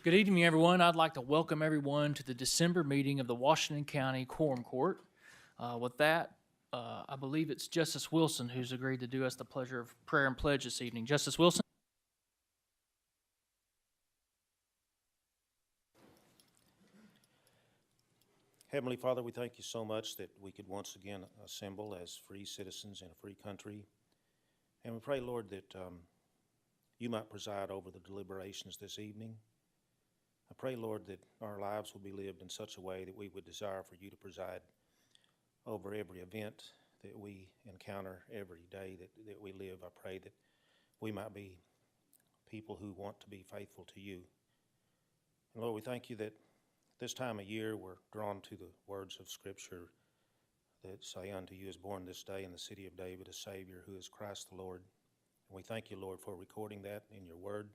Good evening, everyone. I'd like to welcome everyone to the December meeting of the Washington County Quorum Court. With that, I believe it's Justice Wilson who's agreed to do us the pleasure of prayer and pledge this evening. Justice Wilson? Heavenly Father, we thank you so much that we could once again assemble as free citizens in a free country. And we pray, Lord, that you might preside over the deliberations this evening. I pray, Lord, that our lives will be lived in such a way that we would desire for you to preside over every event that we encounter every day that we live. I pray that we might be people who want to be faithful to you. And Lord, we thank you that this time of year we're drawn to the words of Scripture that say, "Unto you is born this day in the city of David a Savior, who is Christ the Lord." And we thank you, Lord, for recording that in your word.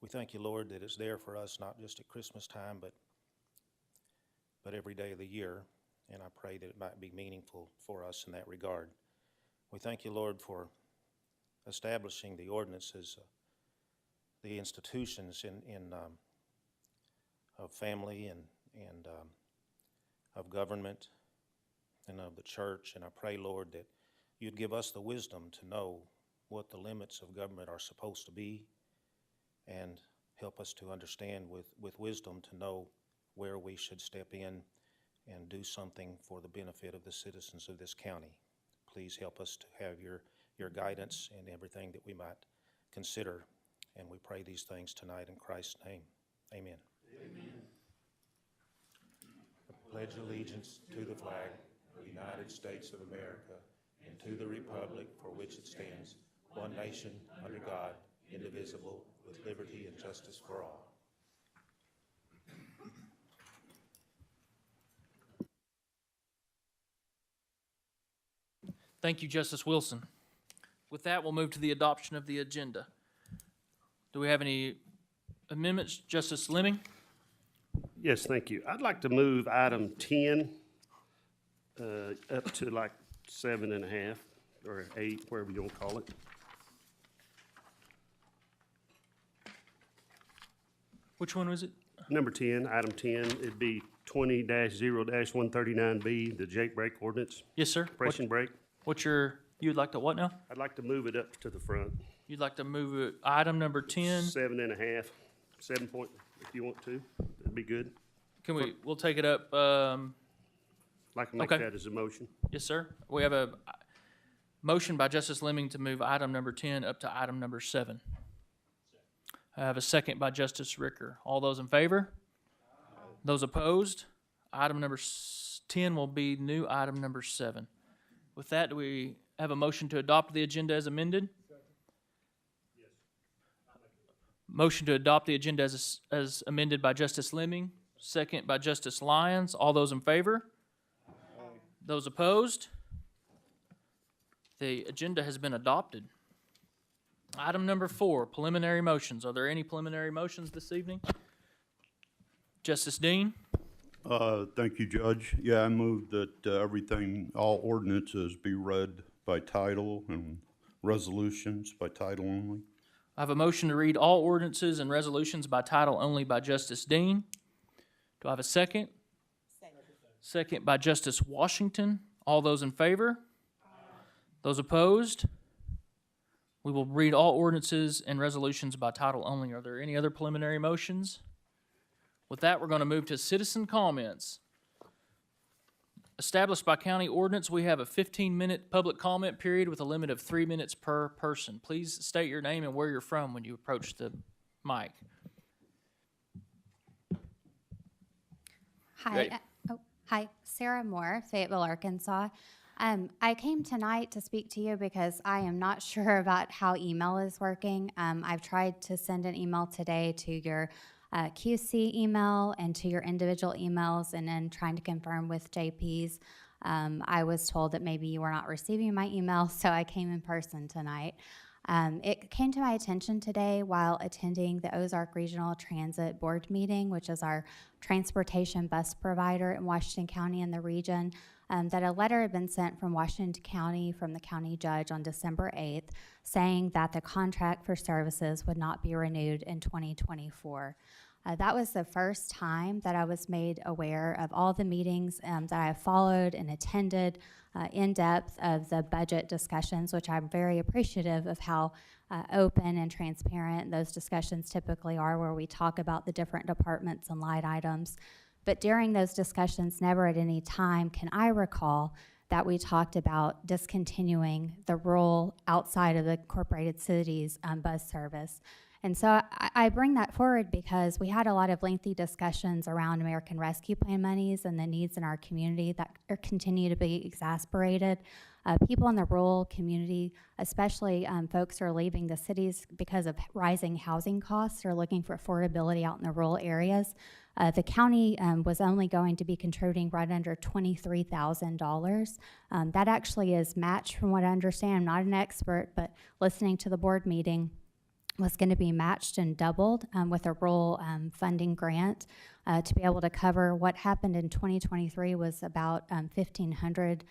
We thank you, Lord, that it's there for us not just at Christmas time, but every day of the year. And I pray that it might be meaningful for us in that regard. We thank you, Lord, for establishing the ordinances, the institutions of family and of government and of the church. And I pray, Lord, that you'd give us the wisdom to know what the limits of government are supposed to be, and help us to understand with wisdom to know where we should step in and do something for the benefit of the citizens of this county. Please help us to have your guidance in everything that we might consider. And we pray these things tonight in Christ's name. Amen. Amen. I pledge allegiance to the flag of the United States of America and to the republic for which it stands, one nation, under God, indivisible, with liberty and justice for all. Thank you, Justice Wilson. With that, we'll move to the adoption of the agenda. Do we have any amendments? Justice Lemming? Yes, thank you. I'd like to move item 10 up to like 7.5 or 8, wherever you want to call it. Which one was it? Number 10, item 10, it'd be 20-0-139B, the Jake brake ordinance, Yes, sir. compression brake. You'd like to what now? I'd like to move it up to the front. You'd like to move it, item number 10. 7.5, 7 point, if you want to, that'd be good. We'll take it up, Like to make Okay. that as a motion. yes, sir. We have a motion by Justice Lemming to move item number 10 up to item number 7. I have a second by Justice Ricker. All those in favor? Those opposed? Item number 10 will be new item number 7. With that, do we have a motion to adopt the agenda as amended? Motion to adopt the agenda as amended by Justice Lemming, second by Justice Lyons. All those in favor? Those opposed? The agenda has been adopted. Item number 4, preliminary motions. Are there any preliminary motions this evening? Justice Dean? Thank you, Judge. Yeah, I move that all ordinances be read by title and resolutions by title only. I have a motion to read all ordinances and resolutions by title only by Justice Dean. Do I have a second? Second by Justice Washington. All those in favor? Those opposed? We will read all ordinances and resolutions by title only. Are there any other preliminary motions? With that, we're going to move to citizen comments. Established by county ordinance, we have a 15-minute public comment period with a limit of 3 minutes per person. Please state your name and where you're from when you approach the mic. Hi, hi, Sarah Moore, Fayetteville, Arkansas. I came tonight to speak to you because I am not sure about how email is working. I've tried to send an email today to your QC email and to your individual emails, and then trying to confirm with JP's. I was told that maybe you were not receiving my email, so I came in person tonight. It came to my attention today while attending the Ozark Regional Transit Board meeting, which is our transportation bus provider in Washington County and the region, that a letter had been sent from Washington County from the county judge on December 8th saying that the contract for services would not be renewed in 2024. That was the first time that I was made aware of all the meetings that I have followed and attended in depth of the budget discussions, which I'm very appreciative of how open and transparent those discussions typically are, where we talk about the different departments and line items. But during those discussions, never at any time can I recall that we talked about discontinuing the rural outside of the incorporated cities bus service. And so I bring that forward because we had a lot of lengthy discussions around American Rescue Plan monies and the needs in our community that continue to be exasperated. People in the rural community, especially folks who are leaving the cities because of rising housing costs, are looking for affordability out in the rural areas. The county was only going to be contributing right under $23,000. That actually is matched, from what I understand. I'm not an expert, but listening to the board meeting, was going to be matched and doubled with a rural funding grant to be able to cover what happened in 2023 was about 1,500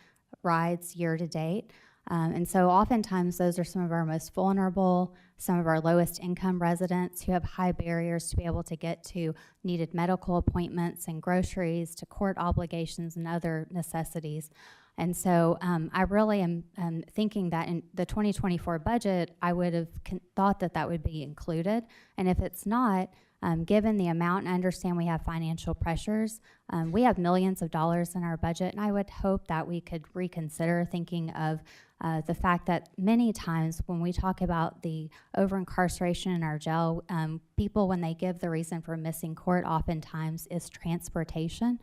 rides year to date. And so oftentimes those are some of our most vulnerable, some of our lowest income residents who have high barriers to be able to get to needed medical appointments and groceries, to court obligations and other necessities. And so I really am thinking that in the 2024 budget, I would have thought that that would be included. And if it's not, given the amount, and I understand we have financial pressures, we have millions of dollars in our budget, and I would hope that we could reconsider thinking of the fact that many times when we talk about the over-incarceration in our jail, people, when they give the reason for missing court, oftentimes is transportation.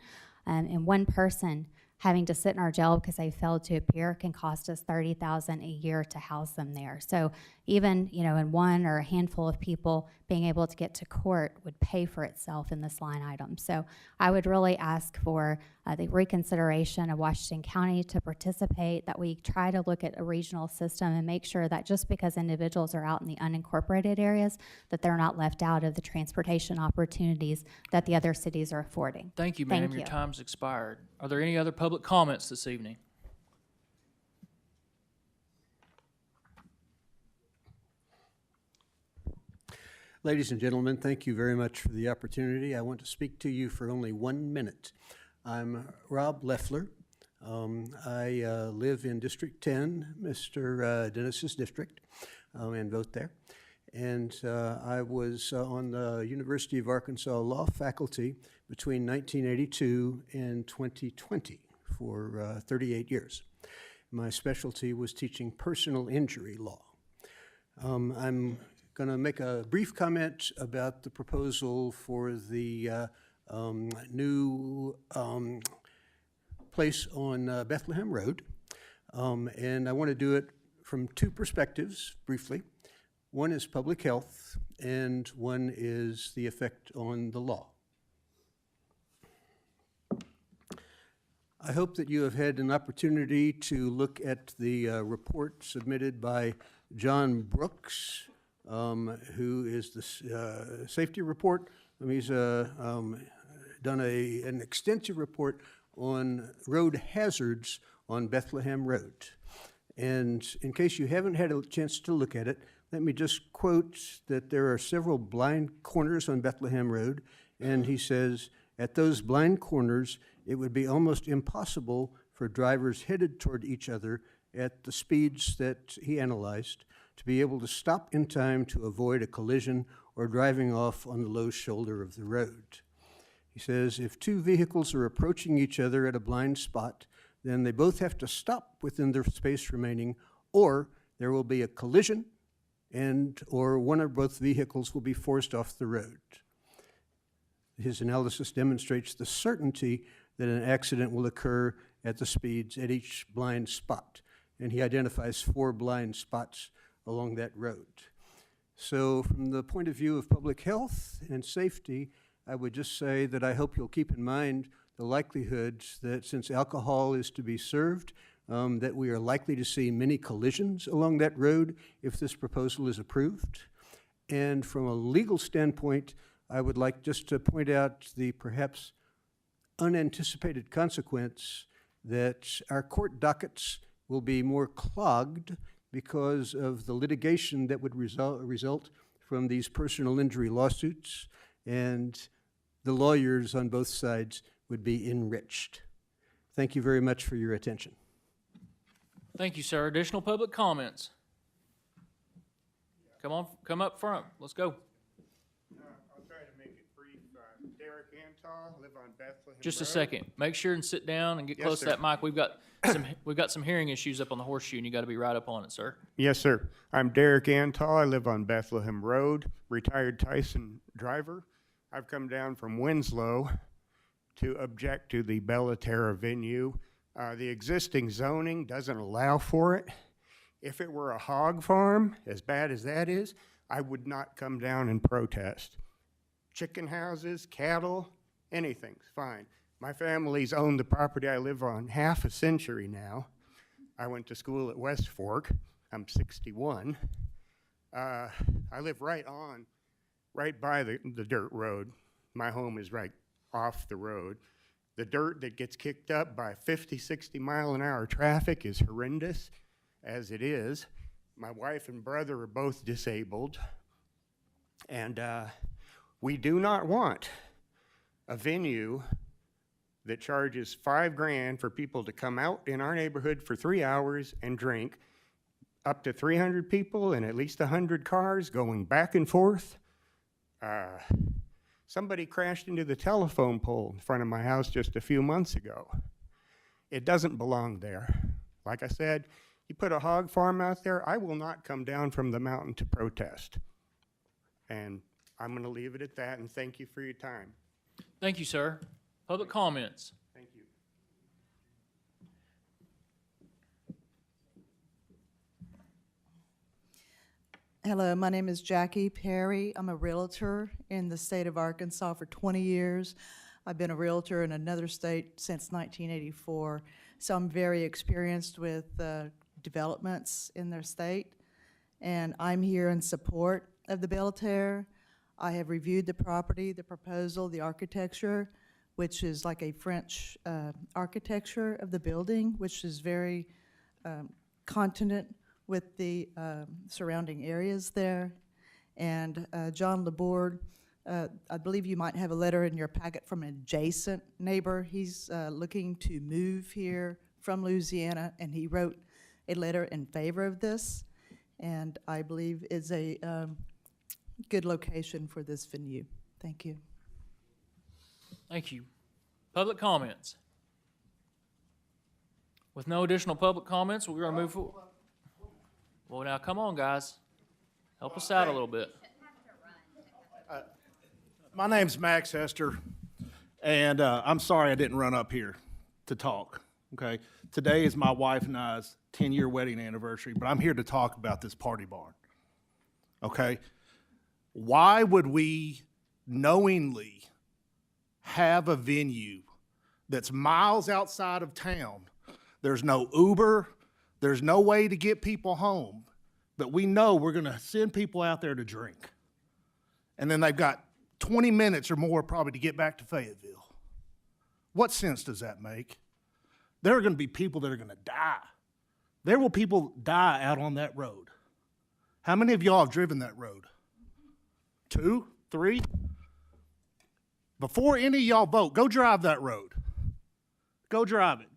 And one person having to sit in our jail because they failed to appear can cost us $30,000 a year to house them there. So even, in one or a handful of people, being able to get to court would pay for itself in this line item. So I would really ask for the reconsideration of Washington County to participate, that we try to look at a regional system and make sure that just because individuals are out in the unincorporated areas, that they're not left out of the transportation opportunities that the other cities are affording. Thank you, ma'am. Thank Your you. time's expired. Are there any other public comments this evening? Ladies and gentlemen, thank you very much for the opportunity. I want to speak to you for only 1 minute. I'm Rob Leffler. I live in District 10, Mr. Dennis's district, and vote there. And I was on the University of Arkansas Law faculty between 1982 and 2020 for 38 years. My specialty was teaching personal injury law. I'm going to make a brief comment about the proposal for the new place on Bethlehem Road. And I want to do it from two perspectives, briefly. One is public health, and one is the effect on the law. I hope that you have had an opportunity to look at the report submitted by John Brooks, who is the safety report. He's done an extensive report on road hazards on Bethlehem Road. And in case you haven't had a chance to look at it, let me just quote that there are several blind corners on Bethlehem Road, and he says, at those blind corners, it would be almost impossible for drivers headed toward each other at the speeds that he analyzed to be able to stop in time to avoid a collision or driving off on the low shoulder of the road. He says, if two vehicles are approaching each other at a blind spot, then they both have to stop within their space remaining, or there will be a collision or one or both vehicles will be forced off the road. His analysis demonstrates the certainty that an accident will occur at the speeds at each blind spot. And he identifies 4 blind spots along that road. So from the point of view of public health and safety, I would just say that I hope you'll keep in mind the likelihood that since alcohol is to be served that we are likely to see many collisions along that road if this proposal is approved. And from a legal standpoint, I would like just to point out the perhaps unanticipated consequence that our court dockets will be more clogged because of the litigation that would result from these personal injury lawsuits, and the lawyers on both sides would be enriched. Thank you very much for your attention. Thank you, sir. Additional public comments? Come up front. Let's go. I'll try to make it brief. Derek Antal, live on Bethlehem Just a Road. second. Make sure and sit down and get Yes, close to sir. that mic. We've got some hearing issues up on the horseshoe, and you got to be right up on it, sir. Yes, sir. I'm Derek Antal. I live on Bethlehem Road, retired Tyson driver. I've come down from Winslow to object to the Bella Terra venue. The existing zoning doesn't allow for it. If it were a hog farm, as bad as that is, I would not come down and protest. Chicken houses, cattle, anything's fine. My family's owned the property I live on half a century now. I went to school at West Fork. I'm 61. I live right by the dirt road. My home is right off the road. The dirt that gets kicked up by 50, 60 mile an hour traffic is horrendous as it is. My wife and brother are both disabled. And we do not want a venue that charges $5,000 for people to come out in our neighborhood for 3 hours and drink, up to 300 people and at least 100 cars going back and forth. Somebody crashed into the telephone pole in front of my house just a few months ago. It doesn't belong there. Like I said, you put a hog farm out there, I will not come down from the mountain to protest. And I'm going to leave it at that, and thank you for your time. Thank you, sir. Public comments? Thank you. Hello, my name is Jackie Perry. I'm a realtor in the state of Arkansas for 20 years. I've been a realtor in another state since 1984, so I'm very experienced with developments in their state, and I'm here in support of the Belle Terre. I have reviewed the property, the proposal, the architecture, which is like a French architecture of the building, which is very continent with the surrounding areas there. And John Laborde, I believe you might have a letter in your packet from an adjacent neighbor. He's looking to move here from Louisiana, and he wrote a letter in favor of this, and I believe is a good location for this venue. Thank you. Thank you. Public comments? With no additional public comments, we're going to move forward. Well, now, come on, guys. Help us out a little bit. My name's Max Hester, and I'm sorry I didn't run up here to talk, okay? Today is my wife and I's 10-year wedding anniversary, but I'm here to talk about this party barn, okay? Why would we knowingly have a venue that's miles outside of town? There's no Uber, there's no way to get people home, but we know we're gonna send people out there to drink. And then they've got 20 minutes or more probably to get back to Fayetteville. What sense does that make? There are gonna be people that are gonna die. There will people die out on that road. How many of y'all have driven that road? 2, 3? Before any of y'all vote, go drive that road. Go drive it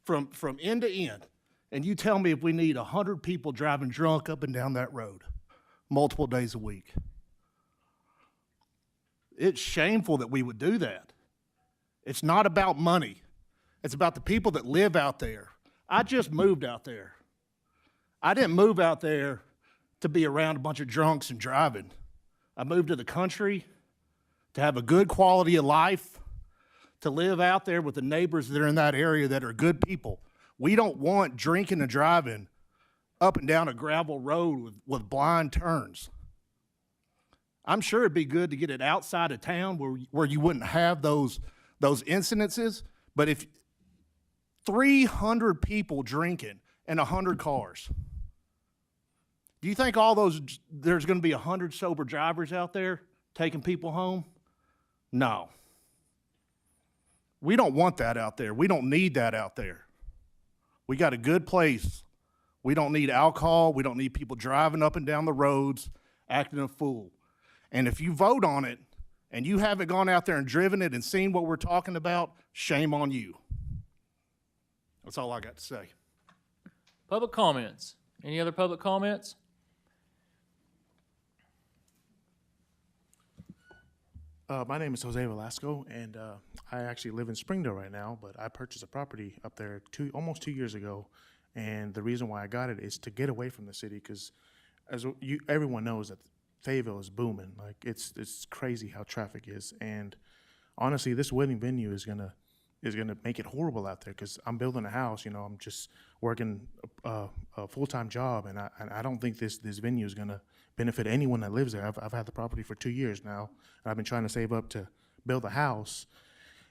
from end to end. And you tell me if we need 100 people driving drunk up and down that road multiple days a week. It's shameful that we would do that. It's not about money. It's about the people that live out there. I just moved out there. I didn't move out there to be around a bunch of drunks and driving. I moved to the country to have a good quality of life, to live out there with the neighbors that are in that area that are good people. We don't want drinking and driving up and down a gravel road with blind turns. I'm sure it'd be good to get it outside of town where you wouldn't have those incidences, but if 300 people drinking and 100 cars. Do you think there's going to be 100 sober drivers out there taking people home? No. We don't want that out there. We don't need that out there. We got a good place. We don't need alcohol. We don't need people driving up and down the roads acting a fool. And if you vote on it and you haven't gone out there and driven it and seen what we're talking about, shame on you. That's all I got to say. Public comments. Any other public comments? My name is Jose Velasco, and I actually live in Springdale right now, but I purchased a property up there almost 2 years ago, and the reason why I got it is to get away from the city, because everyone knows that Fayetteville is booming. Like, it's crazy how traffic is, and honestly, this wedding venue is gonna make it horrible out there, because I'm building a house, I'm just working a full-time job, and I don't think this venue is gonna benefit anyone that lives there. I've had the property for 2 years now, and I've been trying to save up to build a house,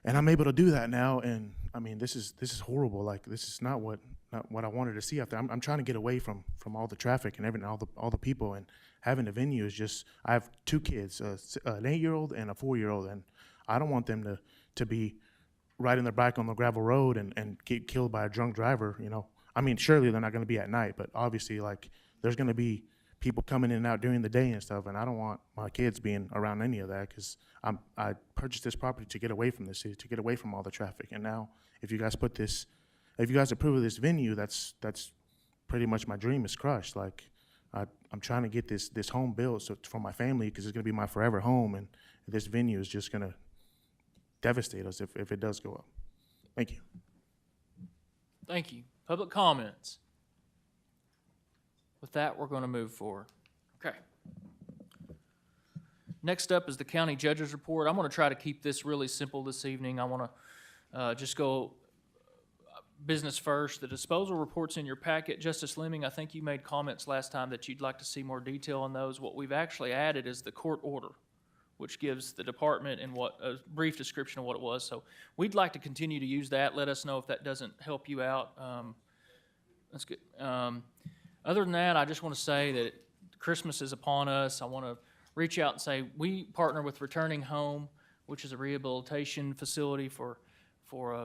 and I'm able to do that now. And I mean, this is horrible. Like, this is not what I wanted to see out there. I'm trying to get away from all the traffic and everything, all the people, and having a venue is just. I have 2 kids, an 8-year-old and a 4-year-old, and I don't want them to be riding their bike on the gravel road and get killed by a drunk driver. I mean, surely they're not going to be at night, but obviously, like, there's going to be people coming in and out during the day and stuff, and I don't want my kids being around any of that, because I purchased this property to get away from the city, to get away from all the traffic. And now, if you guys approve of this venue, that's pretty much my dream is crushed. Like, I'm trying to get this home built for my family, because it's going to be my forever home, and this venue is just going to devastate us if it does go up. Thank you. Thank you. Public comments. With that, we're going to move forward. Okay. Next up is the county judge's report. I'm going to try to keep this really simple this evening. I want to just go business first. The disposal report's in your packet. Justice Lemming, I think you made comments last time that you'd like to see more detail on those. What we've actually added is the court order, which gives the department and a brief description of what it was. So we'd like to continue to use that. Let us know if that doesn't help you out. That's good. Other than that, I just want to say that Christmas is upon us. I want to reach out and say we partner with Returning Home, which is a rehabilitation facility for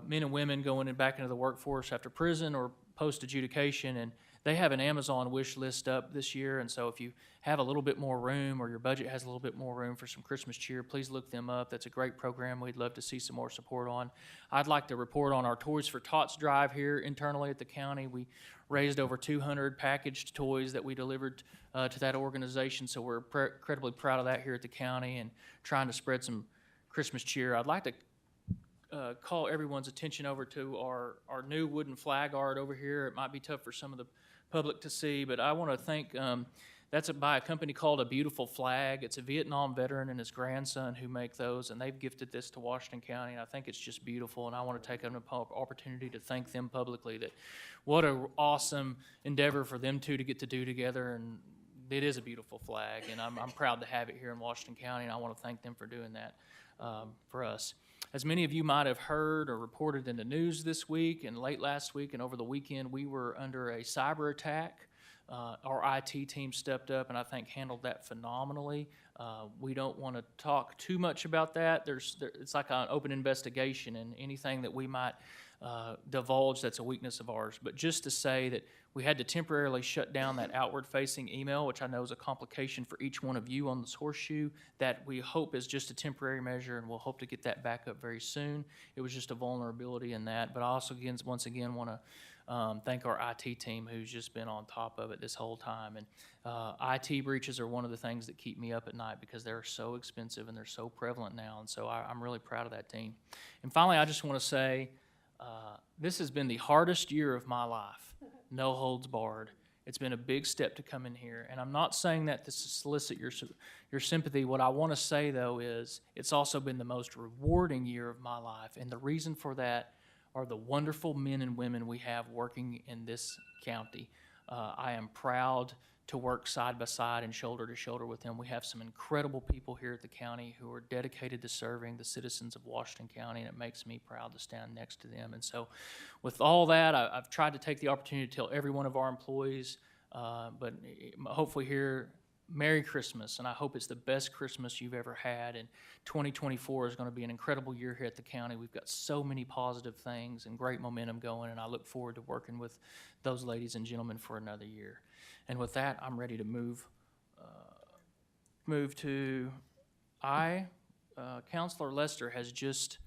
men and women going back into the workforce after prison or post-adjudication, and they have an Amazon wish list up this year. And so if you have a little bit more room, or your budget has a little bit more room for some Christmas cheer, please look them up. That's a great program we'd love to see some more support on. I'd like to report on our Toys for Tots drive here internally at the county. We raised over 200 packaged toys that we delivered to that organization, so we're incredibly proud of that here at the county and trying to spread some Christmas cheer. I'd like to call everyone's attention over to our new wooden flag art over here. It might be tough for some of the public to see, but I want to thank, that's by a company called A Beautiful Flag. It's a Vietnam veteran and his grandson who make those, and they've gifted this to Washington County, and I think it's just beautiful, and I want to take an opportunity to thank them publicly. That what an awesome endeavor for them two to get to do together, and it is a beautiful flag, and I'm proud to have it here in Washington County, and I want to thank them for doing that for us. As many of you might have heard or reported in the news this week and late last week and over the weekend, we were under a cyber attack. Our IT team stepped up and I think handled that phenomenally. We don't want to talk too much about that. It's like an open investigation, and anything that we might divulge that's a weakness of ours. But just to say that we had to temporarily shut down that outward-facing email, which I know is a complication for each one of you on this horseshoe, that we hope is just a temporary measure, and we'll hope to get that back up very soon. It was just a vulnerability in that. But I also, once again, want to thank our IT team who's just been on top of it this whole time. And IT breaches are one of the things that keep me up at night because they're so expensive and they're so prevalent now. And so I'm really proud of that team. And finally, I just want to say this has been the hardest year of my life. No holds barred. It's been a big step to come in here. And I'm not saying that to solicit your sympathy. What I want to say, though, is it's also been the most rewarding year of my life. And the reason for that are the wonderful men and women we have working in this county. I am proud to work side by side and shoulder to shoulder with them. We have some incredible people here at the county who are dedicated to serving the citizens of Washington County, and it makes me proud to stand next to them. And so with all that, I've tried to take the opportunity to tell every one of our employees, but hopefully here, Merry Christmas, and I hope it's the best Christmas you've ever had. And 2024 is going to be an incredible year here at the county. We've got so many positive things and great momentum going, and I look forward to working with those ladies and gentlemen for another year. And with that, I'm ready to move to Counselor Lester has just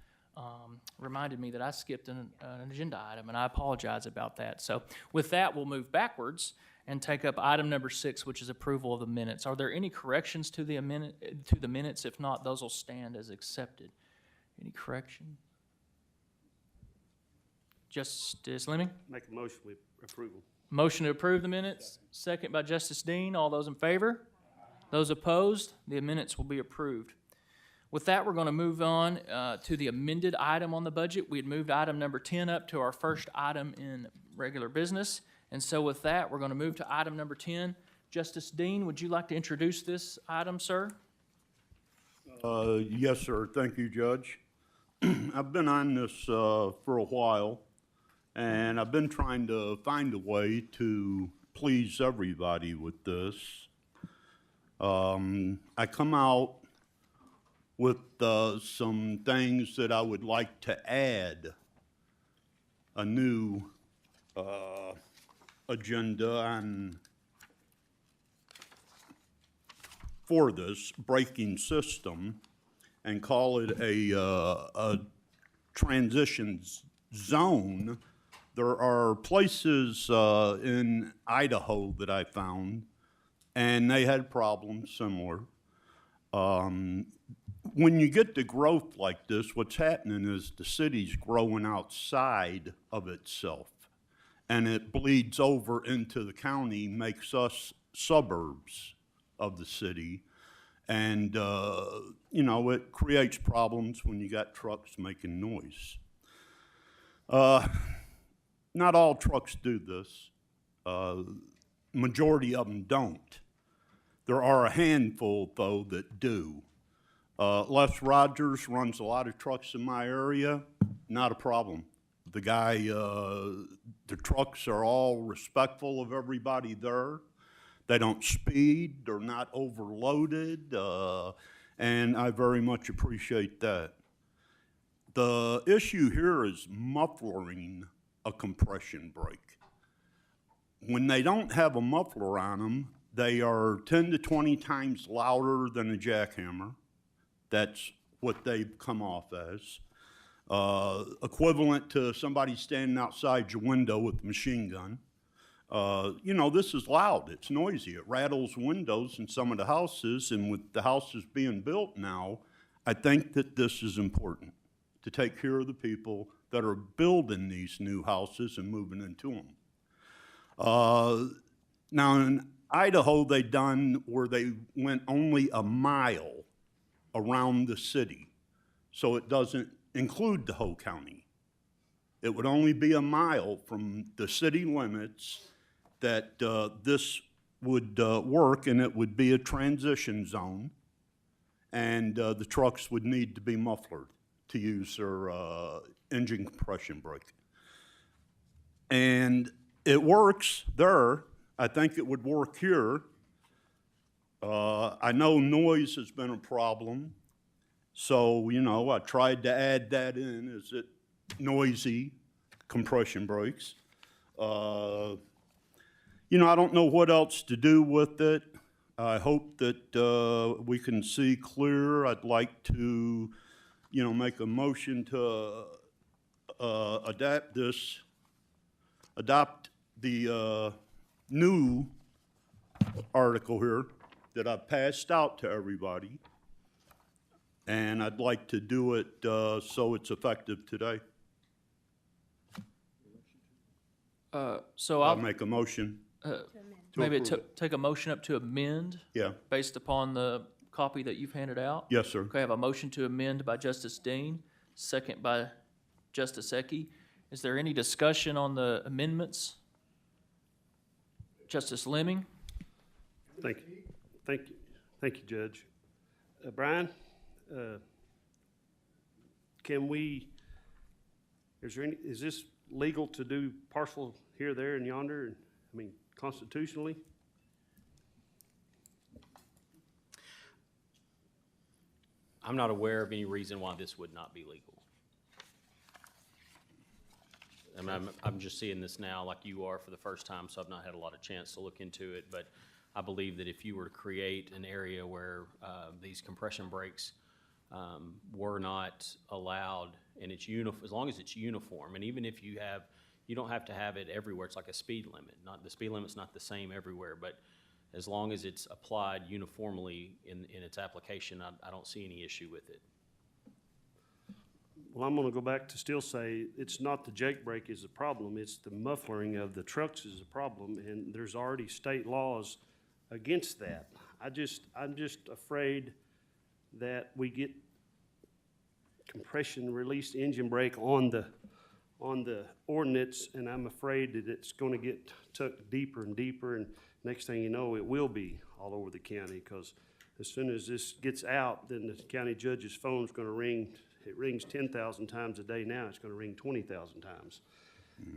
reminded me that I skipped an agenda item, and I apologize about that. So with that, we'll move backwards and take up item number 6, which is approval of the minutes. Are there any corrections to the minutes? If not, those will stand as accepted. Any correction? Justice Lemming? Make a motion with approval. Motion to approve the minutes, second by Justice Dean. All those in favor? Those opposed? The minutes will be approved. With that, we're going to move on to the amended item on the budget. We had moved item number 10 up to our first item in regular business. And so with that, we're going to move to item number 10. Justice Dean, would you like to introduce this item, sir? Yes, sir. Thank you, Judge. I've been on this for a while, and I've been trying to find a way to please everybody with this. I come out with some things that I would like to add a new agenda on for this braking system and call it a transition zone. There are places in Idaho that I found, and they had problems similar. When you get the growth like this, what's happening is the city's growing outside of itself, and it bleeds over into the county, makes us suburbs of the city. And, you know, it creates problems when you got trucks making noise. Not all trucks do this. Majority of them don't. There are a handful, though, that do. Les Rogers runs a lot of trucks in my area, not a problem. The guy, the trucks are all respectful of everybody there. They don't speed, they're not overloaded, and I very much appreciate that. The issue here is muffling a compression brake. When they don't have a muffler on them, they are 10 to 20 times louder than a jackhammer. That's what they've come off as. Equivalent to somebody standing outside your window with a machine gun. You know, this is loud, it's noisy, it rattles windows in some of the houses, and with the houses being built now, I think that this is important, to take care of the people that are building these new houses and moving into them. Now in Idaho, they done where they went only a mile around the city, so it doesn't include the whole county. It would only be a mile from the city limits that this would work, and it would be a transition zone, and the trucks would need to be mufflered to use their engine compression brake. And it works there. I think it would work here. I know noise has been a problem, so, you know, I tried to add that in. Is it noisy compression brakes? You know, I don't know what else to do with it. I hope that we can see clear. I'd like to, you know, make a motion to adopt the new article here that I passed out to everybody. And I'd like to do it so it's effective today. So I'll make a motion. maybe approve take a motion up to amend Yeah, based upon the copy that you've handed out. yes, sir. Okay, I have a motion to amend by Justice Dean, second by Justice Ecke. Is there any discussion on the amendments? Justice Lemming? Thank you. Thank you, Judge. Brian, is this legal to do parcel here, there, and yonder? I mean, constitutionally? I'm not aware of any reason why this would not be legal. I mean, I'm just seeing this now like you are for the first time, so I've not had a lot of chance to look into it, but I believe that if you were to create an area where these compression brakes were not allowed, and it's as long as it's uniform, and even if you don't have to have it everywhere. It's like a speed limit. The speed limit's not the same everywhere, but as long as it's applied uniformly in its application, I don't see any issue with it. Well, I'm gonna go back to still say, it's not the jake brake is the problem, it's the muffling of the trucks is the problem, and there's already state laws against that. I'm just afraid that we get compression released engine brake on the ordinance, and I'm afraid that it's gonna get tucked deeper and deeper, and next thing you know, it will be all over the county, because as soon as this gets out, then the county judge's phone's gonna ring. It rings 10,000 times a day now, it's gonna ring 20,000 times.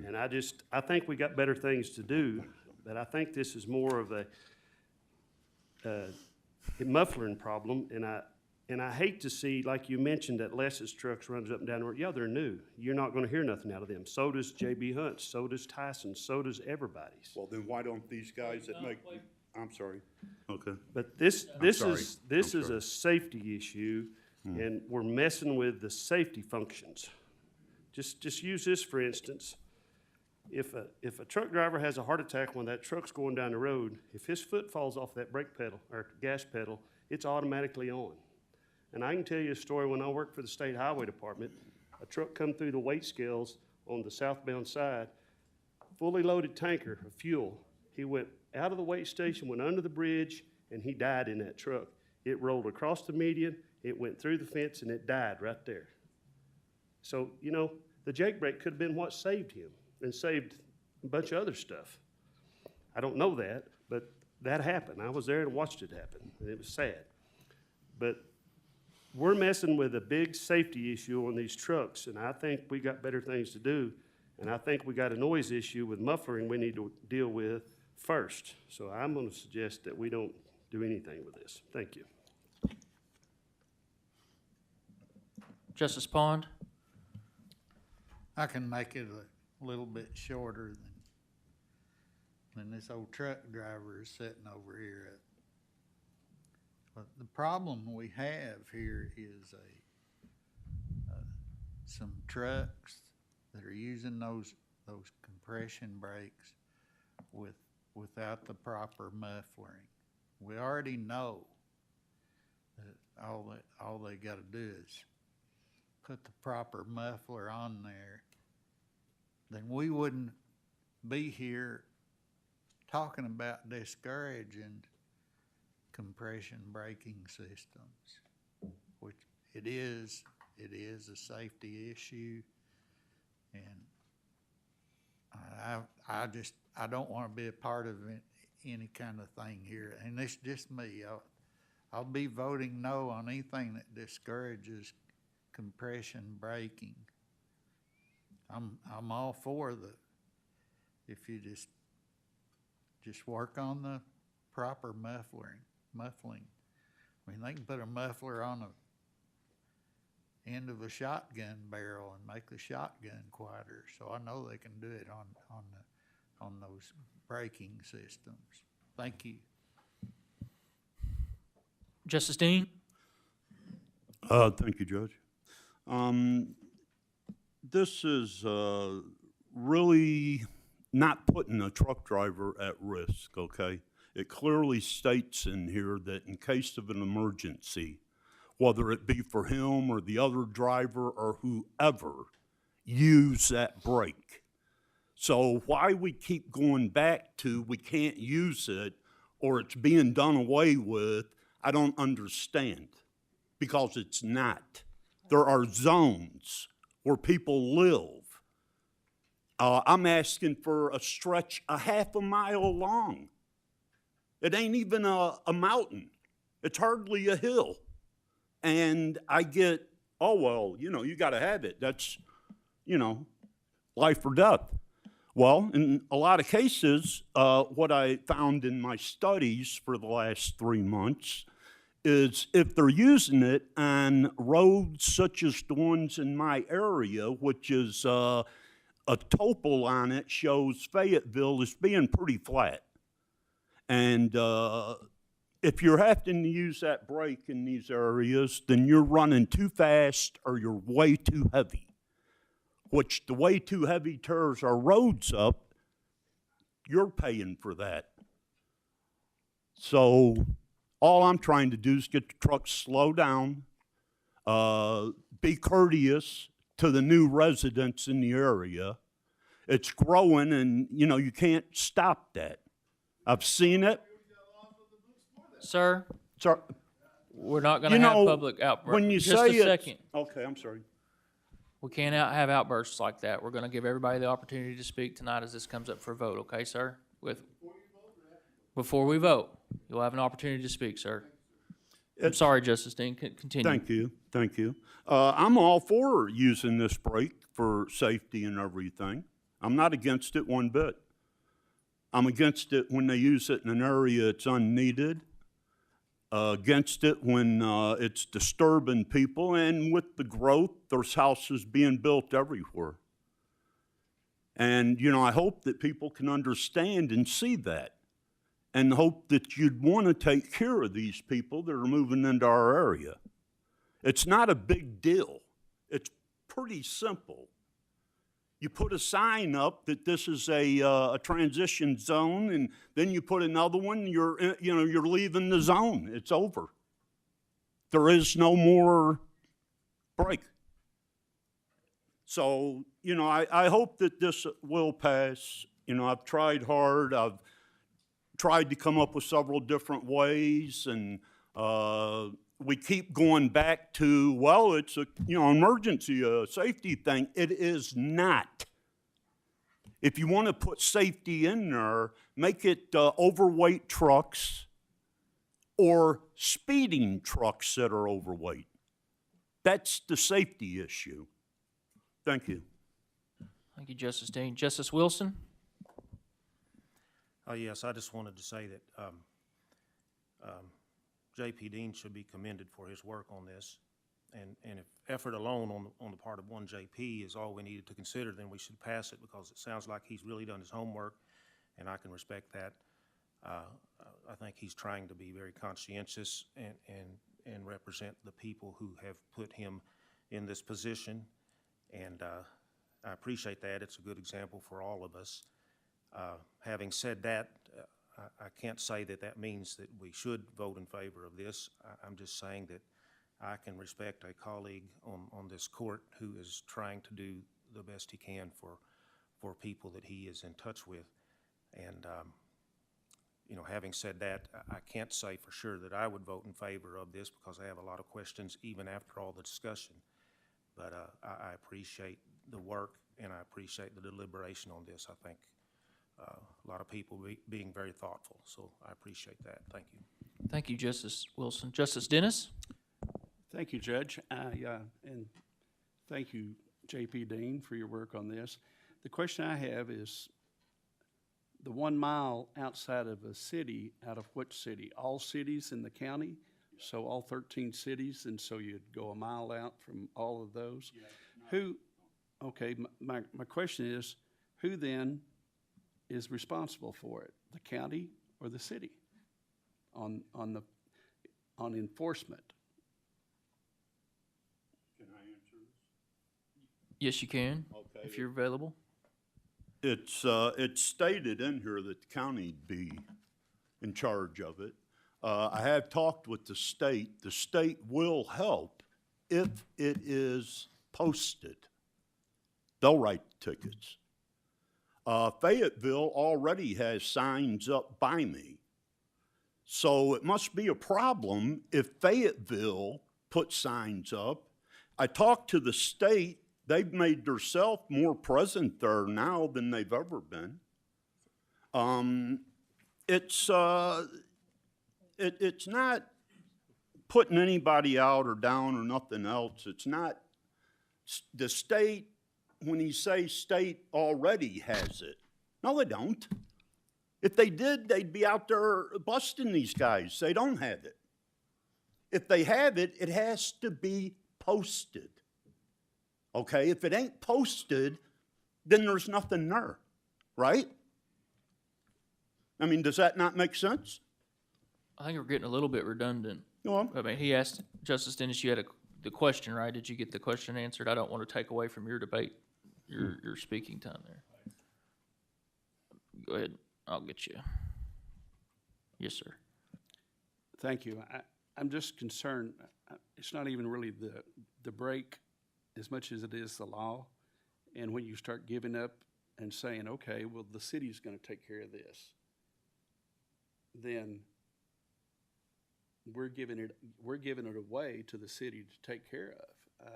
And I think we got better things to do, but I think this is more of a muffling problem, and I hate to see, like you mentioned, that Les's trucks runs up and down the road. Yeah, they're new. You're not gonna hear nothing out of them. So does J.B. Hunt's, so does Tyson's, so does everybody's. Well, then why don't these guys that make, I'm sorry. Okay. But this sorry. is I'm sorry. a safety issue, and we're messing with the safety functions. Just use this for instance. If a truck driver has a heart attack when that truck's going down the road, if his foot falls off that brake pedal or gas pedal, it's automatically on. And I can tell you a story. When I worked for the State Highway Department, a truck come through the weight scales on the southbound side, fully loaded tanker of fuel. He went out of the weight station, went under the bridge, and he died in that truck. It rolled across the median, it went through the fence, and it died right there. So, you know, the jake brake could have been what saved him and saved a bunch of other stuff. I don't know that, but that happened. I was there and watched it happen, and it was sad. But we're messing with a big safety issue on these trucks, and I think we got better things to do, and I think we got a noise issue with muffling we need to deal with first. So I'm gonna suggest that we don't do anything with this. Thank you. Justice Pond? I can make it a little bit shorter than this old truck driver is sitting over here at. But the problem we have here is some trucks that are using those compression brakes without the proper muffling. We already know that all they got to do is put the proper muffler on there. Then we wouldn't be here talking about discouraging compression braking systems, which it is a safety issue, and I don't want to be a part of any kind of thing here, and it's just me. I'll be voting no on anything that discourages compression braking. I'm all for if you just work on the proper muffling. I mean, they can put a muffler on the end of a shotgun barrel and make the shotgun quieter. So I know they can do it on those braking systems. Thank you. Justice Dean? Thank you, Judge. This is really not putting a truck driver at risk, okay? It clearly states in here that in case of an emergency, whether it be for him or the other driver or whoever, use that brake. So why we keep going back to we can't use it or it's being done away with, I don't understand, because it's not. There are zones where people live. I'm asking for a stretch a half a mile long. It ain't even a mountain. It's hardly a hill. And I get, oh, well, you know, you got to have it. That's, you know, life or death. Well, in a lot of cases, what I found in my studies for the last 3 months is if they're using it on roads such as the ones in my area, which is a topo on it shows Fayetteville as being pretty flat. And if you're having to use that brake in these areas, then you're running too fast or you're way too heavy, which the way too heavy tears our roads up, you're paying for that. So all I'm trying to do is get the trucks slow down, be courteous to the new residents in the area. It's growing and, you know, you can't stop that. I've seen it. Sir, Sorry. we're not going You to have know, public outbursts. when you Just say a it's- second. Okay, I'm sorry. We can't have outbursts like that. We're going to give everybody the opportunity to speak tonight as this comes up for a vote, okay, sir? Before we vote, you'll have an opportunity to speak, sir. I'm sorry, Justice Dean, continue. Thank you. I'm all for using this brake for safety and everything. I'm not against it one bit. I'm against it when they use it in an area it's unneeded, against it when it's disturbing people, and with the growth, there's houses being built everywhere. And, you know, I hope that people can understand and see that, and hope that you'd want to take care of these people that are moving into our area. It's not a big deal. It's pretty simple. You put a sign up that this is a transition zone, and then you put another one. You're leaving the zone. It's over. There is no more break. So, you know, I hope that this will pass. You know, I've tried hard. I've tried to come up with several different ways, and we keep going back to, well, it's a, you know, emergency, safety thing. It is not. If you want to put safety in there, make it overweight trucks or speeding trucks that are overweight. That's the safety issue. Thank you. Thank you, Justice Dean. Justice Wilson? Yes, I just wanted to say that J.P. Dean should be commended for his work on this. And if effort alone on the part of one J.P. is all we needed to consider, then we should pass it, because it sounds like he's really done his homework, and I can respect that. I think he's trying to be very conscientious and represent the people who have put him in this position, and I appreciate that. It's a good example for all of us. Having said that, I can't say that that means that we should vote in favor of this. I'm just saying that I can respect a colleague on this court who is trying to do the best he can for people that he is in touch with. And, you know, having said that, I can't say for sure that I would vote in favor of this, because I have a lot of questions even after all the discussion. But I appreciate the work, and I appreciate the deliberation on this. I think a lot of people being very thoughtful, so I appreciate that. Thank you. Thank you, Justice Wilson. Justice Dennis? Thank you, Judge, and thank you, J.P. Dean, for your work on this. The question I have is, the 1 mile outside of a city, out of which city? All cities in the county? So all 13 cities, and so you'd go 1 mile out from all of those? Who, okay, my question is, who then is responsible for it? The county or the city on enforcement? Can I answer this? Yes, you can, Okay. if you're available. It's stated in here that the county'd be in charge of it. I have talked with the state. The state will help if it is posted. They'll write the tickets. Fayetteville already has signs up by me. So it must be a problem if Fayetteville puts signs up. I talked to the state. They've made themselves more present there now than they've ever been. It's, it's not putting anybody out or down or nothing else. It's not, the state, when you say state already has it. No, they don't. If they did, they'd be out there busting these guys. They don't have it. If they have it, it has to be posted. Okay, if it ain't posted, then there's nothing there, right? I mean, does that not make sense? I think we're getting a little bit redundant. Well, I mean, he asked, Justice Dennis, you had the question, right? Did you get the question answered? I don't want to take away from your debate, your speaking time there. Go ahead, I'll get you. Yes, sir. Thank you. I'm just concerned, it's not even really the break as much as it is the law. And when you start giving up and saying, okay, well, the city's gonna take care of this, then we're giving it away to the city to take care of.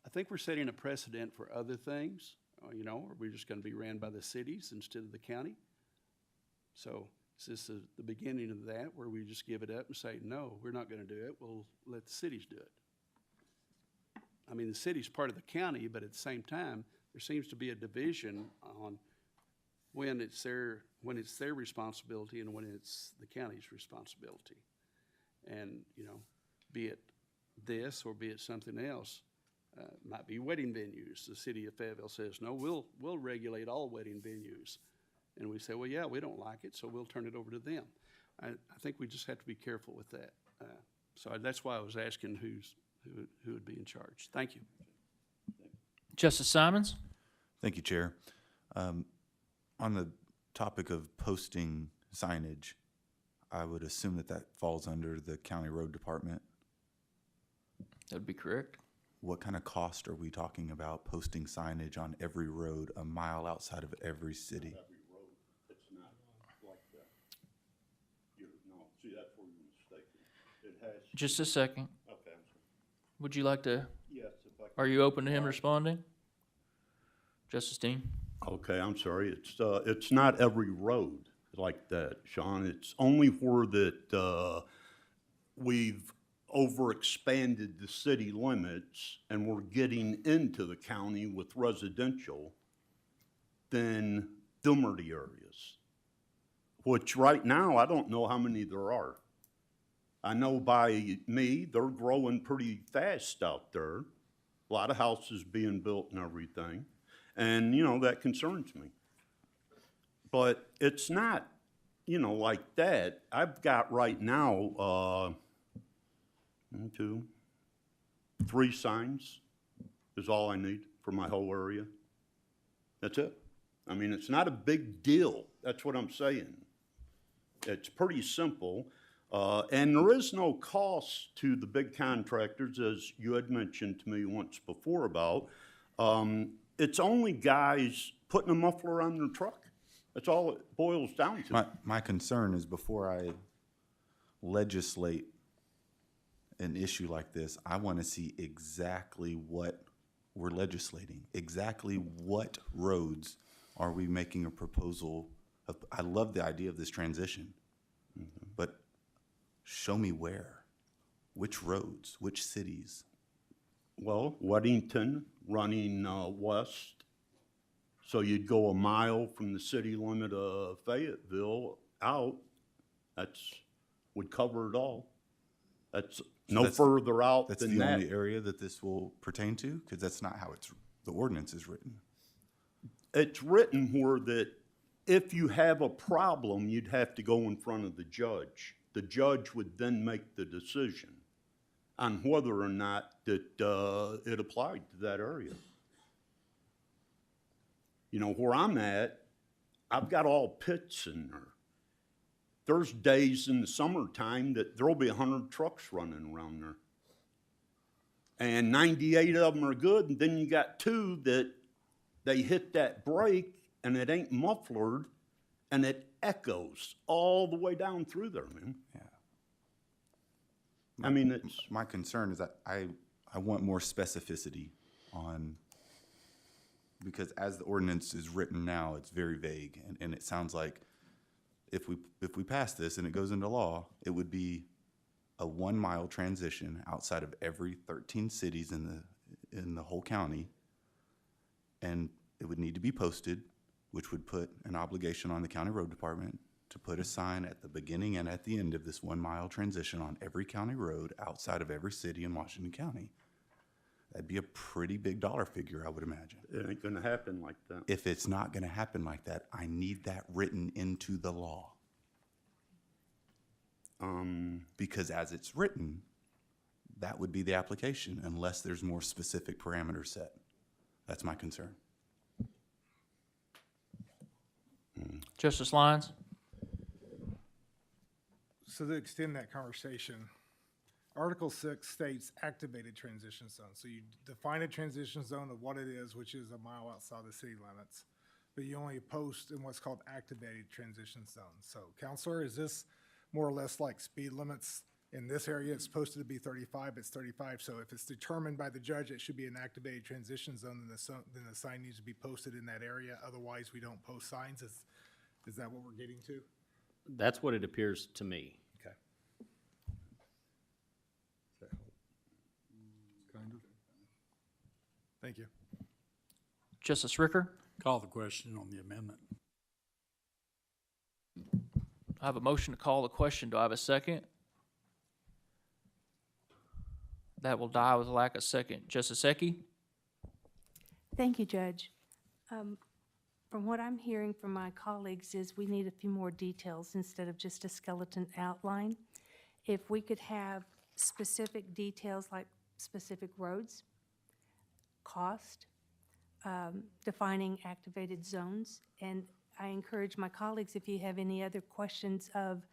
I think we're setting a precedent for other things. You know, are we just gonna be ran by the cities instead of the county? So is this the beginning of that, where we just give it up and say, no, we're not gonna do it, we'll let the cities do it? I mean, the city's part of the county, but at the same time, there seems to be a division on when it's their responsibility and when it's the county's responsibility. And, you know, be it this or be it something else, might be wedding venues. The city of Fayetteville says, no, we'll regulate all wedding venues. And we say, well, yeah, we don't like it, so we'll turn it over to them. I think we just have to be careful with that. So that's why I was asking who would be in charge. Thank you. Justice Simons? Thank you, Chair. On the topic of posting signage, I would assume that falls under the county road department. That would be correct. What kind of cost are we talking about posting signage on every road a mile outside of every city? every road, it's not like that. No, see, that's where you're mistaken. It has. Just a second. Okay, I'm sorry. Would you like to, Yes, if I are you open to him responding? Justice Dean? Okay, I'm sorry. It's not every road like that, Sean. It's only where that we've overexpanded the city limits and we're getting into the county with residential, then them are the areas. Which right now, I don't know how many there are. I know by me, they're growing pretty fast out there. A lot of houses being built and everything. And, you know, that concerns me. But it's not, you know, like that. I've got right now, 1, 2, 3 signs is all I need for my whole area. That's it. I mean, it's not a big deal. That's what I'm saying. It's pretty simple. And there is no cost to the big contractors, as you had mentioned to me once before about. It's only guys putting a muffler on their truck. That's all it boils down to. My concern is before I legislate an issue like this, I want to see exactly what we're legislating, exactly what roads are we making a proposal of. I love the idea of this transition, but show me where, which roads, which cities. Well, Weddington running west, so you'd go a mile from the city limit of Fayetteville out. Would cover it all. That's no further out than that. That's the only area that this will pertain to? Because that's not how the ordinance is written. It's written where that if you have a problem, you'd have to go in front of the judge. The judge would then make the decision on whether or not that it applied to that area. You know, where I'm at, I've got all pits in there. There's days in the summertime that there'll be 100 trucks running around there. And 98 of them are good, and then you got 2 that they hit that brake and it ain't mufflered and it echoes all the way down through there, man. Yeah. I mean, it's... My concern is that I want more specificity on, because as the ordinance is written now, it's very vague, and it sounds like if we pass this and it goes into law, it would be a 1 mile transition outside of every 13 cities in the whole county. And it would need to be posted, which would put an obligation on the county road department to put a sign at the beginning and at the end of this 1 mile transition on every county road outside of every city in Washington County. That'd be a pretty big dollar figure, I would imagine. It ain't gonna happen like that. If it's not gonna happen like that, I need that written into the law. Because as it's written, that would be the application unless there's more specific parameters set. That's my concern. Justice Lyons? So to extend that conversation, Article 6 states activated transition zone. So you define a transition zone of what it is, which is a mile outside the city limits, but you only post in what's called activated transition zones. So, Counselor, is this more or less like speed limits? In this area, it's supposed to be 35, it's 35. So if it's determined by the judge it should be an activated transition zone, then the sign needs to be posted in that area. Otherwise, we don't post signs. Is that what we're getting to? That's what it appears to me. Okay. Kind of. Thank you. Justice Ricker? Call the question on the amendment. I have a motion to call the question. Do I have a second? That will die with a lack of second. Justice Ecke? Thank you, Judge. From what I'm hearing from my colleagues is we need a few more details instead of just a skeleton outline. If we could have specific details like specific roads, cost, defining activated zones, and I encourage my colleagues, if you have any other questions of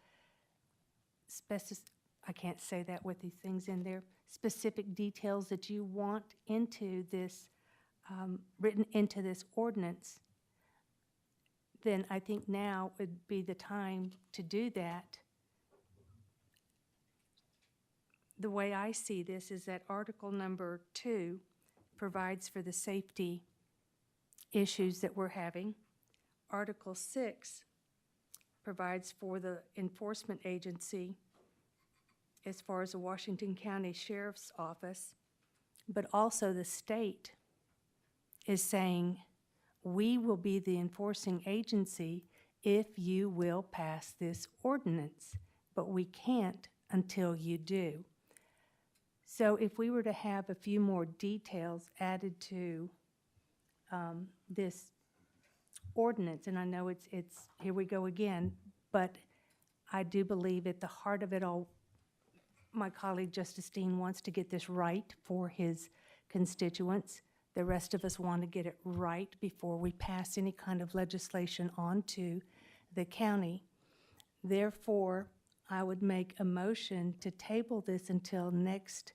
I can't say that with these things in there, specific details that you want into this, written into this ordinance, then I think now would be the time to do that. The way I see this is that Article number 2 provides for the safety issues that we're having. Article 6 provides for the enforcement agency as far as the Washington County Sheriff's Office, but also the state is saying, we will be the enforcing agency if you will pass this ordinance, but we can't until you do. So if we were to have a few more details added to this ordinance, and I know it's here we go again, but I do believe at the heart of it all, my colleague Justice Dean wants to get this right for his constituents. The rest of us want to get it right before we pass any kind of legislation on to the county. Therefore, I would make a motion to table this until next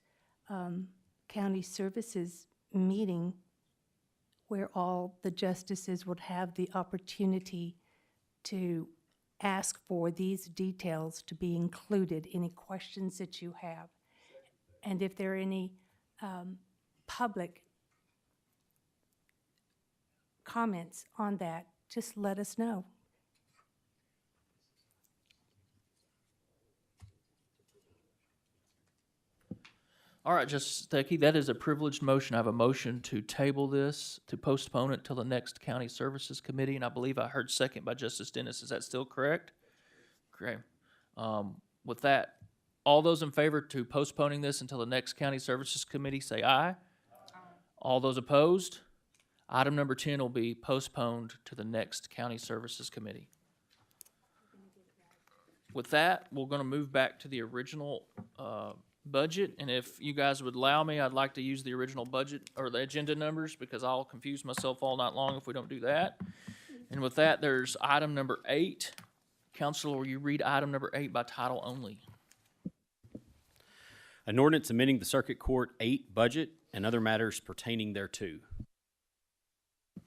county services meeting, where all the justices would have the opportunity to ask for these details to be included, any questions that you have. And if there are any public comments on that, just let us know. All right, Justice Stuckey, that is a privileged motion. I have a motion to table this, to postpone it till the next County Services Committee, and I believe I heard second by Justice Dennis. Is that still correct? Great. With that, all those in favor to postponing this until the next County Services Committee, say aye. Aye. All those opposed? Item number 10 will be postponed to the next County Services Committee. With that, we're going to move back to the original budget, and if you guys would allow me, I'd like to use the original budget or the agenda numbers because I'll confuse myself all night long if we don't do that. And with that, there's item number 8. Counselor, will you read item number 8 by title only? An ordinance amending the Circuit Court 8 budget and other matters pertaining thereto.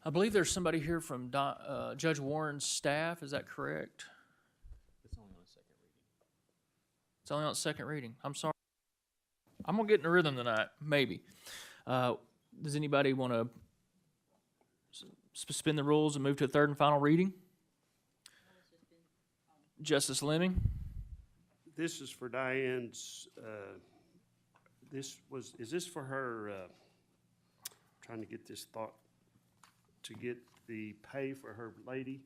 I believe there's somebody here from Judge Warren's staff. Is that correct? It's only on second reading. It's only on second reading. I'm sorry. I'm going to get in a rhythm tonight, maybe. Does anybody want to suspend the rules and move to a third and final reading? Justice Lemming? This is for Diane's, is this for her, trying to get this thought, to get the pay for her lady?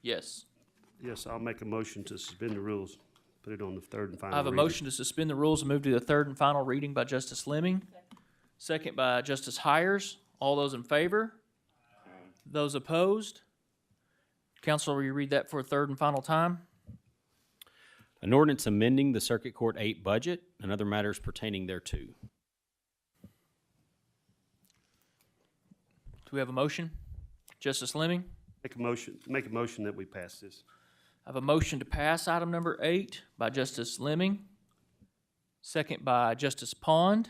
Yes. Yes, I'll make a motion to suspend the rules, put it on the third and final I have a reading. motion to suspend the rules and move to the third and final reading by Justice Lemming. Second by Justice Hires. All those in favor? Those opposed? Council, will you read that for a third and final time? An ordinance amending the Circuit Court 8 budget and other matters pertaining thereto. Do we have a motion? Justice Lemming? Make a motion that we pass this. I have a motion to pass item number 8 by Justice Lemming. Second by Justice Pond.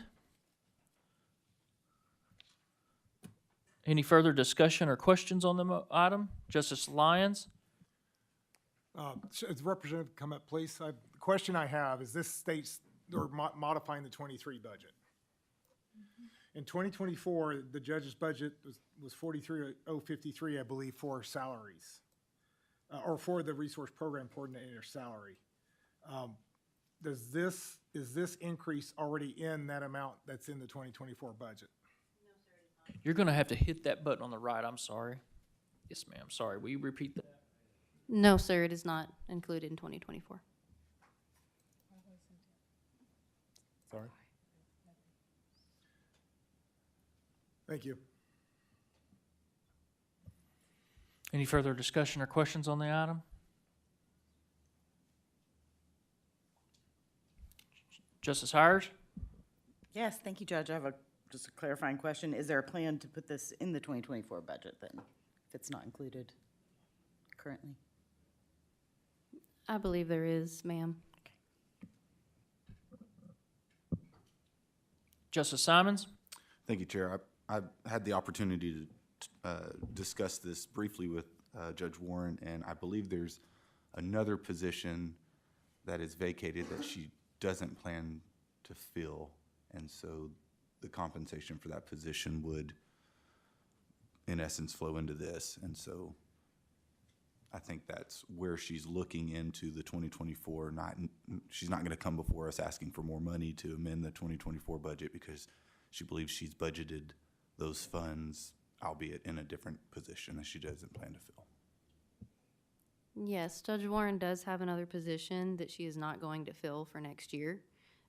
Any further discussion or questions on the item? Justice Lyons? Representative, come up, please. The question I have is this states, or modifying the 23 budget. In 2024, the judge's budget was 43,053, I believe, for salaries, or for the resource program coordinator salary. Is this increase already in that amount that's in the 2024 budget? You're going to have to hit that button on the right. I'm sorry. Yes, ma'am. Sorry. Will you repeat that? No, sir, it is not included in 2024. Sorry. Thank you. Any further discussion or questions on the item? Justice Hires? Yes, thank you, Judge. I have just a clarifying question. Is there a plan to put this in the 2024 budget then, if it's not included currently? I believe there is, ma'am. Justice Simons? Thank you, Chair. I've had the opportunity to discuss this briefly with Judge Warren, and I believe there's another position that is vacated that she doesn't plan to fill, and so the compensation for that position would, in essence, flow into this. And so I think that's where she's looking into the 2024. She's not going to come before us asking for more money to amend the 2024 budget because she believes she's budgeted those funds, albeit in a different position that she doesn't plan to fill. Yes, Judge Warren does have another position that she is not going to fill for next year,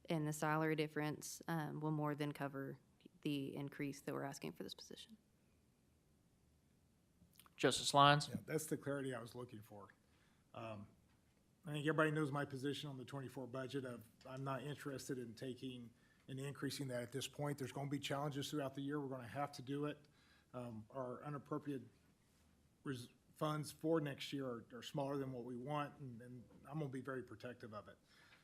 and the salary difference will more than cover the increase that we're asking for this position. Justice Lyons? Yeah, that's the clarity I was looking for. I think everybody knows my position on the 24 budget. I'm not interested in taking and increasing that at this point. There's going to be challenges throughout the year. We're going to have to do it. Our unappropriated funds for next year are smaller than what we want, and I'm going to be very protective of it.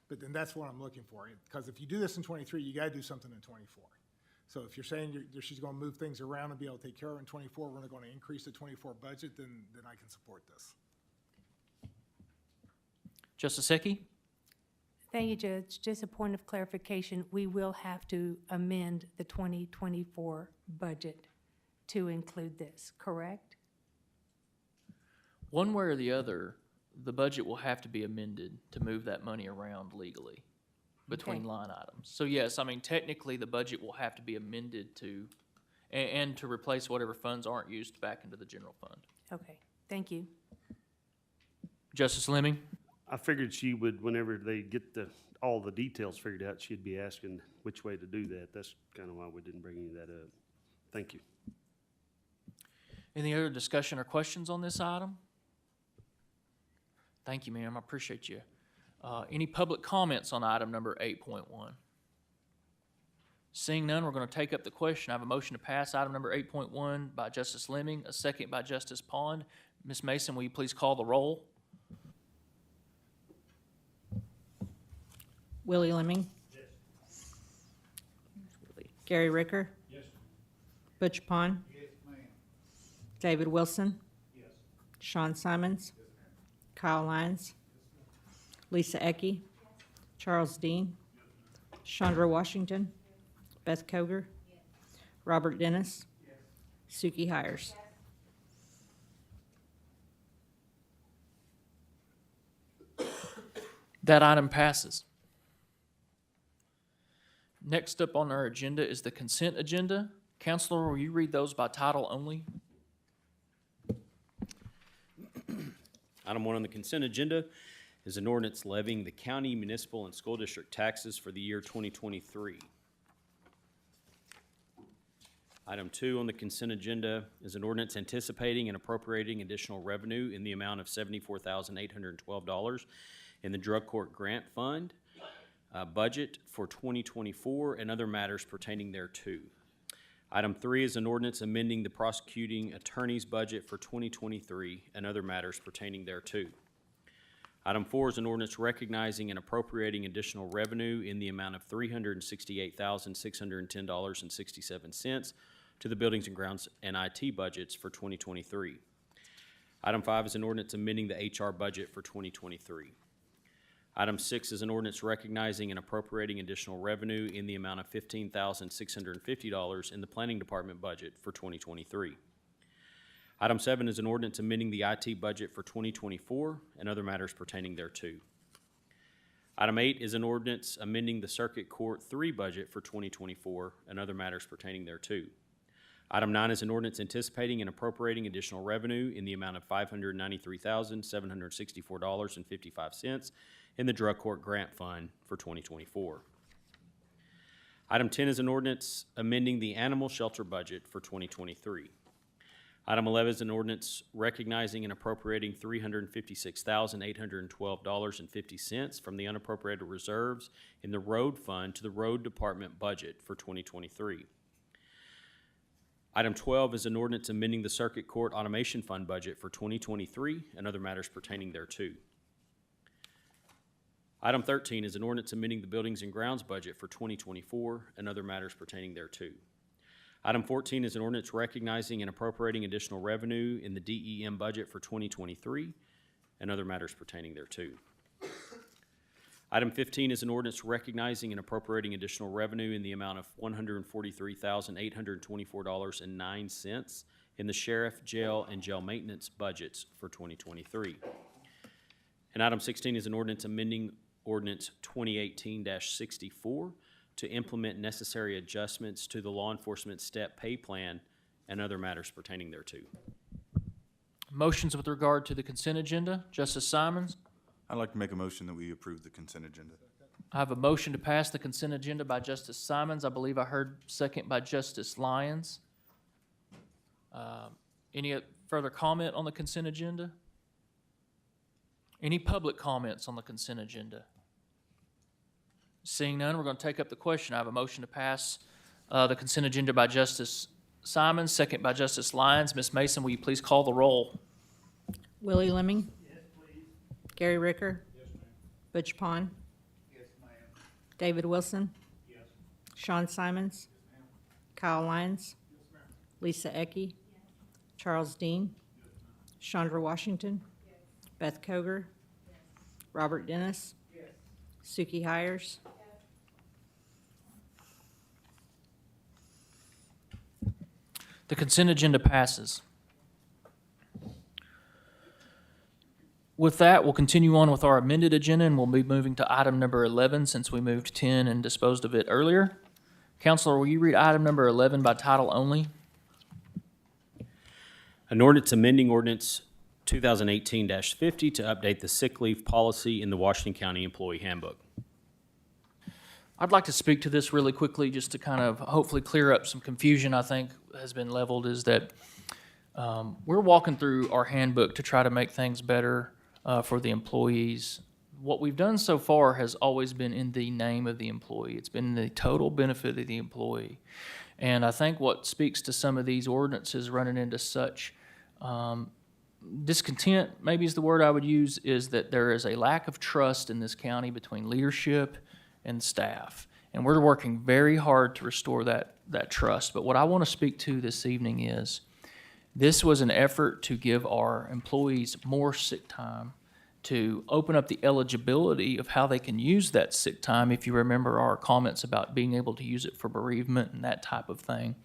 But then that's what I'm looking for, because if you do this in 23, you got to do something in 24. So if you're saying she's going to move things around and be able to take care of it in 24, we're not going to increase the 24 budget, then I can support this. Justice Hickey? Thank you, Judge. Just a point of clarification, we will have to amend the 2024 budget to include this, correct? One way or the other, the budget will have to be amended to move that money around legally between Okay. line items. So yes, I mean, technically, the budget will have to be amended to, and to replace whatever funds aren't used back into the general fund. Okay, thank you. Justice Lemming? I figured she would, whenever they get all the details figured out, she'd be asking which way to do that. That's kind of why we didn't bring any of that up. Thank you. Any other discussion or questions on this item? Thank you, ma'am. I appreciate you. Any public comments on item number 8.1? Seeing none, we're going to take up the question. I have a motion to pass item number 8.1 by Justice Lemming, a second by Justice Pond. Ms. Mason, will you please call the roll? Willie Lemming. Yes. Gary Ricker. Yes. Butch Pond. Yes, ma'am. David Wilson. Yes. Sean Simons. Yes, ma'am. Kyle Lyons. Lisa Ecke. Charles Dean. Chandra Washington. Beth Koger. Robert Dennis. Suki Hires. That item passes. Next up on our agenda is the consent agenda. Counselor, will you read those by title only? Item 1 on the consent agenda is an ordinance levying the county, municipal, and school district taxes for the year 2023. Item 2 on the consent agenda is an ordinance anticipating and appropriating additional revenue in the amount of $74,812 in the drug court grant fund budget for 2024 and other matters pertaining thereto. Item 3 is an ordinance amending the prosecuting attorney's budget for 2023 and other matters pertaining thereto. Item 4 is an ordinance recognizing and appropriating additional revenue in the amount of $368,610.67 to the Buildings and Grounds and IT budgets for 2023. Item 5 is an ordinance amending the HR budget for 2023. Item 6 is an ordinance recognizing and appropriating additional revenue in the amount of $15,650 in the Planning Department budget for 2023. Item 7 is an ordinance amending the IT budget for 2024 and other matters pertaining thereto. Item 8 is an ordinance amending the Circuit Court 3 budget for 2024 and other matters pertaining thereto. Item 9 is an ordinance anticipating and appropriating additional revenue in the amount of $593,764.55 in the Drug Court Grant Fund for 2024. Item 10 is an ordinance amending the Animal Shelter budget for 2023. Item 11 is an ordinance recognizing and appropriating $356,812.50 from the unappropriated reserves in the Road Fund to the Road Department budget for 2023. Item 12 is an ordinance amending the Circuit Court Automation Fund budget for 2023 and other matters pertaining thereto. Item 13 is an ordinance amending the Buildings and Grounds budget for 2024 and other matters pertaining thereto. Item 14 is an ordinance recognizing and appropriating additional revenue in the DEM budget for 2023 and other matters pertaining thereto. Item 15 is an ordinance recognizing and appropriating additional revenue in the amount of $143,824.09 in the Sheriff, Jail, and Jail Maintenance budgets for 2023. And item 16 is an ordinance amending Ordinance 2018-64 to implement necessary adjustments to the law enforcement step pay plan and other matters pertaining thereto. Motions with regard to the consent agenda. Justice Simons. I'd like to make a motion that we approve the consent agenda. I have a motion to pass the consent agenda by Justice Simons. I believe I heard second by Justice Lyons. Any further comment on the consent agenda? Any public comments on the consent agenda? Seeing none, we're going to take up the question. I have a motion to pass the consent agenda by Justice Simons, second by Justice Lyons. Ms. Mason, will you please call the roll? Willie Lemming. Yes, please. Gary Ricker. Yes, ma'am. Butch Pond. Yes, ma'am. David Wilson. Yes. Sean Simons. Yes, ma'am. Kyle Lyons. Yes, ma'am. Lisa Ecke. Yes. Charles Dean. Yes, ma'am. Chandra Washington. Yes. Beth Koger. Yes. Robert Dennis. Yes. Suki Hires. Yes. The consent agenda passes. With that, we'll continue on with our amended agenda, and we'll be moving to item number 11 since we moved 10 and disposed of it earlier. Counselor, will you read item number 11 by title only? An ordinance amending ordinance 2018-50 to update the sick leave policy in the Washington County Employee Handbook. I'd like to speak to this really quickly just to kind of hopefully clear up some confusion I think has been leveled, is that we're walking through our handbook to try to make things better for the employees. What we've done so far has always been in the name of the employee. It's been the total benefit of the employee. And I think what speaks to some of these ordinances running into such discontent, maybe is the word I would use, is that there is a lack of trust in this county between leadership and staff. And we're working very hard to restore that trust. But what I want to speak to this evening is this was an effort to give our employees more sick time, to open up the eligibility of how they can use that sick time, if you remember our comments about being able to use it for bereavement and that type of thing.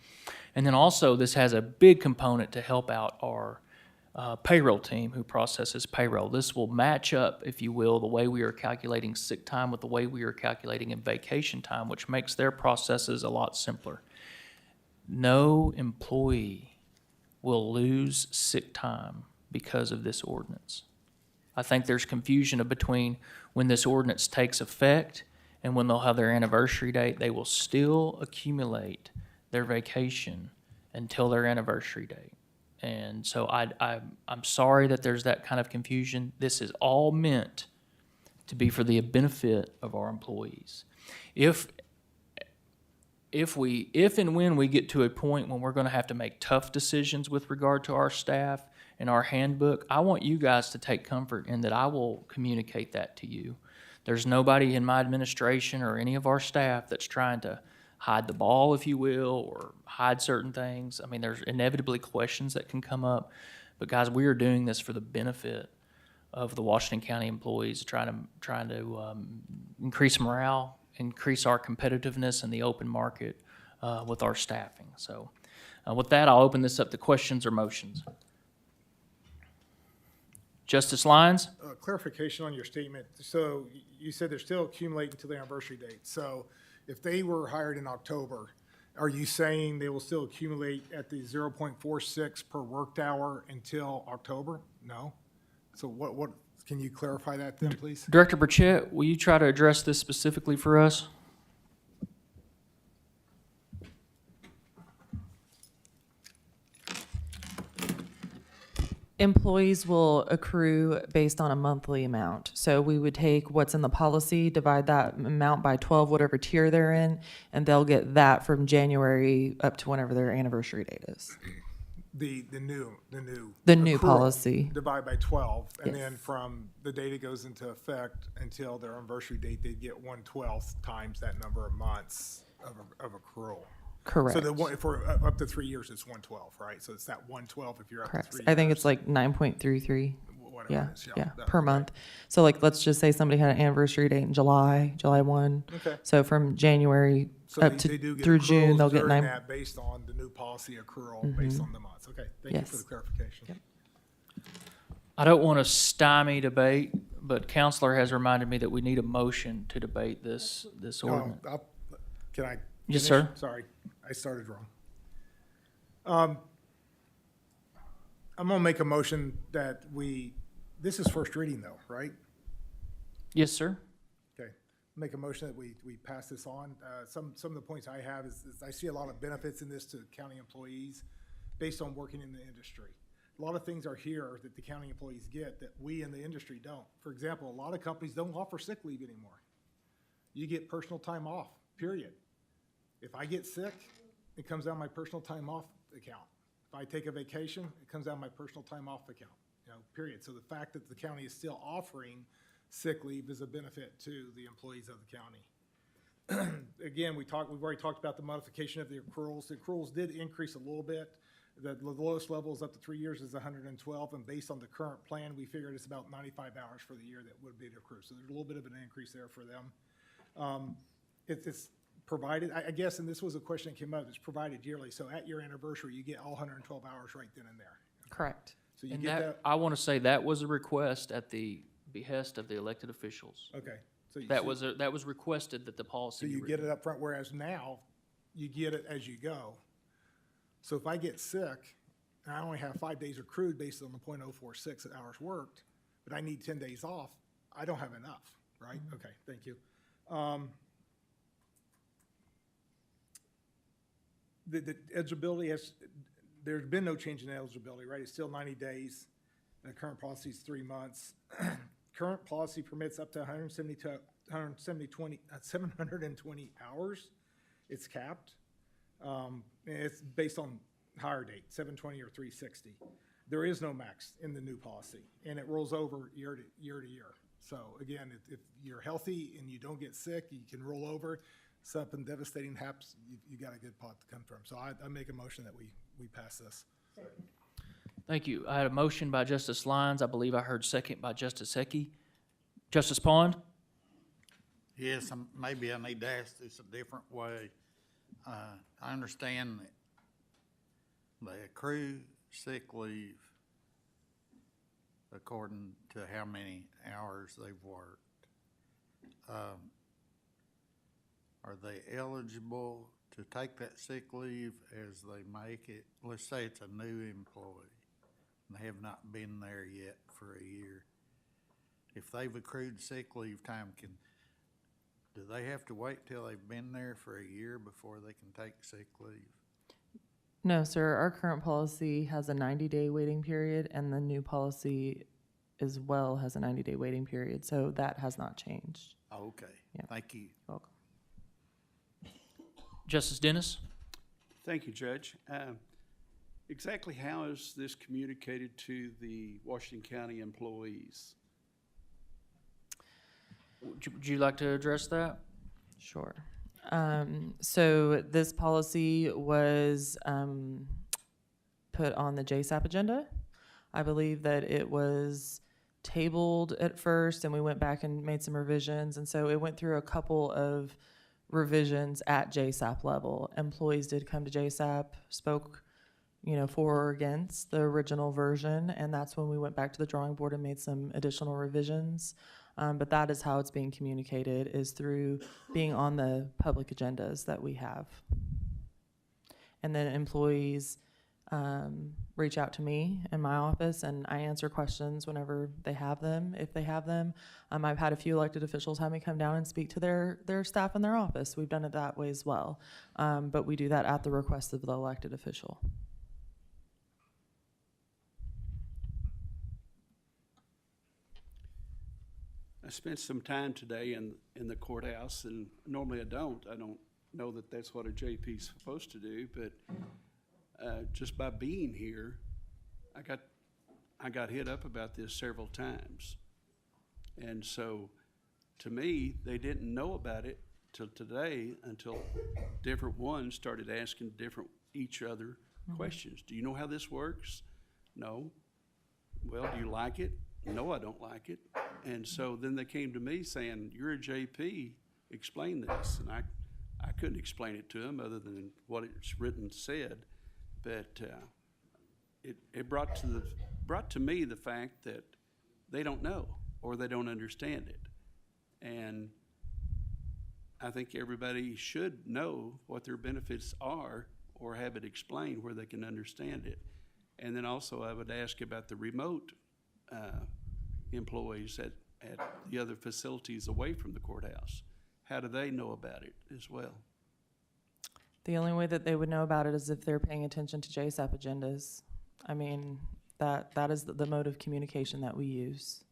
And then also this has a big component to help out our payroll team who processes payroll. This will match up, if you will, the way we are calculating sick time with the way we are calculating in vacation time, which makes their processes a lot simpler. No employee will lose sick time because of this ordinance. I think there's confusion between when this ordinance takes effect and when they'll have their anniversary date. They will still accumulate their vacation until their anniversary date. And so I'm sorry that there's that kind of confusion. This is all meant to be for the benefit of our employees. If and when we get to a point when we're going to have to make tough decisions with regard to our staff and our handbook, I want you guys to take comfort in that I will communicate that to you. There's nobody in my administration or any of our staff that's trying to hide the ball, if you will, or hide certain things. I mean, there's inevitably questions that can come up. But guys, we are doing this for the benefit of the Washington County employees, trying to increase morale, increase our competitiveness in the open market with our staffing. So with that, I'll open this up to questions or motions. Justice Lyons? Clarification on your statement. So you said they're still accumulating until the anniversary date. So if they were hired in October, are you saying they will still accumulate at the 0.46 per worked hour until October? No? So what can you clarify that then, please? Director Burchett, will you try to address this specifically for us? Employees will accrue based on a monthly amount. So we would take what's in the policy, divide that amount by 12, whatever tier they're in, and they'll get that from January up to whenever their anniversary date is. The new accrual, policy. Divide by 12, and Yes. then from the date it goes into effect until their anniversary date, they'd get 1/12 times that number of months of accrual. Correct. So for up to 3 years, it's 1/12, right? So it's that 1/12 if you're up Correct. to 3 I think years. it's like 9.33. Whatever Yeah, it is, yeah, that- per month. So like, let's just say somebody had an anniversary date in July 1. Okay. So from January So up they do to get through June, accruals they'll get during 9. that based on the new policy accrual based on the months. Okay, thank you for Yes. the clarification. Yep. I don't want to stymie debate, but Counselor has reminded me that we need a motion to debate this ordinance. Can I? Yes, finish? sir. Sorry, I started wrong. I'm gonna make a motion that this is first reading though, right? Yes, sir. Okay, make a motion that we pass this on. Some of the points I have is I see a lot of benefits in this to county employees based on working in the industry. A lot of things are here that the county employees get that we in the industry don't. For example, a lot of companies don't offer sick leave anymore. You get personal time off, period. If I get sick, it comes out of my personal time off account. If I take a vacation, it comes out of my personal time off account, period. So the fact that the county is still offering sick leave is a benefit to the employees of the county. Again, we've already talked about the modification of the accruals. The accruals did increase a little bit. The lowest level is up to 3 years is 112, and based on the current plan, we figured it's about 95 hours for the year that would be to accrue. So there's a little bit of an increase there for them. It's provided, I guess, and this was a question that came up, it's provided yearly. So at your anniversary, you get all 112 hours right then and there. Correct. So you And get that. I want to say that was a request at the behest of the elected officials. Okay. So That was requested that the policy So be you get written. it up front, whereas now, you get it as you go. So if I get sick, and I only have 5 days accrued based on the .046 hours worked, but I need 10 days off, I don't have enough, right? Okay, thank you. The eligibility there's been no change in eligibility, right? It's still 90 days. The current policy is 3 months. Current policy permits up to 720 hours. It's capped. And it's based on hire date, 720 or 360. There is no max in the new policy, and it rolls over year to year. So again, if you're healthy and you don't get sick, you can roll over. Something devastating happens, you got a good pot to come from. So I make a motion that we pass this. Thank you. I had a motion by Justice Lyons. I believe I heard second by Justice Heckey. Justice Pond? Yes, maybe I need to ask this a different way. I understand that they accrue sick leave according to how many hours they've worked. Are they eligible to take that sick leave as they make it? Let's say it's a new employee and they have not been there yet for a year. If they've accrued sick leave time, do they have to wait till they've been there for a year before they can take sick leave? No, sir. Our current policy has a 90-day waiting period, and the new policy as well has a 90-day waiting period. So that has not changed. Okay, Yeah. thank you. Welcome. Justice Dennis? Thank you, Judge. Exactly how is this communicated to the Washington County employees? Would you like to address that? Sure. So this policy was put on the JSAP agenda. I believe that it was tabled at first, and we went back and made some revisions, and so it went through a couple of revisions at JSAP level. Employees did come to JSAP, spoke, for or against the original version, and that's when we went back to the drawing board and made some additional revisions. But that is how it's being communicated, is through being on the public agendas that we have. And then employees reach out to me in my office, and I answer questions whenever they have them, if they have them. I've had a few elected officials have me come down and speak to their staff in their office. We've done it that way as well. But we do that at the request of the elected official. I spent some time today in the courthouse, and normally I don't know that that's what a JP is supposed to do, but just by being here, I got hit up about this several times. And so, to me, they didn't know about it till today, until different ones started asking each other questions. Do you know how this works? No. Well, do you like it? No, I don't like it. And so then they came to me saying, you're a JP, explain this. And I couldn't explain it to them other than what it's written said. But it brought to me the fact that they don't know or they don't understand it. And I think everybody should know what their benefits are or have it explained where they can understand it. And then also I would ask about the remote employees at the other facilities away from the courthouse. How do they know about it as well? The only way that they would know about it is if they're paying attention to JSAP agendas. I mean, that is the mode of communication that we use.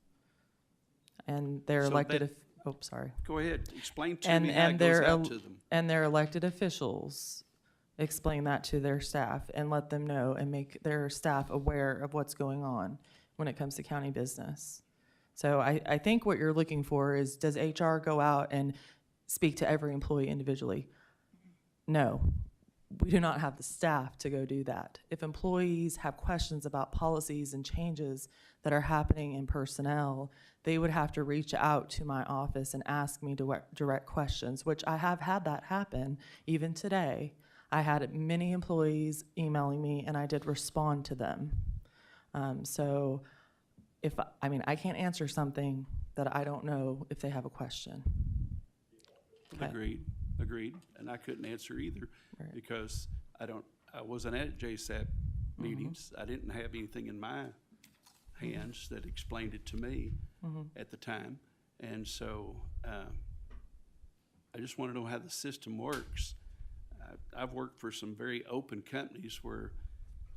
And they're So elected, sorry. Go ahead, explain to me how it goes out to them. And their elected officials explain that to their staff and let them know and make their staff aware of what's going on when it comes to county business. So I think what you're looking for is, does HR go out and speak to every employee individually? No, we do not have the staff to go do that. If employees have questions about policies and changes that are happening in personnel, they would have to reach out to my office and ask me direct questions, which I have had that happen even today. I had many employees emailing me, and I did respond to them. So I can't answer something that I don't know if they have a question. Okay. Agreed. And I couldn't answer either because I wasn't at JSAP meetings. I didn't have anything in my hands that explained it to me at the time. And so I just want to know how the system works. I've worked for some very open companies where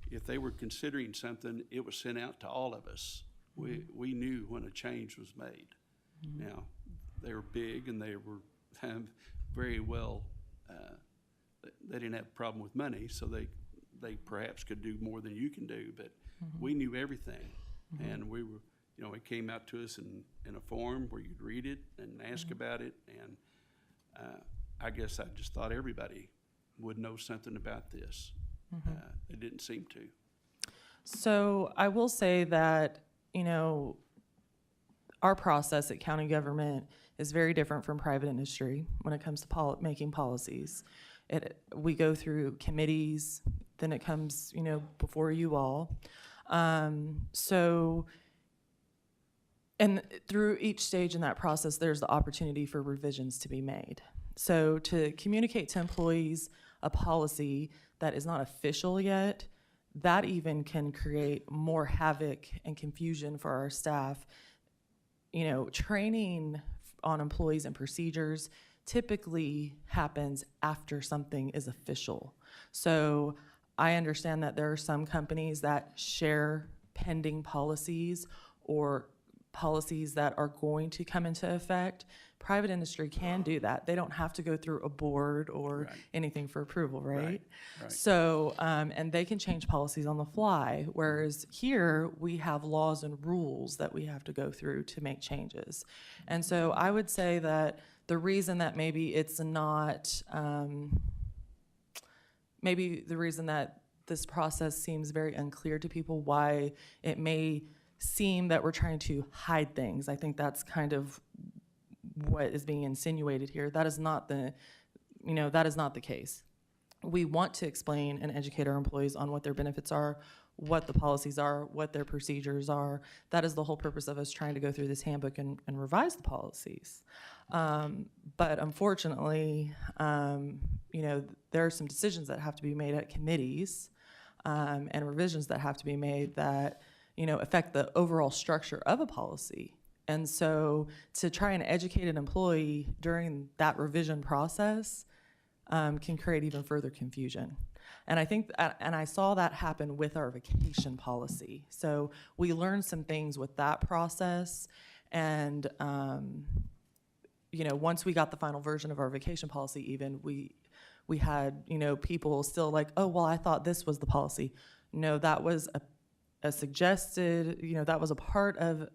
if they were considering something, it was sent out to all of us. We knew when a change was made. Now, they were big and they were very well, they didn't have a problem with money, so they perhaps could do more than you can do, but we knew everything. And we were, it came out to us in a form where you'd read it and ask about it, and I guess I just thought everybody would know something about this. It didn't seem to. So I will say that, our process at county government is very different from private industry when it comes to making policies. We go through committees, then it comes, before you all. So And through each stage in that process, there's the opportunity for revisions to be made. So to communicate to employees a policy that is not official yet, that even can create more havoc and confusion for our staff. You know, training on employees and procedures typically happens after something is official. So I understand that there are some companies that share pending policies or policies that are going to come into effect. Private industry can do that. They don't have to go through a board or anything for approval, right? So, and they can change policies on the fly, whereas here we have laws and rules that we have to go through to make changes. And so I would say that the reason that maybe it's not, maybe the reason that this process seems very unclear to people, why it may seem that we're trying to hide things. I think that's kind of what is being insinuated here. That is not the, that is not the case. We want to explain and educate our employees on what their benefits are, what the policies are, what their procedures are. That is the whole purpose of us trying to go through this handbook and revise the policies. But unfortunately, there are some decisions that have to be made at committees and revisions that have to be made that affect the overall structure of a policy. And so to try and educate an employee during that revision process can create even further confusion. And I think, and I saw that happen with our vacation policy. So we learned some things with that process. And, once we got the final version of our vacation policy, even we had, people still like, oh, well, I thought this was the policy. No, that was a suggested, that was a part of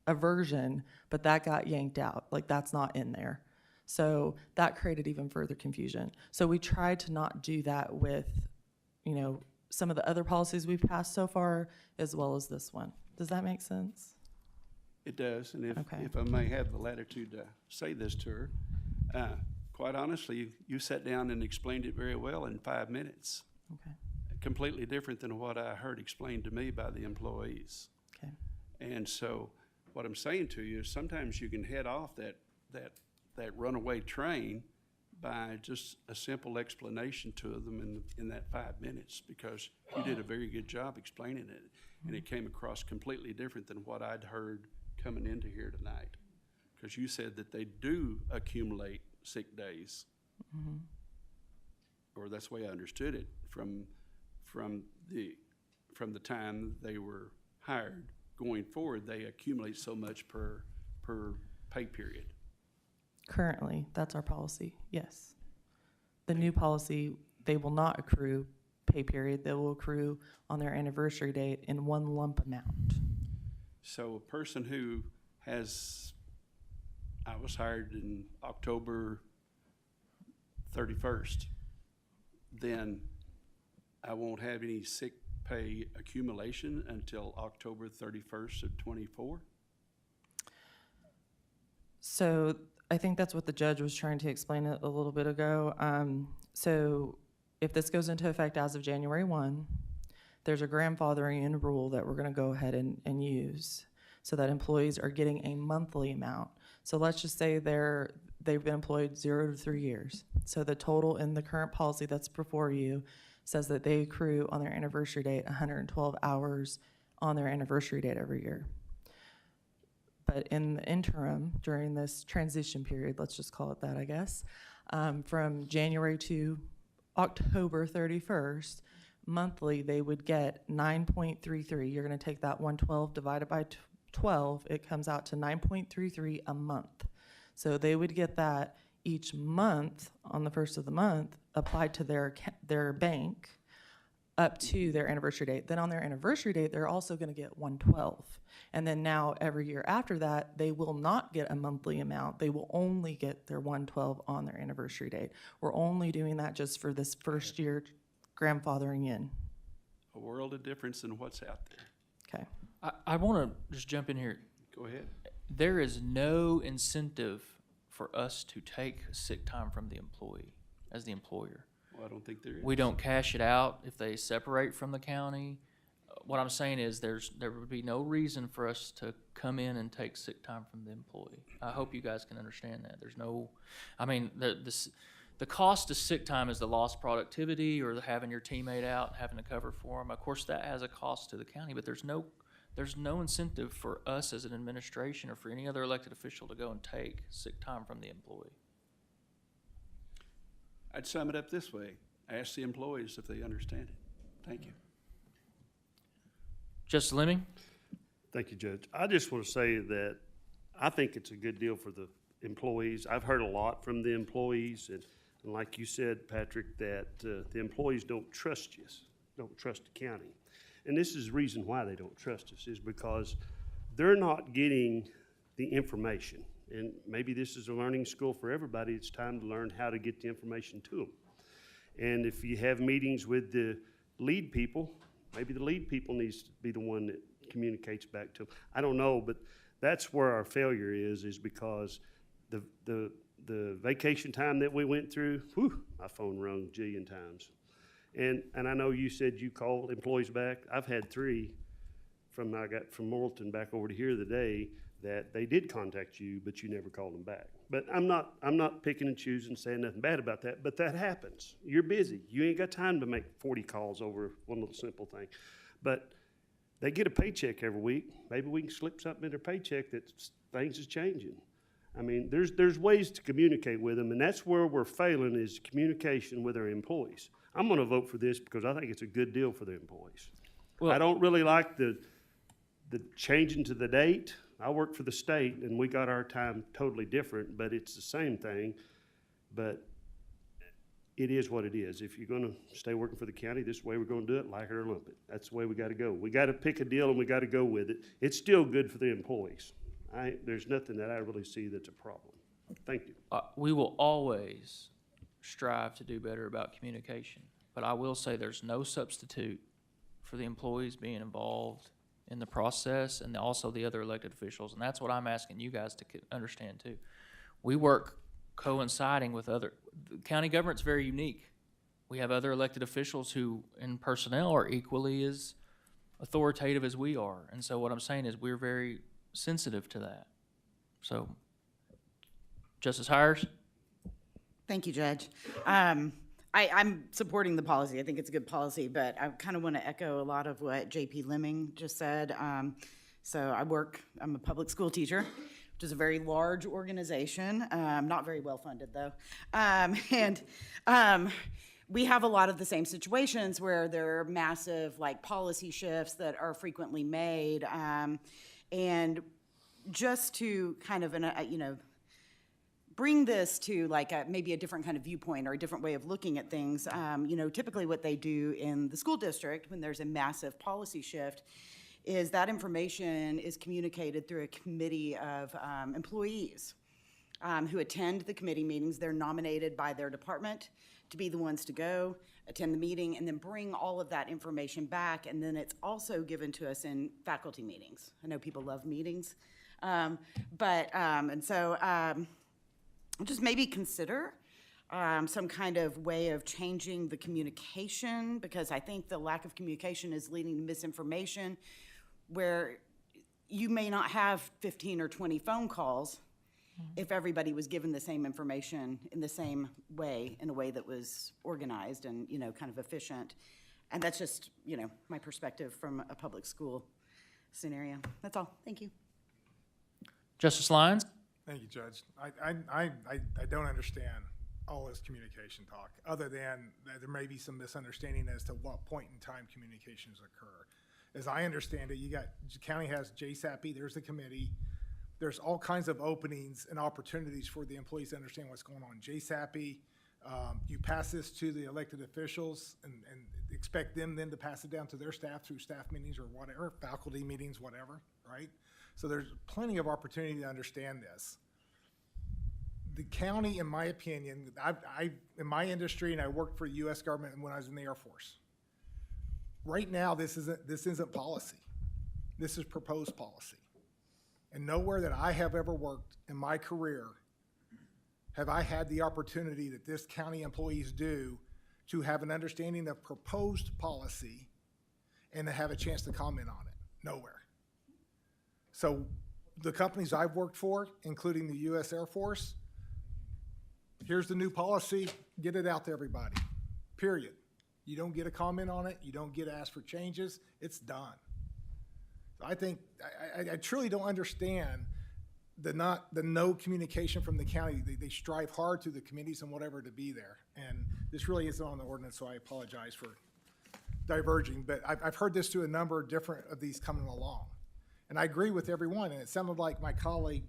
a version, but that got yanked out. Like, that's not in there. So that created even further confusion. So we tried to not do that with, some of the other policies we've passed so far, as well as this one. Does that make sense? It does, and if I may have the latitude to say this to her, quite honestly, you sat down and explained it very well in 5 minutes. Okay. Completely different than what I heard explained to me by the employees. Okay. And so what I'm saying to you is sometimes you can head off that runaway train by just a simple explanation to them in that 5 minutes, because you did a very good job explaining it, and it came across completely different than what I'd heard coming into here tonight. Because you said that they do accumulate sick days, or that's the way I understood it from the time they were hired going forward. They accumulate so much per pay period. Currently, that's our policy, yes. The new policy, they will not accrue pay period. They will accrue on their anniversary date in one lump amount. So a person who I was hired in October 31st, then I won't have any sick pay accumulation until October 31st of '24? So I think that's what the judge was trying to explain a little bit ago. So if this goes into effect as of January 1, there's a grandfathering in rule that we're going to go ahead and use so that employees are getting a monthly amount. So let's just say they've been employed 0 to 3 years. So the total in the current policy that's before you says that they accrue on their anniversary date 112 hours on their anniversary date every year. But in the interim, during this transition period, let's just call it that, I guess, from January to October 31st, monthly, they would get 9.33. You're going to take that 112 divided by 12. It comes out to 9.33 a month. So they would get that each month on the first of the month applied to their bank up to their anniversary date. Then on their anniversary date, they're also going to get 112. And then now every year after that, they will not get a monthly amount. They will only get their 112 on their anniversary date. We're only doing that just for this first year grandfathering in. A world of difference in what's out there. Okay. I want to just jump in here. Go ahead. There is no incentive for us to take sick time from the employee as the employer. Well, I don't think there is. We don't cash it out if they separate from the county. what I'm saying is there would be no reason for us to come in and take sick time from the employee. I hope you guys can understand that. There's no, I mean, the cost of sick time is the lost productivity or the having your teammate out and having to cover for them. Of course, that has a cost to the county, but there's no incentive for us as an administration or for any other elected official to go and take sick time from the employee. I'd sum it up this way. Ask the employees if they understand it. Thank you. Justice Lemming? Thank you, Judge. I just want to say that I think it's a good deal for the employees. I've heard a lot from the employees, and like you said, Patrick, that the employees don't trust you, don't trust the county. And this is the reason why they don't trust us, is because they're not getting the information. And maybe this is a learning school for everybody. It's time to learn how to get the information to them. And if you have meetings with the lead people, maybe the lead people needs to be the one that communicates back to them. I don't know, but that's where our failure is because the vacation time that we went through, whew, my phone rung a jillion times. And I know you said you called employees back. I've had 3 I got from Morrilton back over to here today that they did contact you, but you never called them back. But I'm not picking and choosing, saying nothing bad about that, but that happens. You're busy. You ain't got time to make 40 calls over one little simple thing. But they get a paycheck every week. Maybe we can slip something in their paycheck that things is changing. I mean, there's ways to communicate with them, and that's where we're failing, is communication with our employees. I'm going to vote for this because I think it's a good deal for the employees. Well, I don't really like the changing to the date. I work for the state, and we got our time totally different, but it's the same thing. But it is what it is. If you're going to stay working for the county, this is the way we're going to do it, like it or lump it. That's the way we got to go. We got to pick a deal, and we got to go with it. It's still good for the employees. There's nothing that I really see that's a problem. Thank you. We will always strive to do better about communication, but I will say there's no substitute for the employees being involved in the process and also the other elected officials, and that's what I'm asking you guys to understand too. We work coinciding with the county government's very unique. We have other elected officials who in personnel are equally as authoritative as we are, and so what I'm saying is we're very sensitive to that. So, Justice Hires? Thank you, Judge. I'm supporting the policy. I think it's a good policy, but I kind of want to echo a lot of what JP Lemming just said. So I'm a public school teacher, which is a very large organization, not very well funded though. We have a lot of the same situations where there are massive policy shifts that are frequently made. And just to kind of, bring this to maybe a different kind of viewpoint or a different way of looking at things, typically what they do in the school district when there's a massive policy shift is that information is communicated through a committee of employees who attend the committee meetings. They're nominated by their department to be the ones to go, attend the meeting, and then bring all of that information back, and then it's also given to us in faculty meetings. I know people love meetings, just maybe consider some kind of way of changing the communication, because I think the lack of communication is leading to misinformation where you may not have 15 or 20 phone calls if everybody was given the same information in the same way, in a way that was organized and, kind of efficient. And that's just, my perspective from a public school scenario. That's all. Thank you. Justice Lyons? Thank you, Judge. I don't understand all this communication talk, other than that there may be some misunderstanding as to what point in time communications occur. As I understand it, the county has JSAPI, there's the committee, there's all kinds of openings and opportunities for the employees to understand what's going on. JSAPI, you pass this to the elected officials and expect them then to pass it down to their staff through staff meetings or whatever, faculty meetings, whatever, right? So there's plenty of opportunity to understand this. The county, in my opinion, in my industry, and I worked for the U.S. government when I was in the Air Force. Right now, this isn't policy. This is proposed policy. And nowhere that I have ever worked in my career have I had the opportunity that this county employees do to have an understanding of proposed policy and to have a chance to comment on it. Nowhere. So the companies I've worked for, including the U.S. Air Force, here's the new policy, get it out to everybody, period. You don't get a comment on it, you don't get asked for changes, it's done. So I think, I truly don't understand the no communication from the county. They strive hard through the committees and whatever to be there. And this really isn't on the ordinance, so I apologize for diverging, but I've heard this to a number of different of these coming along. And I agree with everyone, and it sounded like my colleague,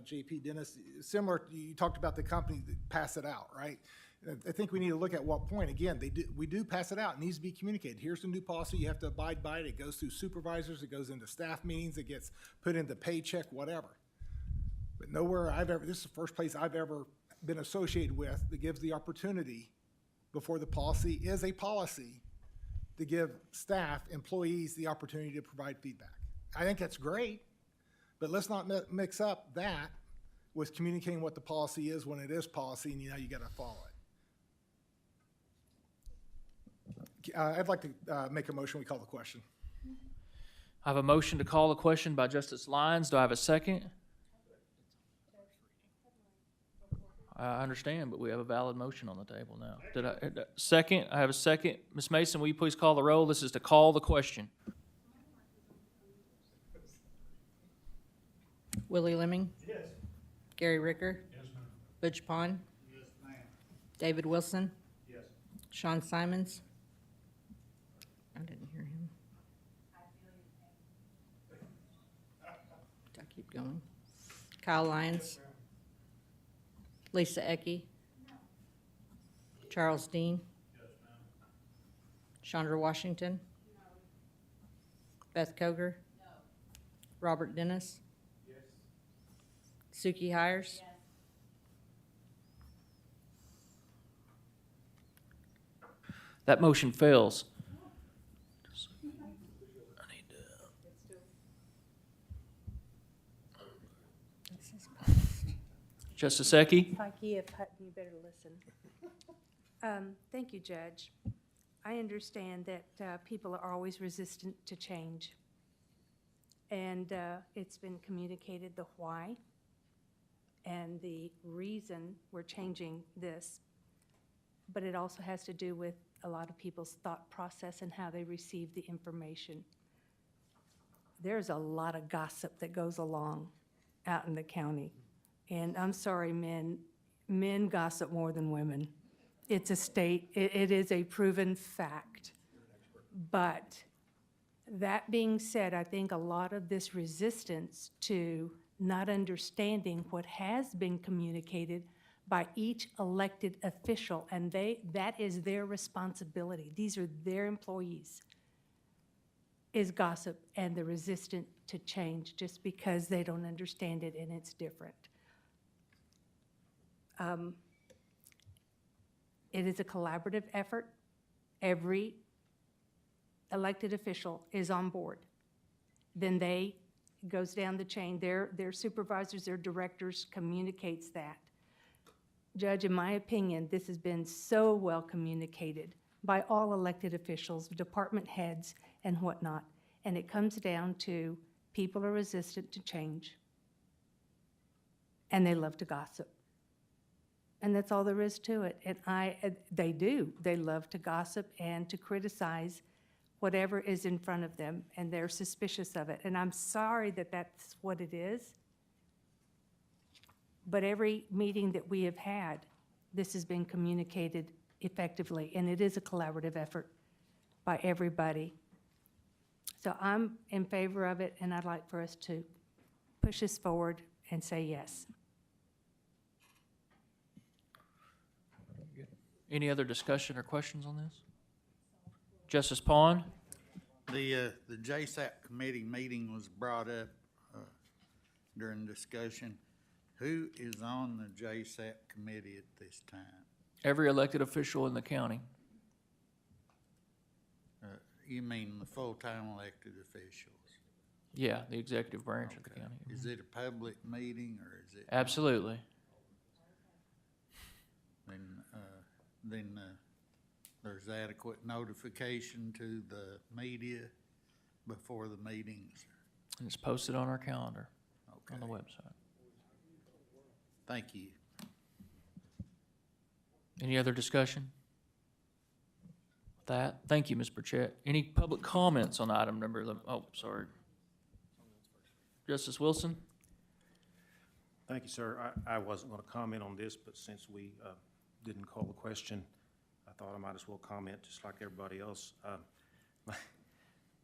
JP Dennis, similar, you talked about the company that pass it out, right? I think we need to look at what point, again, we do pass it out, it needs to be communicated. Here's the new policy, you have to abide by it, it goes through supervisors, it goes into staff meetings, it gets put into paycheck, whatever. But nowhere this is the first place I've ever been associated with that gives the opportunity, before the policy is a policy, to give staff, employees, the opportunity to provide feedback. I think that's great, but let's not mix up that with communicating what the policy is when it is policy and you know you gotta follow it. I'd like to make a motion, we call the question. I have a motion to call the question by Justice Lyons. Do I have a second? I understand, but we have a valid motion on the table now. Second? I have a second. Ms. Mason, will you please call the roll? This is to call the question. Willie Lemming. Yes. Gary Ricker. Yes, ma'am. Butch Pond. Yes, ma'am. David Wilson. Yes. Sean Simons. I didn't hear him. I keep going. Kyle Lyons. Lisa Ecke. No. Charles Dean. Yes, ma'am. Chandra Washington. No. Beth Koger. No. Robert Dennis. Yes. Suki Hires. Yes. That motion fails. Justice Ecke? Fakir Putnam, you better listen. Thank you, Judge. I understand that people are always resistant to change. And it's been communicated the why and the reason we're changing this. But it also has to do with a lot of people's thought process and how they receive the information. There's a lot of gossip that goes along out in the county. And I'm sorry, men gossip more than women. It's a state, it is a proven fact. But that being said, I think a lot of this resistance to not understanding what has been communicated by each elected official, and that is their responsibility. These are their employees, is gossip and the resistant to change just because they don't understand it and it's different. It is a collaborative effort. Every elected official is on board. Then goes down the chain. Their supervisors, their directors communicates that. Judge, in my opinion, this has been so well communicated by all elected officials, department heads, and whatnot. And it comes down to people are resistant to change. And they love to gossip. And that's all there is to it. And they do. They love to gossip and to criticize whatever is in front of them, and they're suspicious of it. And I'm sorry that that's what it is. But every meeting that we have had, this has been communicated effectively, and it is a collaborative effort by everybody. So I'm in favor of it, and I'd like for us to push this forward and say yes. Any other discussion or questions on this? Justice Pond? The JSAP committee meeting was brought up during discussion. Who is on the JSAP committee at this time? Every elected official in the county. You mean the full-time elected officials? Yeah, the executive branch of the county. Is it a public meeting or is it? Absolutely. Then there's adequate notification to the media? before the meetings? And it's posted on our calendar on the Okay. website. Thank you. Any other discussion? With that, thank you, Ms. Burchett. Any public comments on item number 11? Oh, sorry. Justice Wilson? Thank you, sir. I wasn't going to comment on this, but since we didn't call the question, I thought I might as well comment just like everybody else.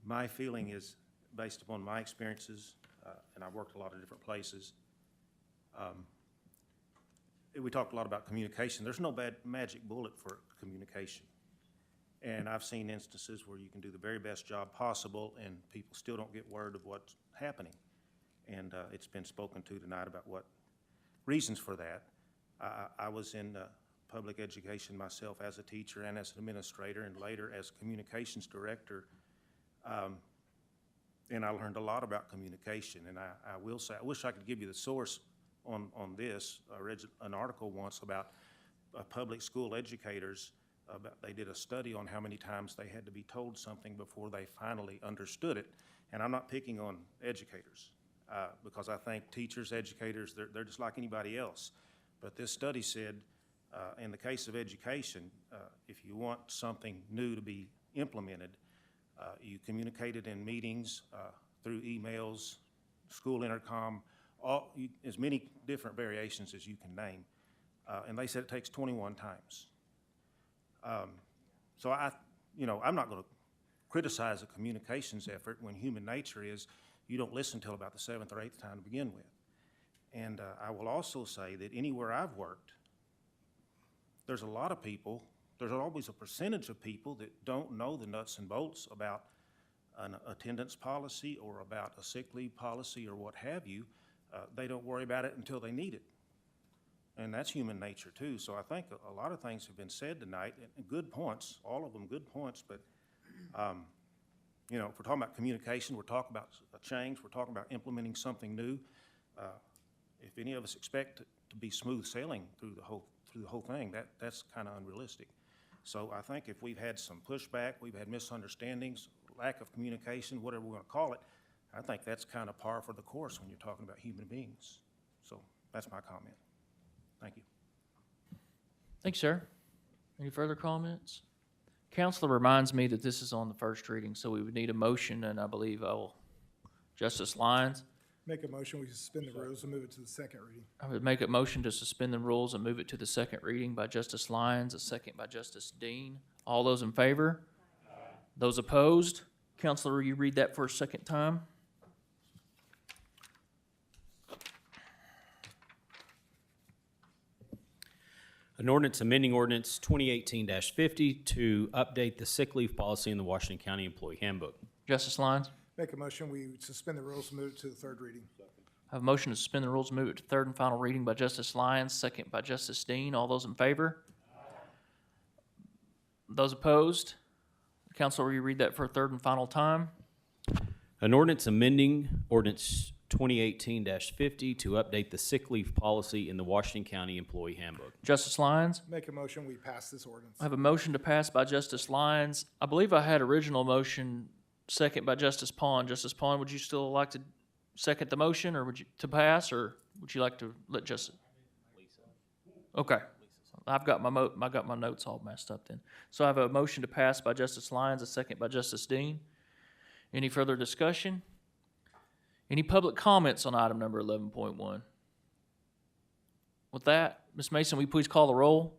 My feeling is, based upon my experiences, and I've worked a lot of different places, we talked a lot about communication. There's no bad magic bullet for communication. And I've seen instances where you can do the very best job possible and people still don't get word of what's happening. And it's been spoken to tonight about what reasons for that. I was in public education myself as a teacher and as an administrator and later as communications director. And I learned a lot about communication. And I will say, I wish I could give you the source on this. I read an article once about public school educators. They did a study on how many times they had to be told something before they finally understood it. And I'm not picking on educators because I think teachers, educators, they're just like anybody else. But this study said, in the case of education, if you want something new to be implemented, you communicate it in meetings, through emails, school intercom, as many different variations as you can name. And they said it takes 21 times. So I'm not going to criticize a communications effort when human nature is you don't listen till about the 7th or 8th time to begin with. And I will also say that anywhere I've worked, there's a lot of people, there's always a percentage of people that don't know the nuts and bolts about an attendance policy or about a sick leave policy or what have you. They don't worry about it until they need it. And that's human nature too. So I think a lot of things have been said tonight, and good points, all of them good points, but if we're talking about communication, we're talking about a change, we're talking about implementing something new. If any of us expect to be smooth sailing through the whole thing, that's kind of unrealistic. So I think if we've had some pushback, we've had misunderstandings, lack of communication, whatever we're going to call it, I think that's kind of par for the course when you're talking about human beings. So that's my comment. Thank you. Thank you, sir. Any further comments? Counselor reminds me that this is on the first reading, so we would need a motion, and I believe Justice Lyons. Make a motion, we suspend the rules and move it to the second reading. I would make a motion to suspend the rules and move it to the second reading by Justice Lyons, a second by Justice Dean. All those in favor? Aye. Those opposed? Counselor, will you read that for a second time? An ordinance amending ordinance 2018-50 to update the sick leave policy in the Washington County Employee Handbook. Justice Lyons? Make a motion, we suspend the rules and move it to the third reading. I have a motion to suspend the rules and move it to third and final reading by Justice Lyons, second by Justice Dean. All those in favor? Aye. Those opposed? Counsel, will you read that for a third and final time? An ordinance amending ordinance 2018-50 to update the sick leave policy in the Washington County Employee Handbook. Justice Lyons? Make a motion, we pass this ordinance. I have a motion to pass by Justice Lyons. I believe I had original motion, second by Justice Pond. Justice Pond, would you still like to second the motion, or would you to pass, or would you like to let Justice? Okay. I've got my notes all messed up then. So I have a motion to pass by Justice Lyons, a second by Justice Dean. Any further discussion? Any public comments on item number 11.1? With that, Ms. Mason, will you please call the roll?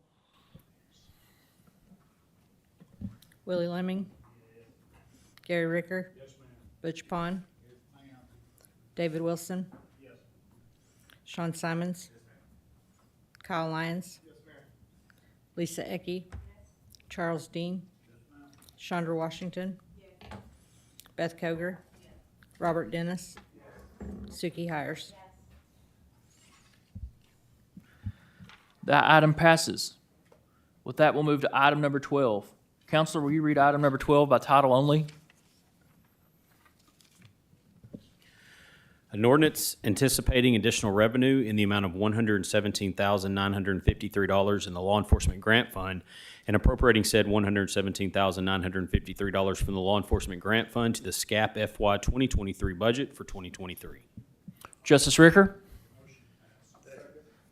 Willie Lemming. Gary Ricker. Yes, ma'am. Butch Pond. Yes, ma'am. David Wilson. Yes. Sean Simons. Yes, ma'am. Kyle Lyons. Yes, ma'am. Lisa Ecke. Yes. Charles Dean. Yes, ma'am. Chandra Washington. Yes. Beth Koger. Yes. Robert Dennis. Yes. Suki Hires. Yes. That item passes. With that, we'll move to item number 12. Counselor, will you read item number 12 by title only? An ordinance anticipating additional revenue in the amount of $117,953 in the Law Enforcement Grant Fund and appropriating said $117,953 from the Law Enforcement Grant Fund to the SCAP FY 2023 budget for 2023. Justice Ricker?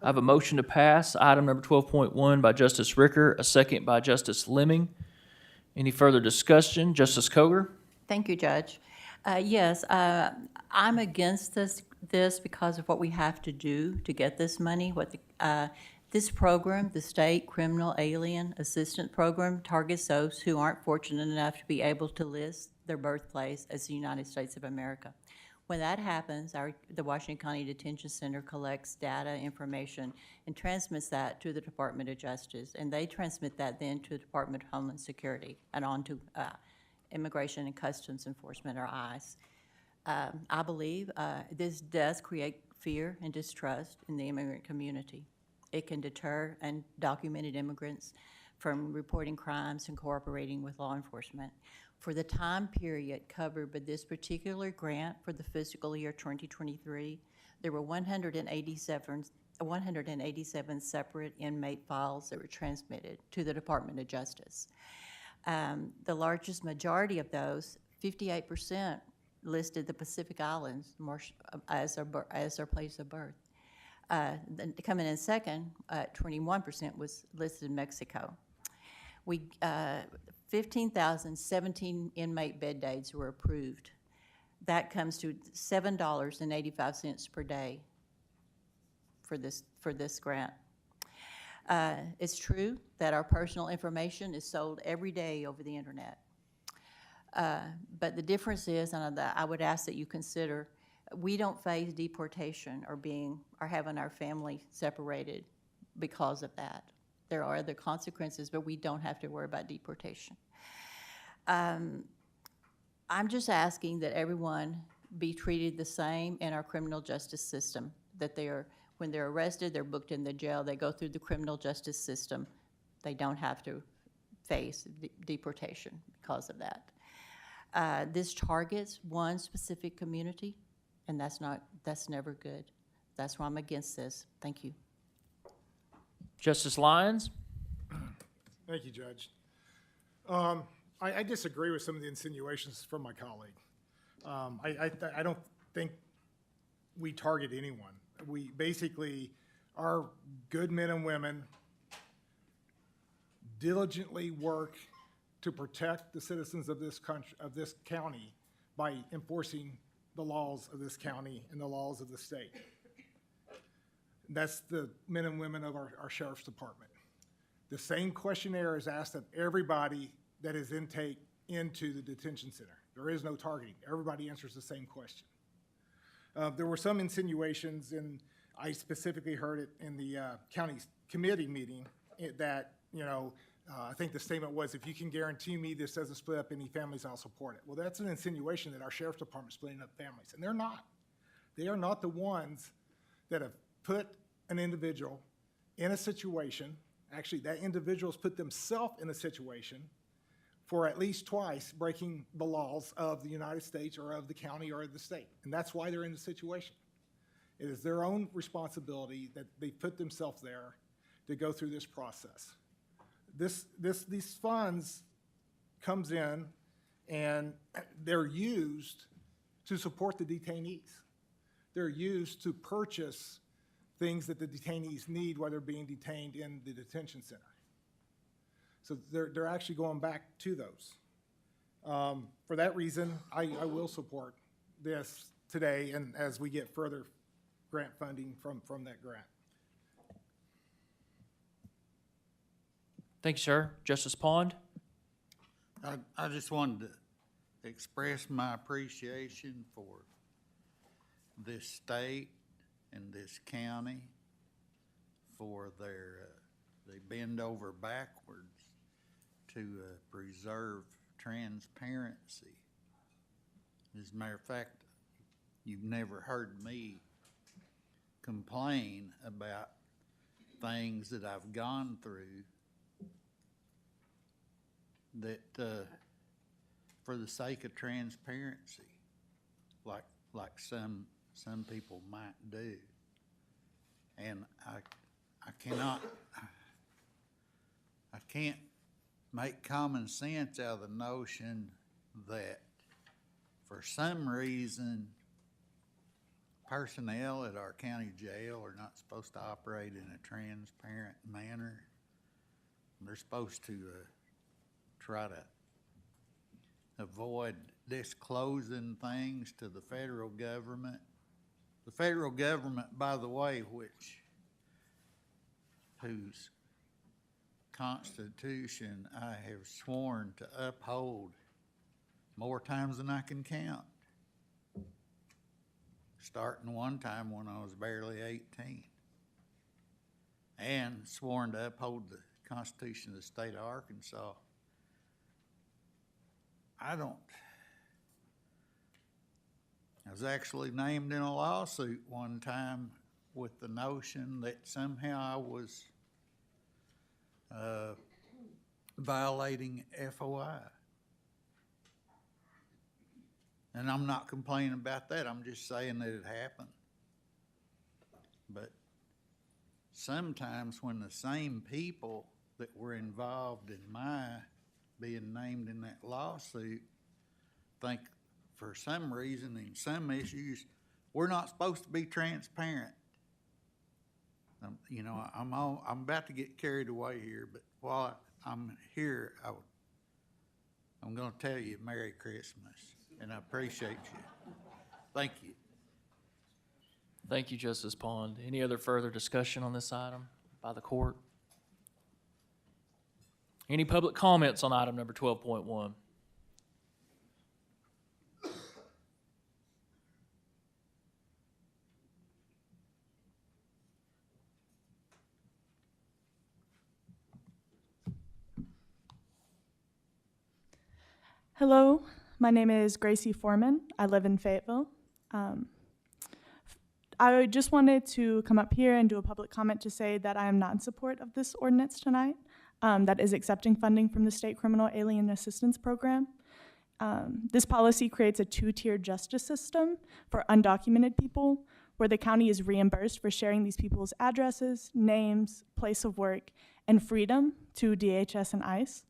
I have a motion to pass item number 12.1 by Justice Ricker, a second by Justice Lemming. Any further discussion? Justice Koger? Thank you, Judge. Yes, I'm against this because of what we have to do to get this money. This program, the State Criminal Alien Assistance Program, targets those who aren't fortunate enough to be able to list their birthplace as the United States of America. When that happens, the Washington County Detention Center collects data, information, and transmits that to the Department of Justice, and they transmit that then to the Department of Homeland Security and on to Immigration and Customs Enforcement, or ICE. I believe this does create fear and distrust in the immigrant community. It can deter undocumented immigrants from reporting crimes and cooperating with law enforcement. For the time period covered by this particular grant for the fiscal year 2023, there were 187 separate inmate files that were transmitted to the Department of Justice. The largest majority of those, 58%, listed the Pacific Islands as their place of birth. Then coming in second, 21% was listed in Mexico. 15,017 inmate bed days were approved. That comes to $7.85 per day for this grant. It's true that our personal information is sold every day over the internet. But the difference is, and I would ask that you consider, we don't face deportation or having our family separated because of that. There are other consequences, but we don't have to worry about deportation. I'm just asking that everyone be treated the same in our criminal justice system, that when they're arrested, they're booked in the jail, they go through the criminal justice system. They don't have to face deportation because of that. This targets one specific community, and that's never good. That's why I'm against this. Thank you. Justice Lyons? Thank you, Judge. I disagree with some of the insinuations from my colleague. I don't think we target anyone. We basically are good men and women, diligently work to protect the citizens of this country, of this county, by enforcing the laws of this county and the laws of the state. That's the men and women of our Sheriff's Department. The same questionnaire is asked of everybody that is intake into the detention center. There is no targeting. Everybody answers the same question. There were some insinuations, and I specifically heard it in the county committee meeting, that, I think the statement was, if you can guarantee me this doesn't split up any families, I'll support it. Well, that's an insinuation that our Sheriff's Department is splitting up families, and they're not. They are not the ones that have put an individual in a situation. Actually, that individual has put themselves in a situation for at least twice breaking the laws of the United States or of the county or of the state, and that's why they're in the situation. It is their own responsibility that they put themselves there to go through this process. These funds comes in, and they're used to support the detainees. They're used to purchase things that the detainees need while they're being detained in the detention center. So they're actually going back to those. For that reason, I will support this today, and as we get further grant funding from that grant. Thank you, sir. Justice Pond? I just wanted to express my appreciation for this state and this county for they bend over backwards to preserve transparency. As a matter of fact, you've never heard me complain about things that I've gone through that for the sake of transparency, like some some people might do. And I can't make common sense out of the notion that for some reason, personnel at our county jail are not supposed to operate in a transparent manner. They're supposed to try to avoid disclosing things to the federal government. The federal government, by the way, whose Constitution I have sworn to uphold more times than I can count, starting one time when I was barely 18, and sworn to uphold the Constitution of the state of Arkansas. I was actually named in a lawsuit one time with the notion that somehow I was violating FOI. And I'm not complaining about that. I'm just saying that it happened. But sometimes when the same people that were involved in my being named in that lawsuit think for some reason in some issues we're not supposed to be transparent. You know, I'm about to get carried away here, but while I'm here, I'm going to tell you Merry Christmas, and I appreciate you. Thank you. Thank you, Justice Pond. Any other further discussion on this item by the court? Any public comments on item number 12.1? Hello, my name is Gracie Foreman. I live in Fayetteville. I just wanted to come up here and do a public comment to say that I am not in support of this ordinance tonight that is accepting funding from the State Criminal Alien Assistance Program. This policy creates a two-tier justice system for undocumented people where the county is reimbursed for sharing these people's addresses, names, place of work, and freedom to DHS and ICE.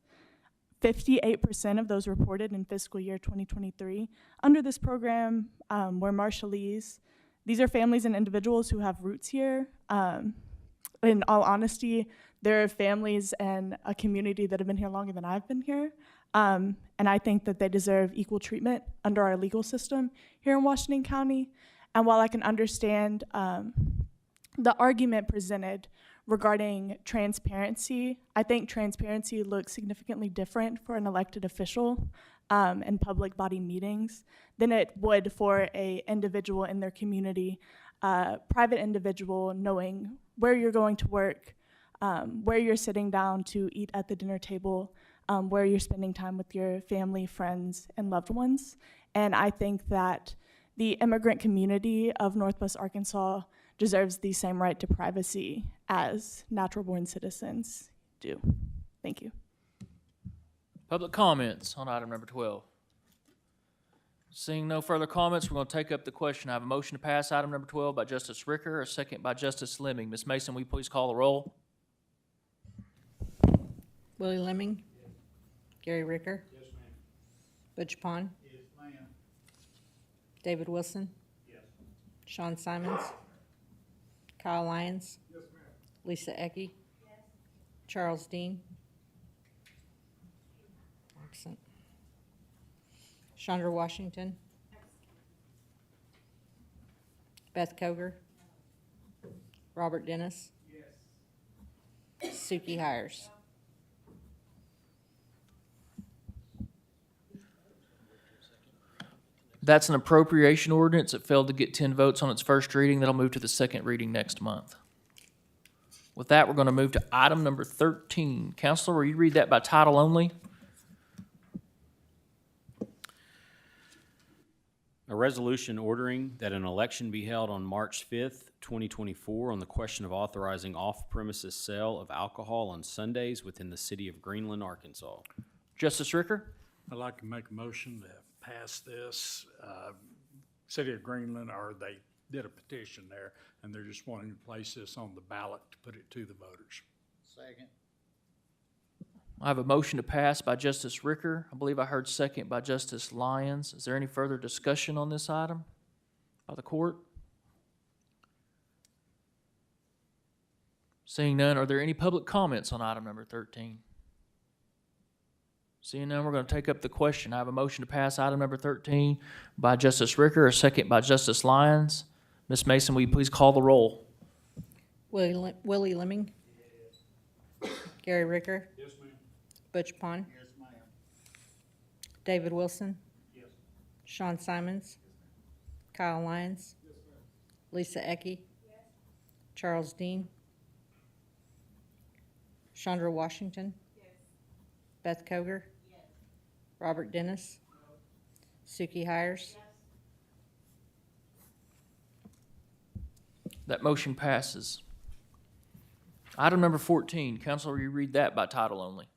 58% of those reported in fiscal year 2023 under this program were Marshallese. These are families and individuals who have roots here. In all honesty, there are families and a community that have been here longer than I've been here. And I think that they deserve equal treatment under our legal system here in Washington County. And while I can understand the argument presented regarding transparency, I think transparency looks significantly different for an elected official in public body meetings than it would for an individual in their community, private individual knowing where you're going to work, where you're sitting down to eat at the dinner table, where you're spending time with your family, friends, and loved ones. And I think that the immigrant community of Northwest Arkansas deserves the same right to privacy as natural-born citizens do. Thank you. Public comments on item number 12. Seeing no further comments, we're going to take up the question. I have a motion to pass item number 12 by Justice Ricker, a second by Justice Lemming. Ms. Mason, will you please call the roll? Willie Lemming. Yes. Gary Ricker. Yes, ma'am. Butch Pond. Yes, ma'am. David Wilson. Yes. Sean Simons. Kyle Lyons. Yes, ma'am. Lisa Ecke. Yes. Charles Dean. Absent. Chandra Washington. Beth Koger. Robert Dennis. Yes. Suki Hires. That's an appropriation ordinance. It failed to get 10 votes on its first reading. That'll move to the second reading next month. With that, we're going to move to item number 13. Counselor, will you read that by title only? A resolution ordering that an election be held on March 5th, 2024 on the question of authorizing off-premises sale of alcohol on Sundays within the city of Greenland, Arkansas. Justice Ricker? I'd like to make a motion to pass this. City of Greenland, or they did a petition there, and they're just wanting to place this on the ballot to put it to the voters. Second. I have a motion to pass by Justice Ricker. I believe I heard second by Justice Lyons. Is there any further discussion on this item by the court? Seeing none, are there any public comments on item number 13? Seeing none, we're going to take up the question. I have a motion to pass item number 13 by Justice Ricker, a second by Justice Lyons. Ms. Mason, will you please call the roll? Willie Lemming. Gary Ricker. Yes, ma'am. Butch Pond. Yes, ma'am. David Wilson. Yes. Sean Simons. Kyle Lyons. Lisa Ecke. Charles Dean. Chandra Washington. Beth Koger. Robert Dennis. Suki Hires. That motion passes. Item number 14, council, will you read that by title only?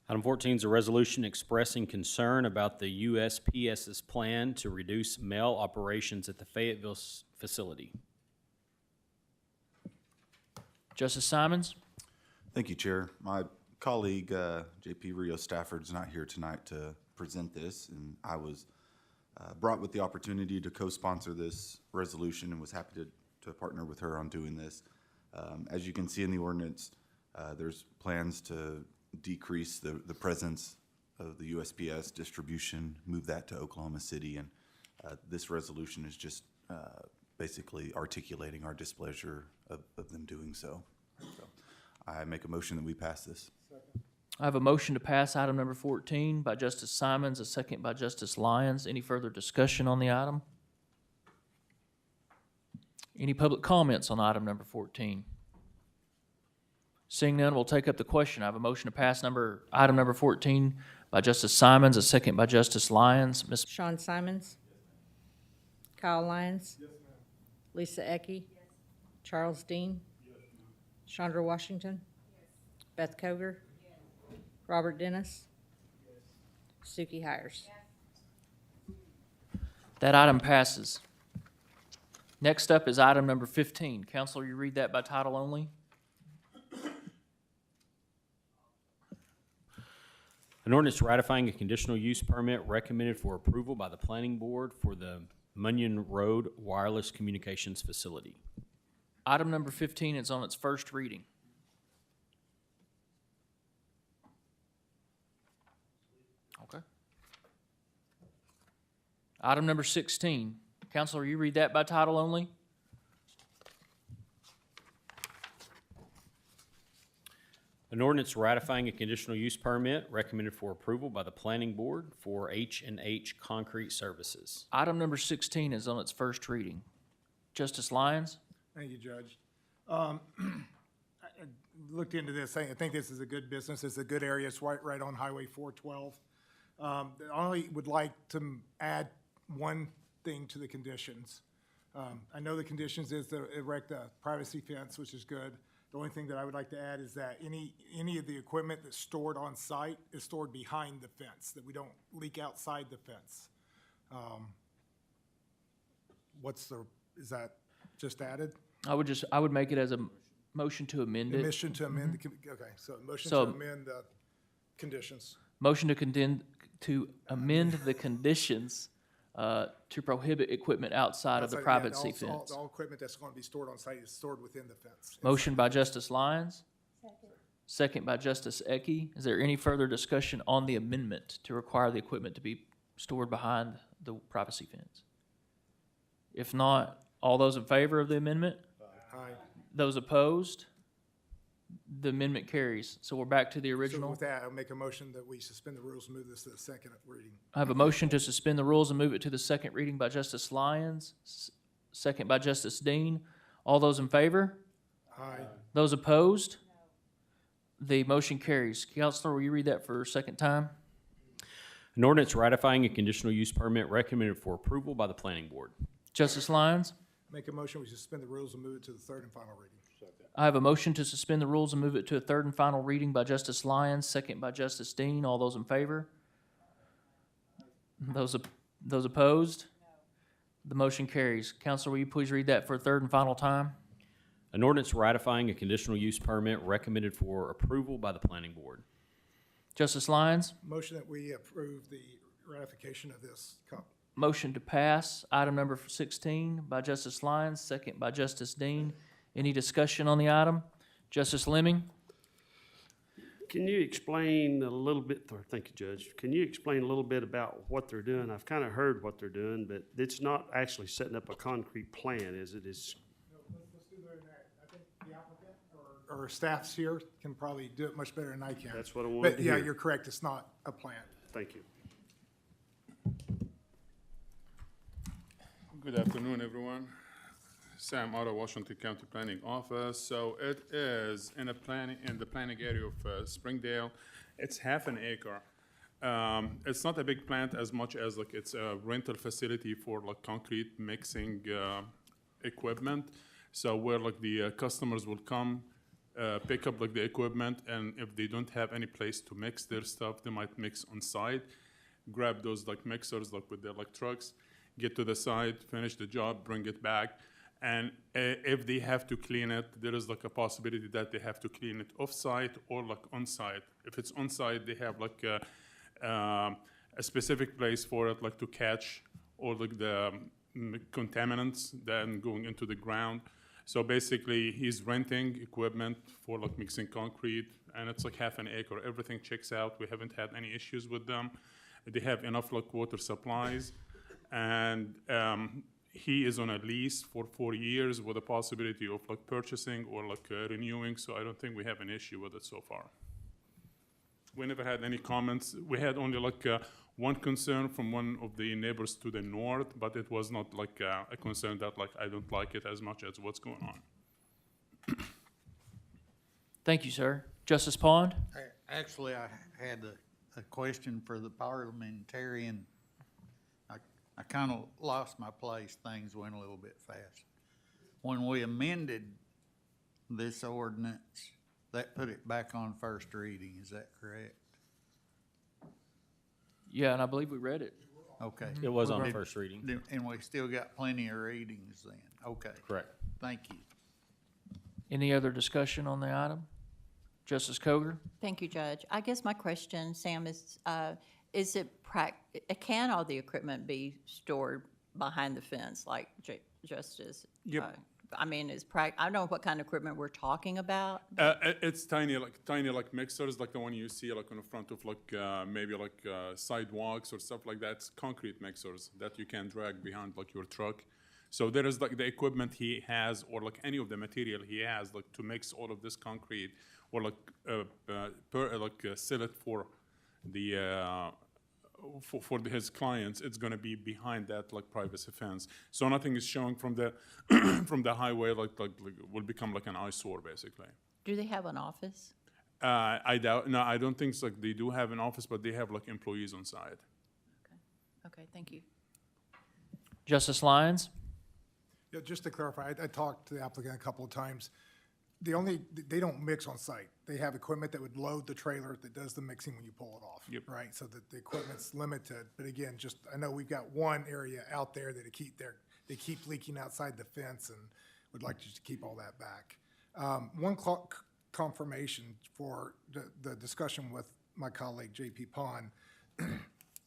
Item 14 is a resolution expressing concern about the USPS's plan to reduce mail operations at the Fayetteville facility. Justice Simons? Thank you, Chair. My colleague, JP Rio Stafford's not here tonight to present this, and I was brought with the opportunity to co-sponsor this resolution and was happy to partner with her on doing this. As you can see in the ordinance, there's plans to decrease the presence of the USPS distribution, move that to Oklahoma City, and this resolution is just basically articulating our displeasure of them doing so. So I make a motion that we pass this. I have a motion to pass item number 14 by Justice Simons, a second by Justice Lyons. Any further discussion on the item? Any public comments on item number 14? Seeing none, we'll take up the question. I have a motion to pass item number 14 by Justice Simons, a second by Justice Lyons. Ms. Sean Simons. Kyle Lyons. Lisa Ecke. Charles Dean. Chandra Washington. Beth Koger. Robert Dennis. Suki Hires. That item passes. Next up is item number 15. Council, will you read that by title only? An ordinance ratifying a conditional use permit recommended for approval by the planning board for the Munyon Road Wireless Communications Facility. Item number 15 is on its first reading. Okay. Item number 16. Council, will you read that by title only? An ordinance ratifying a conditional use permit recommended for approval by the planning board for H&H Concrete Services. Item number 16 is on its first reading. Justice Lyons? Thank you, Judge. I looked into this. I think this is a good business. It's a good area. It's right on Highway 412. I only would like to add one thing to the conditions. I know the conditions is to erect a privacy fence, which is good. The only thing that I would like to add is that any of the equipment that's stored on site is stored behind the fence, that we don't leak outside the fence. Is that just added? I would make it as a motion to amend it. Motion to amend okay, so motion to amend the conditions. Motion to amend the conditions to prohibit equipment outside of the privacy fence. All equipment that's going to be stored on site is stored within the fence. Motion by Justice Lyons. Second by Justice Ecke. Is there any further discussion on the amendment to require the equipment to be stored behind the privacy fence? If not, all those in favor of the amendment? Aye. Those opposed? The amendment carries. So we're back to the So original. with that, I'll make a motion that we suspend the rules and move this to the second reading. I have a motion to suspend the rules and move it to the second reading by Justice Lyons, second by Justice Dean. All those in favor? Aye. Those opposed? The motion carries. Counselor, will you read that for a second time? An ordinance ratifying a conditional use permit recommended for approval by the planning board. Justice Lyons? Make a motion, we suspend the rules and move it to the third and final reading. I have a motion to suspend the rules and move it to a third and final reading by Justice Lyons, second by Justice Dean. All those in favor? Those opposed? The motion carries. Counselor, will you please read that for a third and final time? An ordinance ratifying a conditional use permit recommended for approval by the planning board. Justice Lyons? Motion that we approve the ratification of this. Motion to pass item number 16 by Justice Lyons, second by Justice Dean. Any discussion on the item? Justice Lemming? Can you explain a little bit, thank you, Judge. Can you explain a little bit about what they're doing? I've kind of heard what they're doing, but it's not actually setting up a concrete plan, is it? It's Let's do better than that. I think the applicant or staffs here can probably do it much better than I can. That's what I wanted But to yeah, hear. you're correct. It's not a plan. Thank you. Good afternoon, everyone. Sam Otto, Washington County Planning Office. So it is in the planning area of Springdale. It's half an acre. It's not a big plant as much as like it's a rental facility for like concrete mixing equipment. So where like the customers will come, pick up like the equipment, and if they don't have any place to mix their stuff, they might mix on site, grab those like mixers like with their like trucks, get to the site, finish the job, bring it back. And if they have to clean it, there is like a possibility that they have to clean it off-site or like on-site. If it's on-site, they have like a specific place for it, like to catch all like the contaminants then going into the ground. So basically, he's renting equipment for like mixing concrete, and it's like half an acre. Everything checks out. We haven't had any issues with them. They have enough like water supplies, and he is on a lease for 4 years with a possibility of like purchasing or like renewing. So I don't think we have an issue with it so far. We never had any comments. We had only like one concern from one of the neighbors to the north, but it was not like a concern that like I don't like it as much as what's going on. Thank you, sir. Justice Pond? Actually, I had a question for the parliamentarian. I kind of lost my place. Things went a little bit fast. When we amended this ordinance, that put it back on first reading. Is that correct? Yeah, and I believe we read it. Okay. It was on first reading. And we still got plenty of readings then. Okay. Correct. Thank you. Any other discussion on the item? Justice Coger? Thank you, Judge. I guess my question, Sam, is it can all the equipment be stored behind the fence like Justice? Yep. I mean, I don't know what kind of equipment we're talking about. It's tiny like mixers, like the one you see like on the front of like maybe like sidewalks or stuff like that. It's concrete mixers that you can drag behind like your truck. So there is like the equipment he has, or like any of the material he has, like to mix all of this concrete, or like sell it for the for his clients. It's going to be behind that like privacy fence. So nothing is showing from the from the highway. Like will become like an eyesore basically. Do they have an office? I doubt. No, I don't think so. Like, they do have an office, but they have like employees on site. Okay, thank you. Justice Lyons? Yeah, just to clarify, I talked to the applicant a couple of times. They don't mix on site. They have equipment that would load the trailer that does the mixing when you pull it off. Yep. Right, so that the equipment's limited. But again, I know we've got one area out there that they keep leaking outside the fence, and would like to just keep all that back. One confirmation for the discussion with my colleague, J.P. Pond.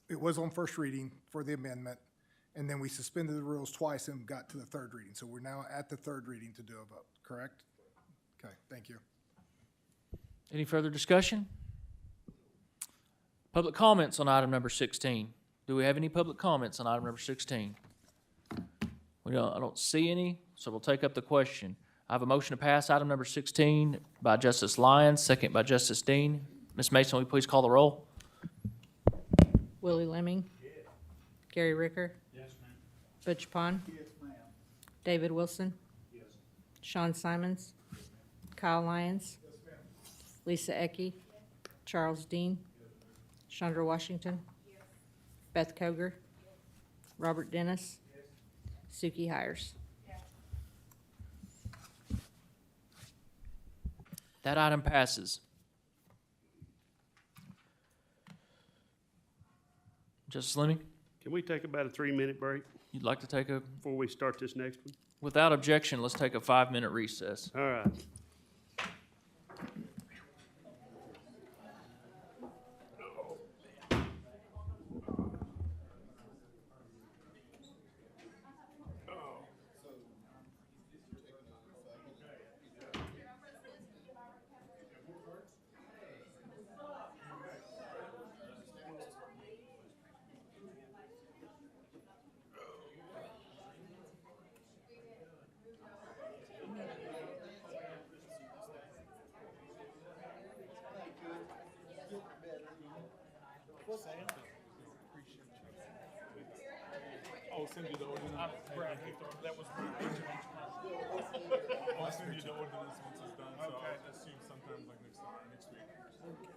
It was on first reading for the amendment, and then we suspended the rules twice and got to the third reading. So we're now at the third reading to do a vote, correct? Okay, thank you. Any further discussion? Public comments on item number 16. Do we have any public comments on item number 16? I don't see any, so we'll take up the question. I have a motion to pass item number 16 by Justice Lyons, second by Justice Dean. Ms. Mason, will you please call the roll? Willie Lemming. Yes. Gary Ricker. Yes, ma'am. Butch Pond. Yes, ma'am. David Wilson. Yes. Sean Simons. Kyle Lyons. Yes, ma'am. Lisa Ecke. Charles Dean. Chandra Washington. Beth Koger. Robert Dennis. Suki Hires. That item passes. Justice Lemming? Can we take about a 3-minute break You'd like to take a, before we start this next one? without objection, let's take a 5-minute recess. All right. I'll send you the ordinance. That was I'll send you the ordinance once it's done, so I assume sometime like next week.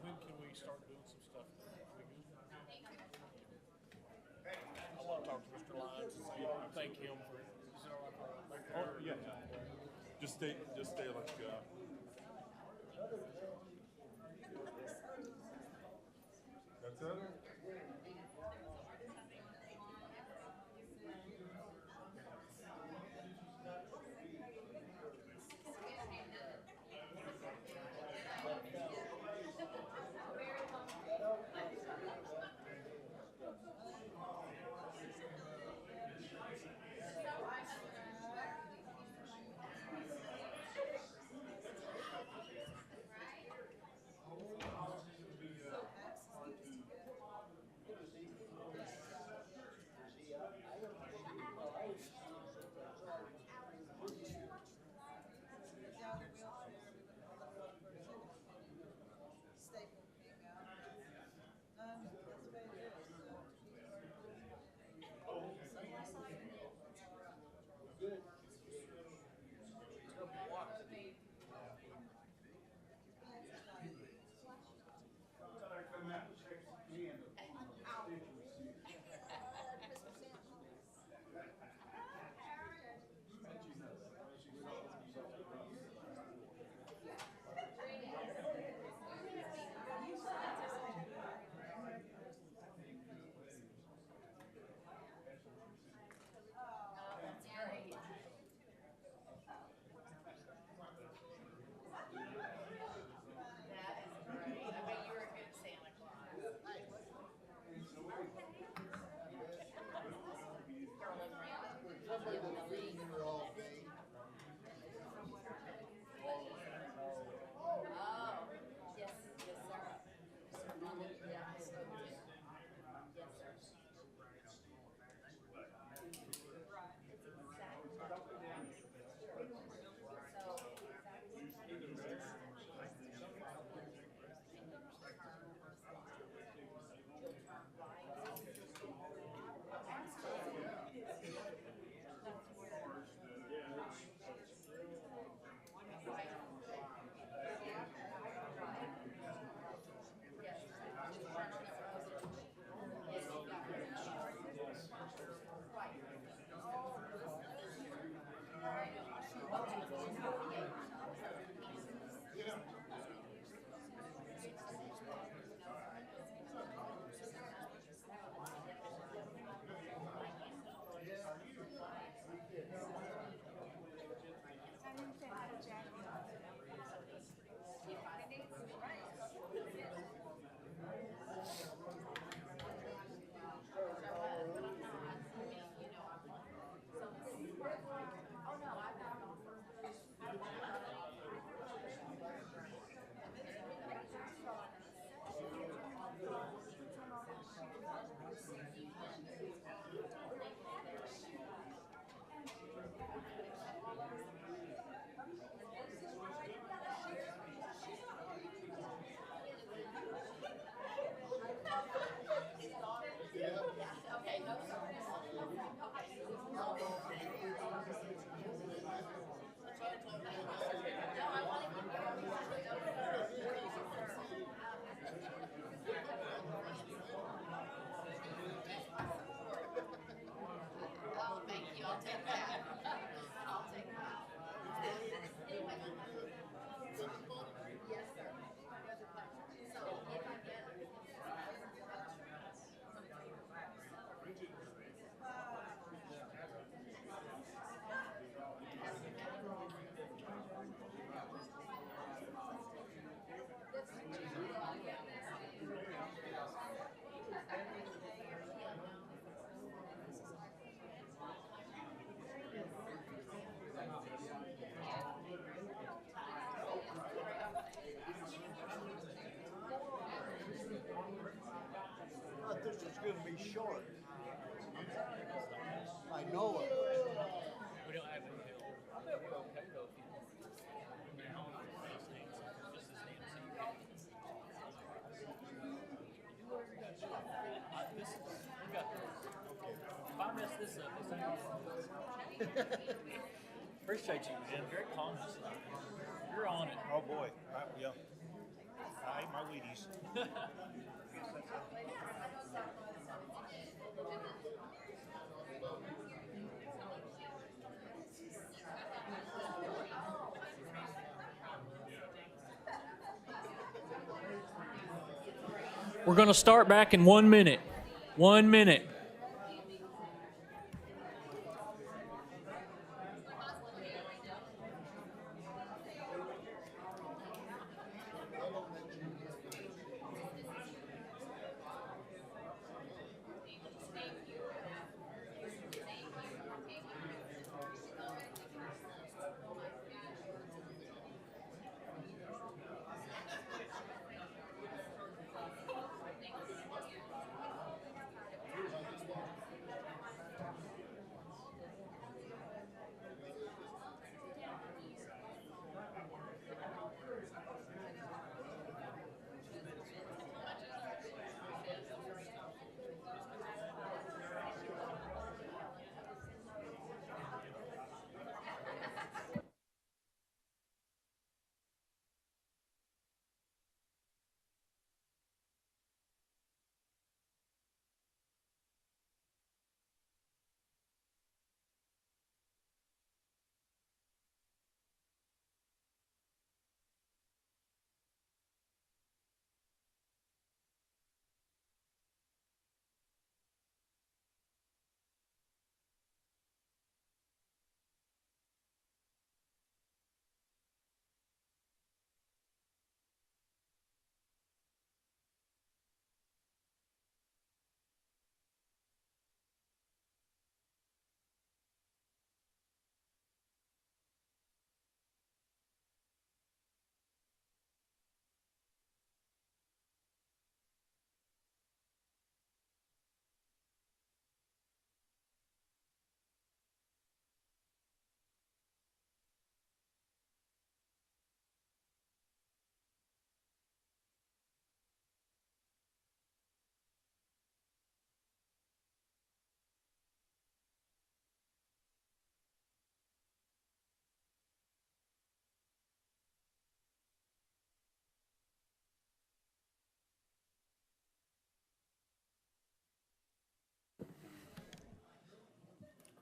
When can we start doing some stuff? I want to talk to Mr. Lyons and say, thank him for, Oh, yeah. Just stay like, that's it? short. I know it. We don't have any help. I bet we're okay though if you. Just his name, so you can. Do whatever you gotta do. This is, we got this. If I mess this up, this ain't. Appreciate you, man. Great comments. You're on it. Oh, boy, yeah. I ate my Wheaties. We're gonna start back in 1 minute. 1 minute.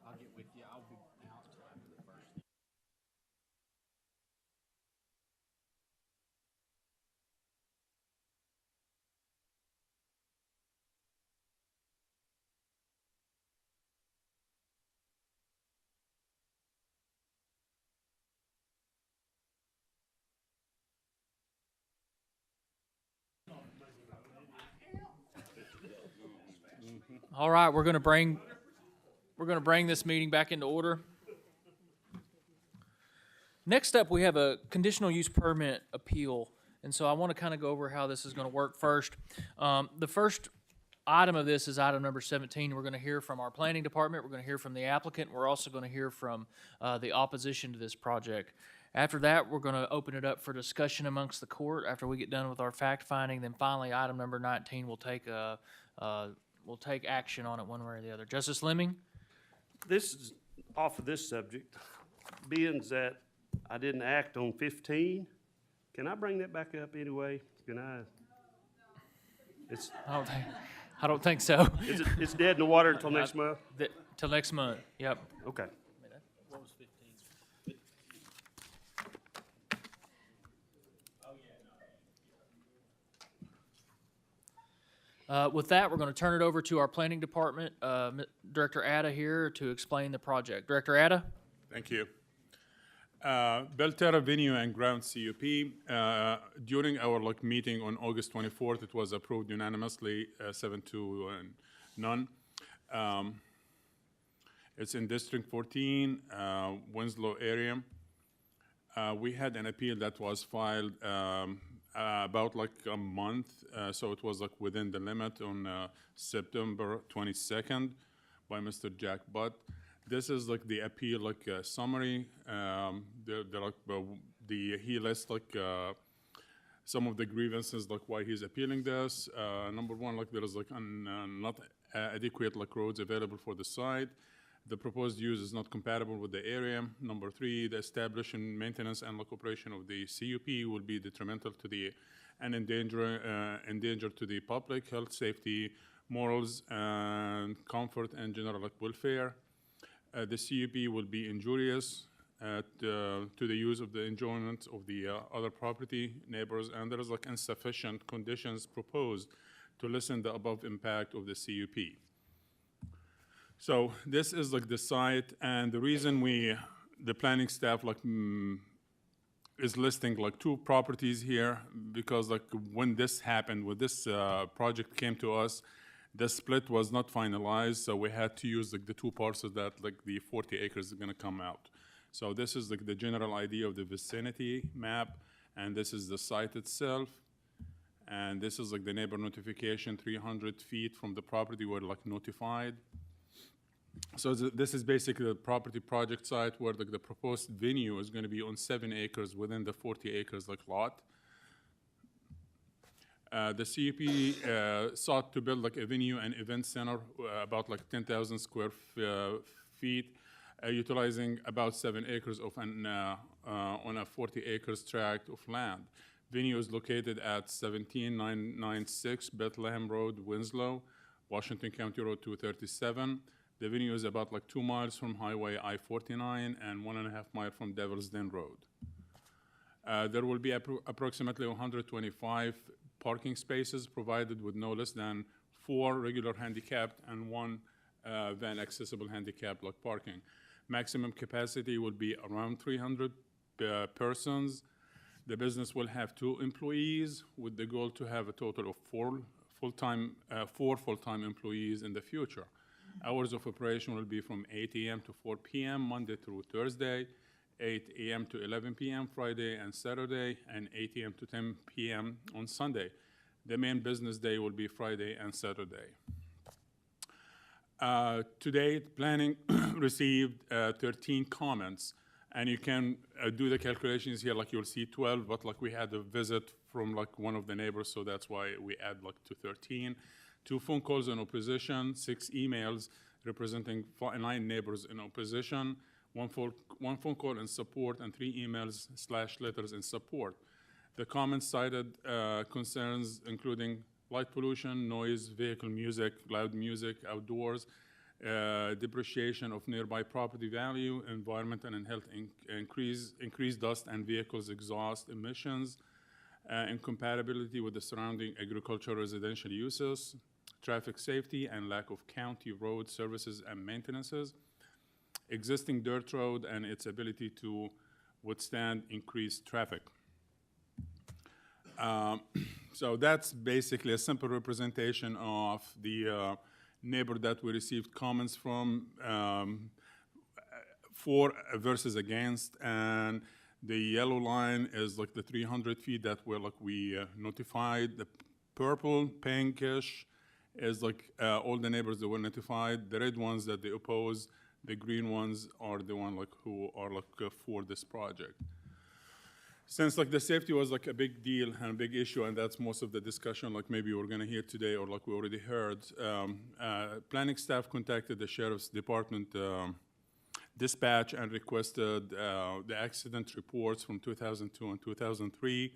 I'll get with you. I'll be out till after the first. All right, we're gonna bring this meeting back into order. Next up, we have a conditional use permit appeal, and so I want to kind of go over how this is going to work first. The first item of this is item number 17. We're going to hear from our planning department. We're going to hear from the applicant. We're also going to hear from the opposition to this project. After that, we're going to open it up for discussion amongst the court after we get done with our fact finding. Then finally, item number 19 will take action on it one way or the other. Justice Lemming? This is off of this subject, being that I didn't act on 15, can I bring that back up anyway? Can I? It's, I don't think so. It's dead in the water until next month? Till next month, yep. Okay. What was 15? With that, we're going to turn it over to our planning department, Director Atta here to explain the project. Director Atta? Thank you. Belterra Venue and Ground CUP, during our meeting on August 24th, it was approved unanimously, 7-0. It's in District 14, Winslow area. We had an appeal that was filed about like a month, so it was like within the limit on September 22nd by Mr. Jack Butt. This is like the appeal, like summary. He lists like some of the grievances, like why he's appealing this. Number one, like there is like not adequate like roads available for the site. The proposed use is not compatible with the area. Number three, the establishment, maintenance, and like operation of the CUP will be detrimental to the and endanger to the public health, safety, morals, and comfort and general like welfare. The CUP will be injurious to the use of the enjoyment of the other property neighbors, and there is like insufficient conditions proposed to lessen the above impact of the CUP. So this is like the site, and the reason the planning staff like is listing like two properties here, because like when this happened, when this project came to us, the split was not finalized, so we had to use like the two parcels that like the 40 acres is gonna come out. So this is like the general idea of the vicinity map, and this is the site itself. And this is like the neighbor notification, 300 feet from the property we're like notified. So this is basically the property project site where the proposed venue is gonna be on 7 acres within the 40 acres like lot. The CUP sought to build like a venue and event center about like 10,000 square feet, utilizing about 7 acres of on a 40 acres tract of land. Venue is located at 17996 Bethlehem Road, Winslow, Washington County Road 237. The venue is about like 2 miles from Highway I-49 and 1.5 miles from Devil's Den Road. There will be approximately 125 parking spaces provided with no less than 4 regular handicapped and 1 van accessible handicapped like parking. Maximum capacity will be around 300 persons. The business will have 2 employees with the goal to have a total of 4 full-time employees in the future. Hours of operation will be from 8 a.m. to 4 p.m. Monday through Thursday, 8 a.m. to 11 p.m. Friday and Saturday, and 8 a.m. to 10 p.m. on Sunday. The main business day will be Friday and Saturday. To date, planning received 13 comments, and you can do the calculations here, like you'll see 12, but like we had a visit from like one of the neighbors, so that's why we add like to 13. 2 phone calls in opposition, 6 emails representing 9 neighbors in opposition, 1 phone call in support, and 3 emails/letters in support. The comments cited concerns including light pollution, noise, vehicle music, loud music outdoors, depreciation of nearby property value, environment and health increased dust and vehicles exhaust emissions, incompatibility with the surrounding agricultural residential uses, traffic safety and lack of county road services and maintenances, existing dirt road and its ability to withstand increased traffic. So that's basically a simple representation of the neighbor that we received comments from, for versus against, and the yellow line is like the 300 feet that we notified. The purple, pinkish is like all the neighbors that were notified. The red ones that they oppose. The green ones are the one like who are like for this project. Since like the safety was like a big deal and a big issue, and that's most of the discussion like maybe we're gonna hear today or like we already heard, planning staff contacted the Sheriff's Department dispatch and requested the accident reports from 2002 and 2003.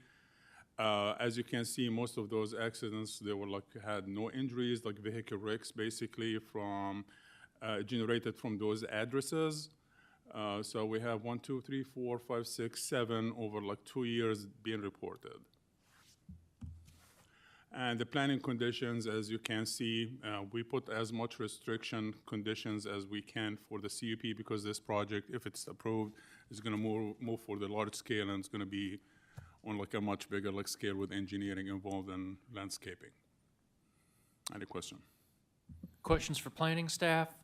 As you can see, most of those accidents, they were like had no injuries, like vehicle wrecks basically from generated from those addresses. So we have 1, 2, 3, 4, 5, 6, 7 over like 2 years being reported. And the planning conditions, as you can see, we put as much restriction conditions as we can for the CUP because this project, if it's approved, is going to move for the large scale and it's going to be on like a much bigger like scale with engineering involved and landscaping. Any question? Questions for planning staff?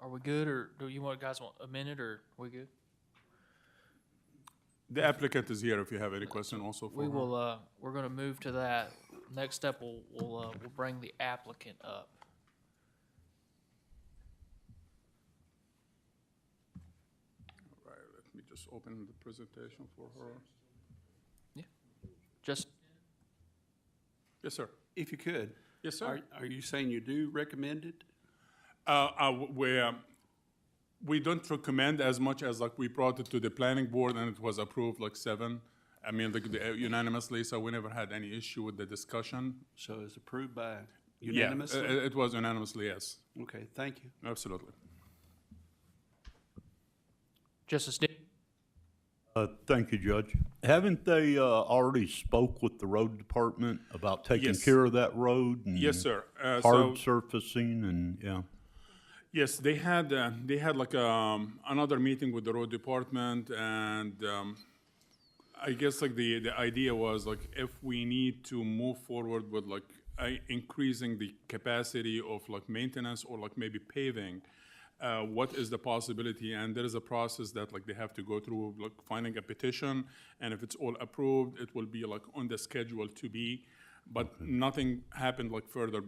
Are we good, or do you guys want a minute, or we good? The applicant is here if you have any question also for We her. will, we're gonna move to that. Next step, we'll bring the applicant up. Right, let me just open the presentation for her. Just, Yes, sir. If you could. Yes, sir. Are you saying you do recommend it? We don't recommend as much as like we brought it to the planning board and it was approved like 7. I mean, unanimously, so we never had any issue with the discussion. So it's approved by unanimously? Yeah, it was unanimously, yes. Okay, thank you. Absolutely. Justice Dean? Thank you, Judge. Haven't they already spoke with the road department about taking Yes. care of that road? And Yes, sir. hard surfacing and, yeah. Yes, they had like another meeting with the road department, and I guess like the idea was like if we need to move forward with like increasing the capacity of like maintenance or like maybe paving, what is the possibility? And there is a process that like they have to go through, like finding a petition, and if it's all approved, it will be like on the schedule to be, but nothing happened like further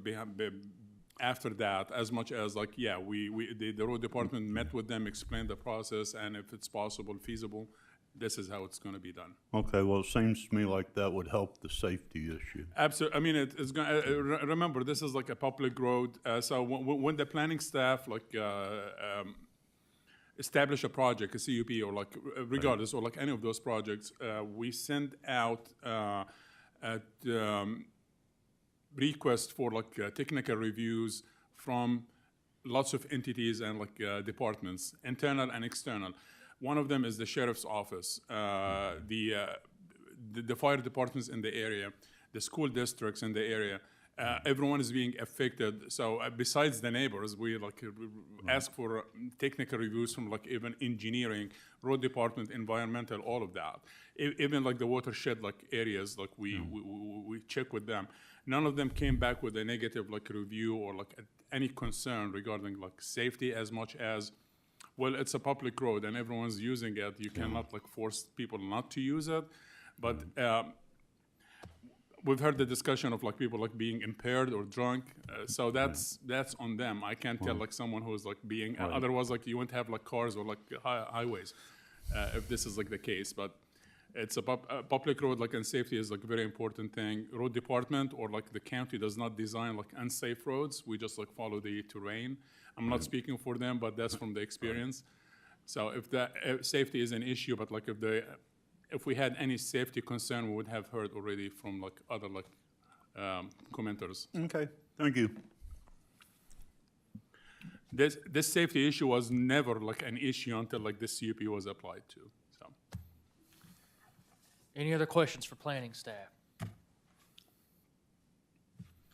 after that, as much as like, yeah, the road department met with them, explained the process, and if it's possible, feasible, this is how it's gonna be done. Okay, well, it seems to me like that would help the safety issue. Absolutely. I mean, it's going. Remember, this is like a public road. So when the planning staff like establish a project, a CUP, or like regardless, or like any of those projects, we send out request for like technical reviews from lots of entities and like departments, internal and external. One of them is the sheriff's office, the fire departments in the area, the school districts in the area. Everyone is being affected. So besides the neighbors, we like ask for technical reviews from like even engineering, road department, environmental, all of that. Even like the watershed like areas, like we check with them. None of them came back with a negative like review or like any concern regarding like safety, as much as, well, it's a public road and everyone's using it. You cannot like force people not to use it. But we've heard the discussion of like people like being impaired or drunk. So that's on them. I can't tell like someone who's like being, otherwise like you wouldn't have like cars or like highways if this is like the case. But it's a public road, like, and safety is like a very important thing. Road department or like the county does not design like unsafe roads. We just like follow the terrain. I'm not speaking for them, but that's from the experience. So if that safety is an issue, but like if we had any safety concern, we would have heard already from like other like commenters. Okay, thank you. This safety issue was never like an issue until like this CUP was applied to. So. Any other questions for planning staff?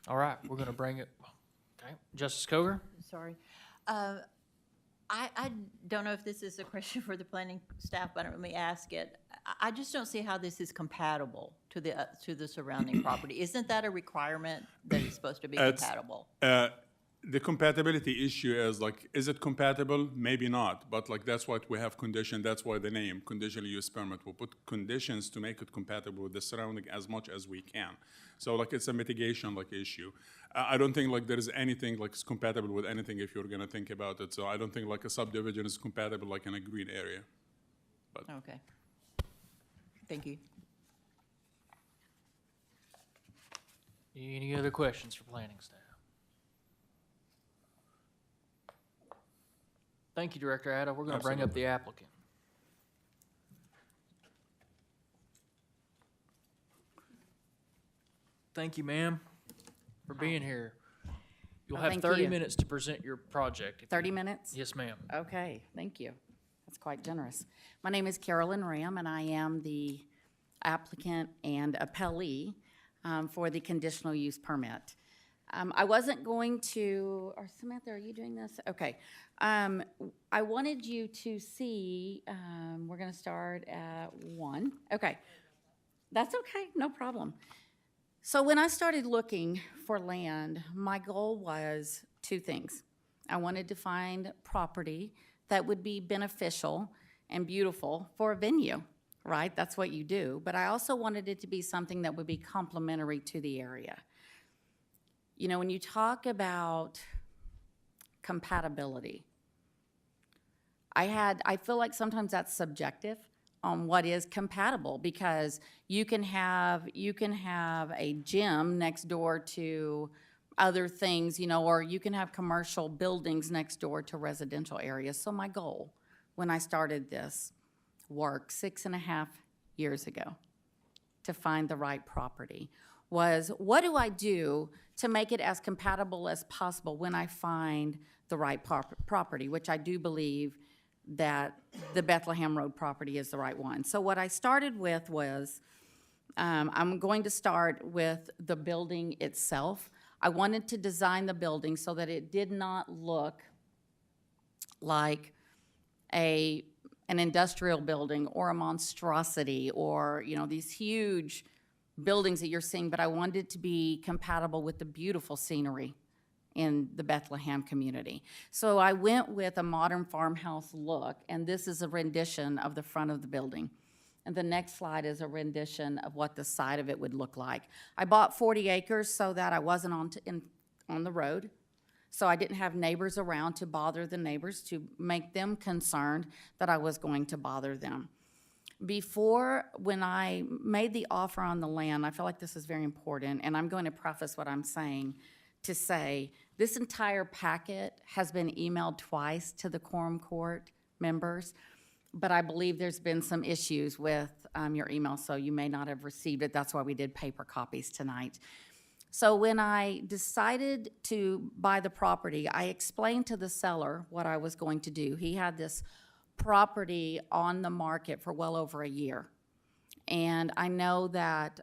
All right, we're gonna bring it, okay. Justice Coger? Sorry. I don't know if this is a question for the planning staff, but let me ask it. I just don't see how this is compatible to the surrounding property. Isn't that a requirement that it's supposed to be compatible? The compatibility issue is like, is it compatible? Maybe not, but like that's what we have condition. That's why the name conditional use permit. We'll put conditions to make it compatible with the surrounding as much as we can. So like it's a mitigation like issue. I don't think like there is anything like compatible with anything if you're gonna think about it. So I don't think like a subdivision is compatible like in a green area. But okay. Thank you. Any other questions for planning staff? Thank you, Director Addo. We're going to bring up the applicant. Thank you, ma'am, for being here. You'll have thank 30 you. minutes to present your project. 30 minutes? Yes, ma'am. Okay, thank you. That's quite generous. My name is Carolyn Ram, and I am the applicant and appellee for the conditional use permit. I wasn't going to, or Samantha, are you doing this? Okay. I wanted you to see, we're going to start at 1. Okay. That's okay, no problem. So when I started looking for land, my goal was 2 things. I wanted to find property that would be beneficial and beautiful for a venue, right? That's what you do. But I also wanted it to be something that would be complementary to the area. You know, when you talk about compatibility, I feel like sometimes that's subjective on what is compatible, because you can have a gym next door to other things, you know, or you can have commercial buildings next door to residential areas. So my goal when I started this work 6.5 years ago to find the right property was, what do I do to make it as compatible as possible when I find the right property, which I do believe that the Bethlehem Road property is the right one. So what I started with was, I'm going to start with the building itself. I wanted to design the building so that it did not look like an industrial building or a monstrosity or, you know, these huge buildings that you're seeing, but I wanted it to be compatible with the beautiful scenery in the Bethlehem community. So I went with a modern farmhouse look, and this is a rendition of the front of the building. And the next slide is a rendition of what the side of it would look like. I bought 40 acres so that I wasn't on the road, so I didn't have neighbors around to bother the neighbors, to make them concerned that I was going to bother them. When I made the offer on the land, I feel like this is very important, and I'm going to preface what I'm saying to say this entire packet has been emailed twice to the Quorum Court members, but I believe there's been some issues with your email, so you may not have received it. That's why we did paper copies tonight. So when I decided to buy the property, I explained to the seller what I was going to do. He had this property on the market for well over a year. And I know that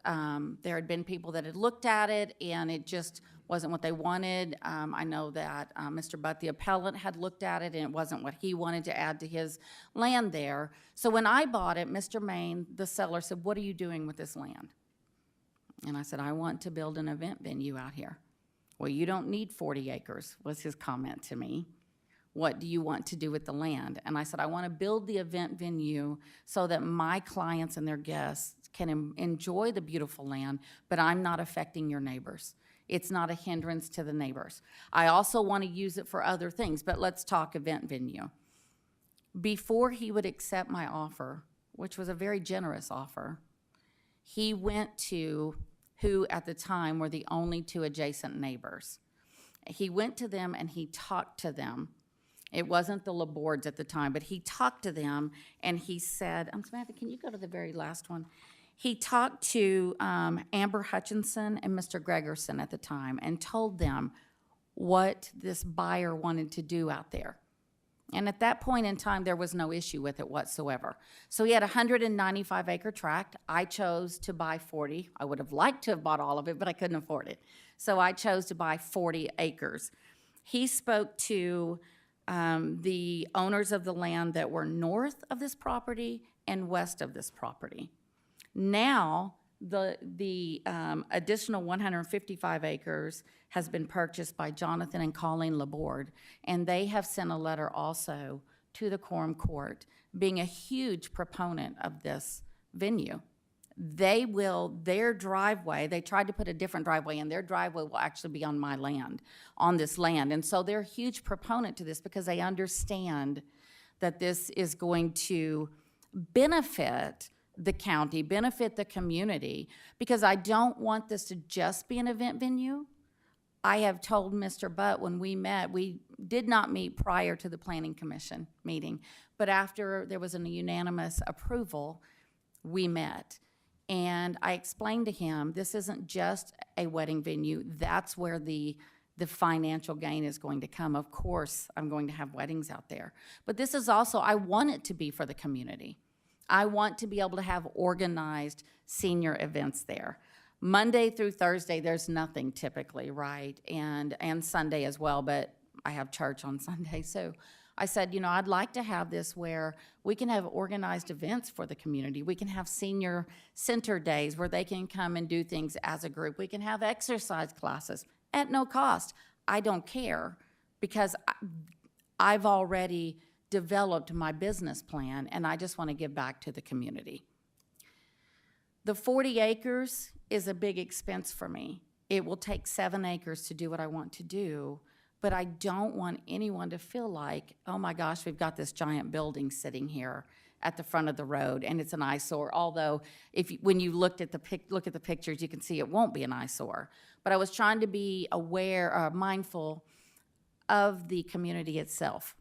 there had been people that had looked at it and it just wasn't what they wanted. I know that Mr. Butt, the appellant, had looked at it and it wasn't what he wanted to add to his land there. So when I bought it, Mr. Main, the seller, said, "What are you doing with this land?" And I said, "I want to build an event venue out here." "Well, you don't need 40 acres, was his comment to me. "What do you want to do with the land?" And I said, "I want to build the event venue so that my clients and their guests can enjoy the beautiful land, but I'm not affecting your neighbors. It's not a hindrance to the neighbors. I also want to use it for other things, but let's talk event venue." Before he would accept my offer, which was a very generous offer, he went to who at the time were the only two adjacent neighbors. He went to them and he talked to them. It wasn't the Labords at the time, but he talked to them and he said, Samantha, can you go to the very last one? He talked to Amber Hutchinson and Mr. Gregerson at the time and told them what this buyer wanted to do out there. And at that point in time, there was no issue with it whatsoever. So he had a 195-acre tract. I chose to buy 40. I would have liked to have bought all of it, but I couldn't afford it. So I chose to buy 40 acres. He spoke to the owners of the land that were north of this property and west of this property. Now, the additional 155 acres has been purchased by Jonathan and Colleen Laborde, and they have sent a letter also to the Quorum Court, being a huge proponent of this venue. Their driveway, they tried to put a different driveway in, their driveway will actually be on my land, on this land. And so they're a huge proponent to this because they understand that this is going to benefit the county, benefit the community, because I don't want this to just be an event venue. I have told Mr. Butt when we met, we did not meet prior to the Planning Commission meeting, but after there was a unanimous approval, we met. And I explained to him, this isn't just a wedding venue. That's where the financial gain is going to come. Of course, I'm going to have weddings out there. But this is also, I want it to be for the community. I want to be able to have organized senior events there. Monday through Thursday, there's nothing typically, right? And Sunday as well, but I have church on Sunday. So I said, I'd like to have this where we can have organized events for the community. We can have senior center days where they can come and do things as a group. We can have exercise classes at no cost. I don't care, because I've already developed my business plan, and I just want to give back to the community. The 40 acres is a big expense for me. It will take 7 acres to do what I want to do, but I don't want anyone to feel like, oh my gosh, we've got this giant building sitting here at the front of the road, and it's an eyesore. Although, when you look at the pictures, you can see it won't be an eyesore. But I was trying to be aware, mindful of the community itself.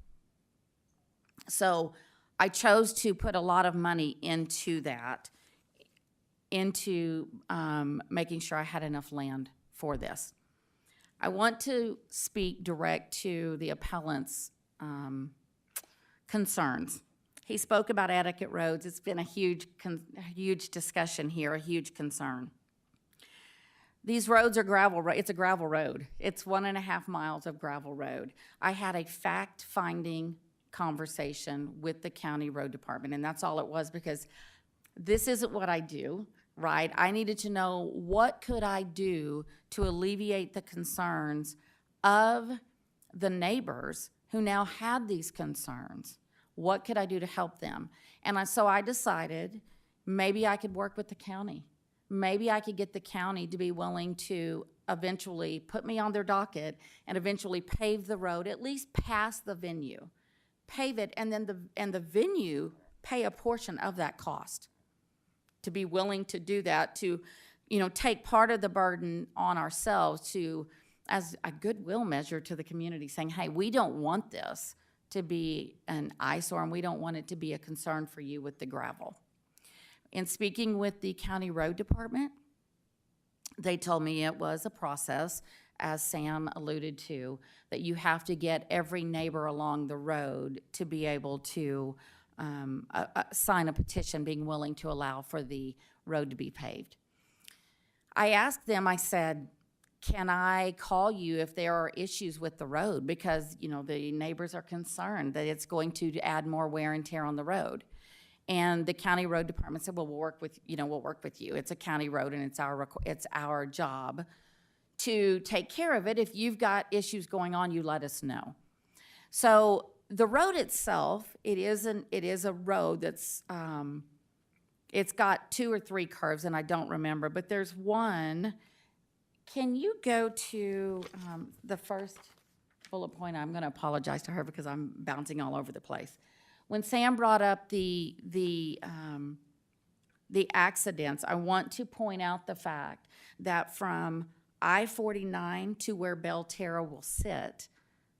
So I chose to put a lot of money into that, into making sure I had enough land for this. I want to speak direct to the appellant's concerns. He spoke about adequate roads. It's been a huge discussion here, a huge concern. These roads are gravel. It's a gravel road. It's 1.5 miles of gravel road. I had a fact-finding conversation with the county road department, and that's all it was, because this isn't what I do, right? I needed to know, what could I do to alleviate the concerns of the neighbors who now had these concerns? What could I do to help them? And so I decided maybe I could work with the county. Maybe I could get the county to be willing to eventually put me on their docket and eventually pave the road, at least past the venue. Pave it, and then the venue pay a portion of that cost. To be willing to do that, to, take part of the burden on ourselves, to, as a goodwill measure to the community, saying, hey, we don't want this to be an eyesore, and we don't want it to be a concern for you with the gravel. In speaking with the county road department, they told me it was a process, as Sam alluded to, that you have to get every neighbor along the road to be able to sign a petition being willing to allow for the road to be paved. I asked them, I said, can I call you if there are issues with the road? Because, the neighbors are concerned that it's going to add more wear and tear on the road. And the county road department said, well, we'll work with you. It's a county road, and it's our job to take care of it. If you've got issues going on, you let us know. So the road itself, it is a road that's, it's got 2 or 3 curves, and I don't remember, but there's one. Can you go to the first bullet point? I'm going to apologize to her because I'm bouncing all over the place. When Sam brought up the accidents, I want to point out the fact that from I-49 to where Belterra will sit,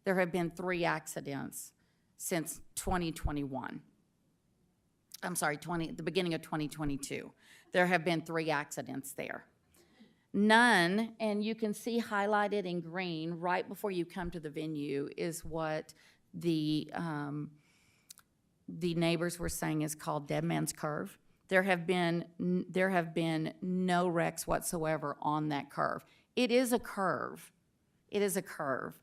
there have been 3 accidents since 2021. I'm sorry, the beginning of 2022. There have been 3 accidents there. None, and you can see highlighted in green right before you come to the venue, is what the neighbors were saying is called Dead Man's Curve. There have been no wrecks whatsoever on that curve. It is a curve. It is a curve.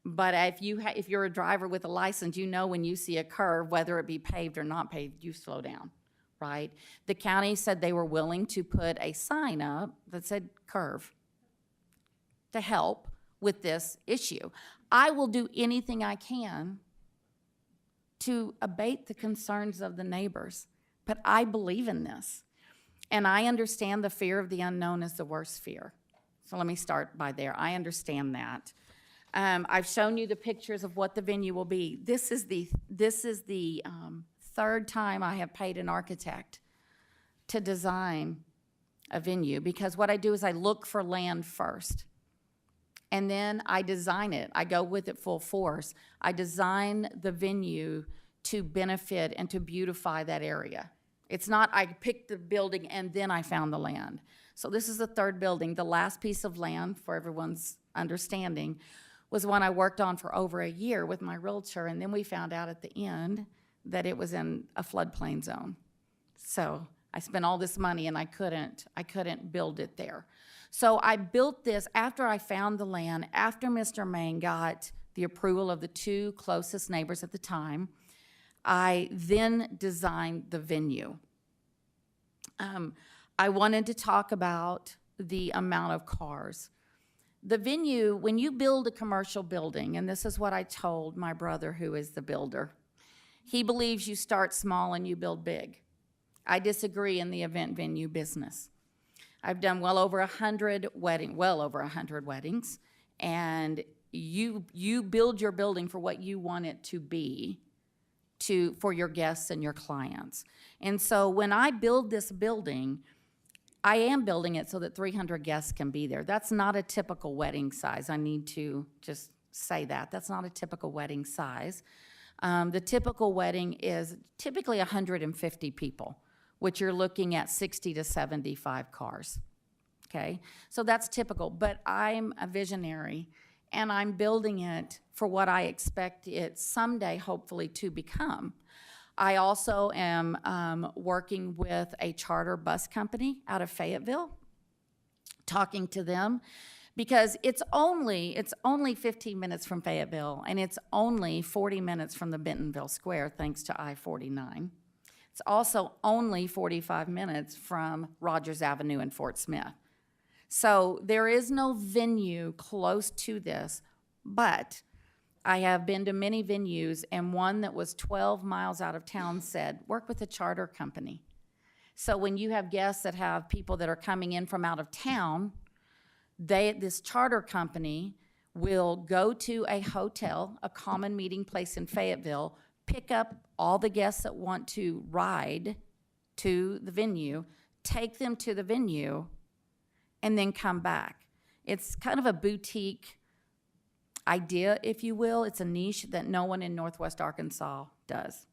But if you're a driver with a license, when you see a curve, whether it be paved or not paved, you slow down, right? The county said they were willing to put a sign up that said curve to help with this issue. I will do anything I can to abate the concerns of the neighbors, but I believe in this. And I understand the fear of the unknown is the worst fear. So let me start by there. I understand that. I've shown you the pictures of what the venue will be. This is the 3rd time I have paid an architect to design a venue, because what I do is I look for land first, and then I design it. I go with it full force. I design the venue to benefit and to beautify that area. It's not I picked the building and then I found the land. So this is the 3rd building. The last piece of land, for everyone's understanding, was one I worked on for over a year with my realtor, and then we found out at the end that it was in a floodplain zone. So I spent all this money and I couldn't build it there. So I built this after I found the land, after Mr. Main got the approval of the 2 closest neighbors at the time. I then designed the venue. I wanted to talk about the amount of cars. The venue, when you build a commercial building, and this is what I told my brother who is the builder, he believes you start small and you build big. I disagree in the event venue business. I've done well over 100 weddings, and you build your building for what you want it to be for your guests and your clients. And so when I build this building, I am building it so that 300 guests can be there. That's not a typical wedding size. I need to just say that. That's not a typical wedding size. The typical wedding is typically 150 people, which you're looking at 60 to 75 cars. Okay? So that's typical. But I'm a visionary, and I'm building it for what I expect it someday, hopefully, to become. I also am working with a charter bus company out of Fayetteville, talking to them, because it's only 15 minutes from Fayetteville, and it's only 40 minutes from the Bentonville Square, thanks to I-49. It's also only 45 minutes from Rogers Avenue in Fort Smith. So there is no venue close to this, but I have been to many venues, and one that was 12 miles out of town said, work with a charter company. So when you have guests that have people that are coming in from out of town, this charter company will go to a hotel, a common meeting place in Fayetteville, pick up all the guests that want to ride to the venue, take them to the venue, and then come back. It's kind of a boutique idea, if you will. It's a niche that no one in Northwest Arkansas does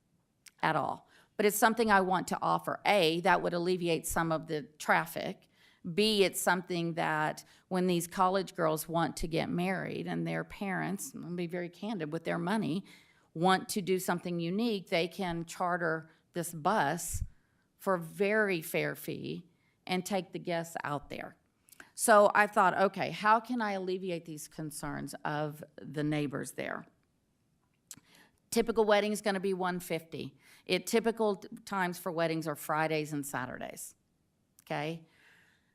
at all. But it's something I want to offer. A, that would alleviate some of the traffic. B, it's something that when these college girls want to get married and their parents, I'm gonna be very candid, with their money, want to do something unique, they can charter this bus for a very fair fee and take the guests out there. So I thought, okay, how can I alleviate these concerns of the neighbors there? Typical wedding is going to be $150. Typical times for weddings are Fridays and Saturdays, okay?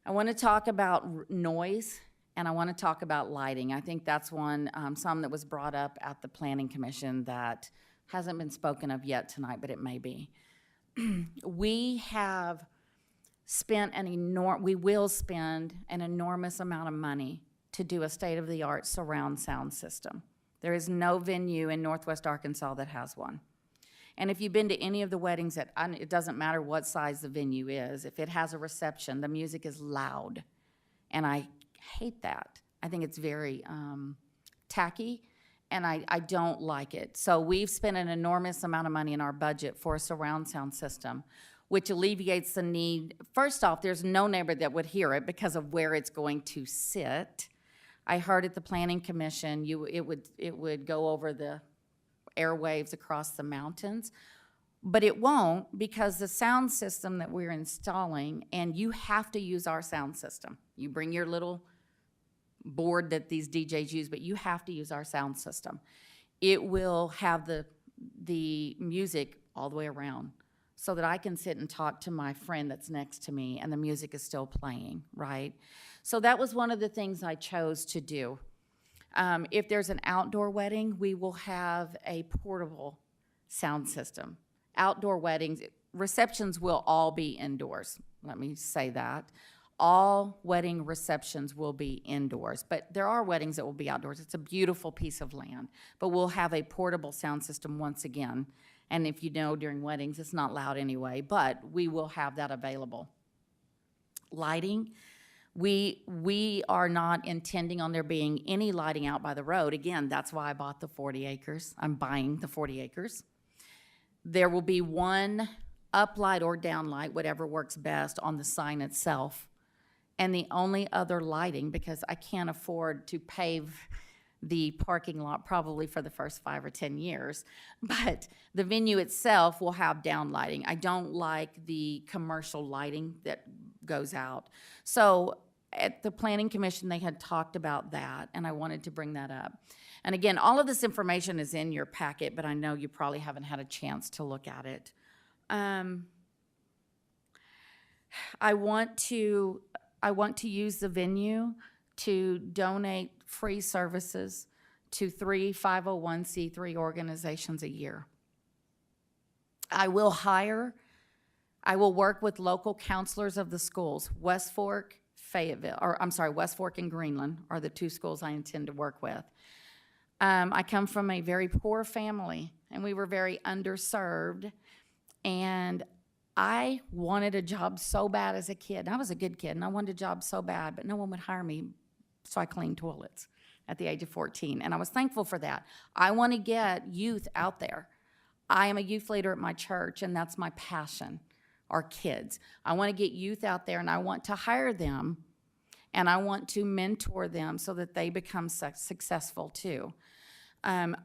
I want to talk about noise, and I want to talk about lighting. I think that's some that was brought up at the Planning Commission that hasn't been spoken of yet tonight, but it may be. We will spend an enormous amount of money to do a state-of-the-art surround sound system. There is no venue in Northwest Arkansas that has one. And if you've been to any of the weddings, it doesn't matter what size the venue is, if it has a reception, the music is loud. And I hate that. I think it's very tacky, and I don't like it. So we've spent an enormous amount of money in our budget for a surround sound system, which alleviates the need. First off, there's no neighbor that would hear it because of where it's going to sit. I heard at the Planning Commission, it would go over the airwaves across the mountains, but it won't, because the sound system that we're installing, and you have to use our sound system. You bring your little board that these DJs use, but you have to use our sound system. It will have the music all the way around, so that I can sit and talk to my friend that's next to me and the music is still playing, right? So that was one of the things I chose to do. If there's an outdoor wedding, we will have a portable sound system. Outdoor weddings, receptions will all be indoors. Let me say that. All wedding receptions will be indoors, but there are weddings that will be outdoors. It's a beautiful piece of land, but we'll have a portable sound system once again. And if you know, during weddings, it's not loud anyway, but we will have that available. Lighting, we are not intending on there being any lighting out by the road. Again, that's why I bought the 40 acres. I'm buying the 40 acres. There will be one uplight or downlight, whatever works best, on the sign itself. And the only other lighting, because I can't afford to pave the parking lot probably for the first 5 or 10 years, but the venue itself will have down lighting. I don't like the commercial lighting that goes out. So at the Planning Commission, they had talked about that, and I wanted to bring that up. And again, all of this information is in your packet, but I know you probably haven't had a chance to look at it. I want to use the venue to donate free services to 3 501c3 organizations a year. I will work with local counselors of the schools. West Fork, West Fork and Greenland are the two schools I intend to work with. I come from a very poor family, and we were very underserved, and I wanted a job so bad as a kid. I was a good kid, and I wanted a job so bad, but no one would hire me, so I cleaned toilets at the age of 14, and I was thankful for that. I want to get youth out there. I am a youth leader at my church, and that's my passion, our kids. I want to get youth out there, and I want to hire them, and I want to mentor them so that they become successful too.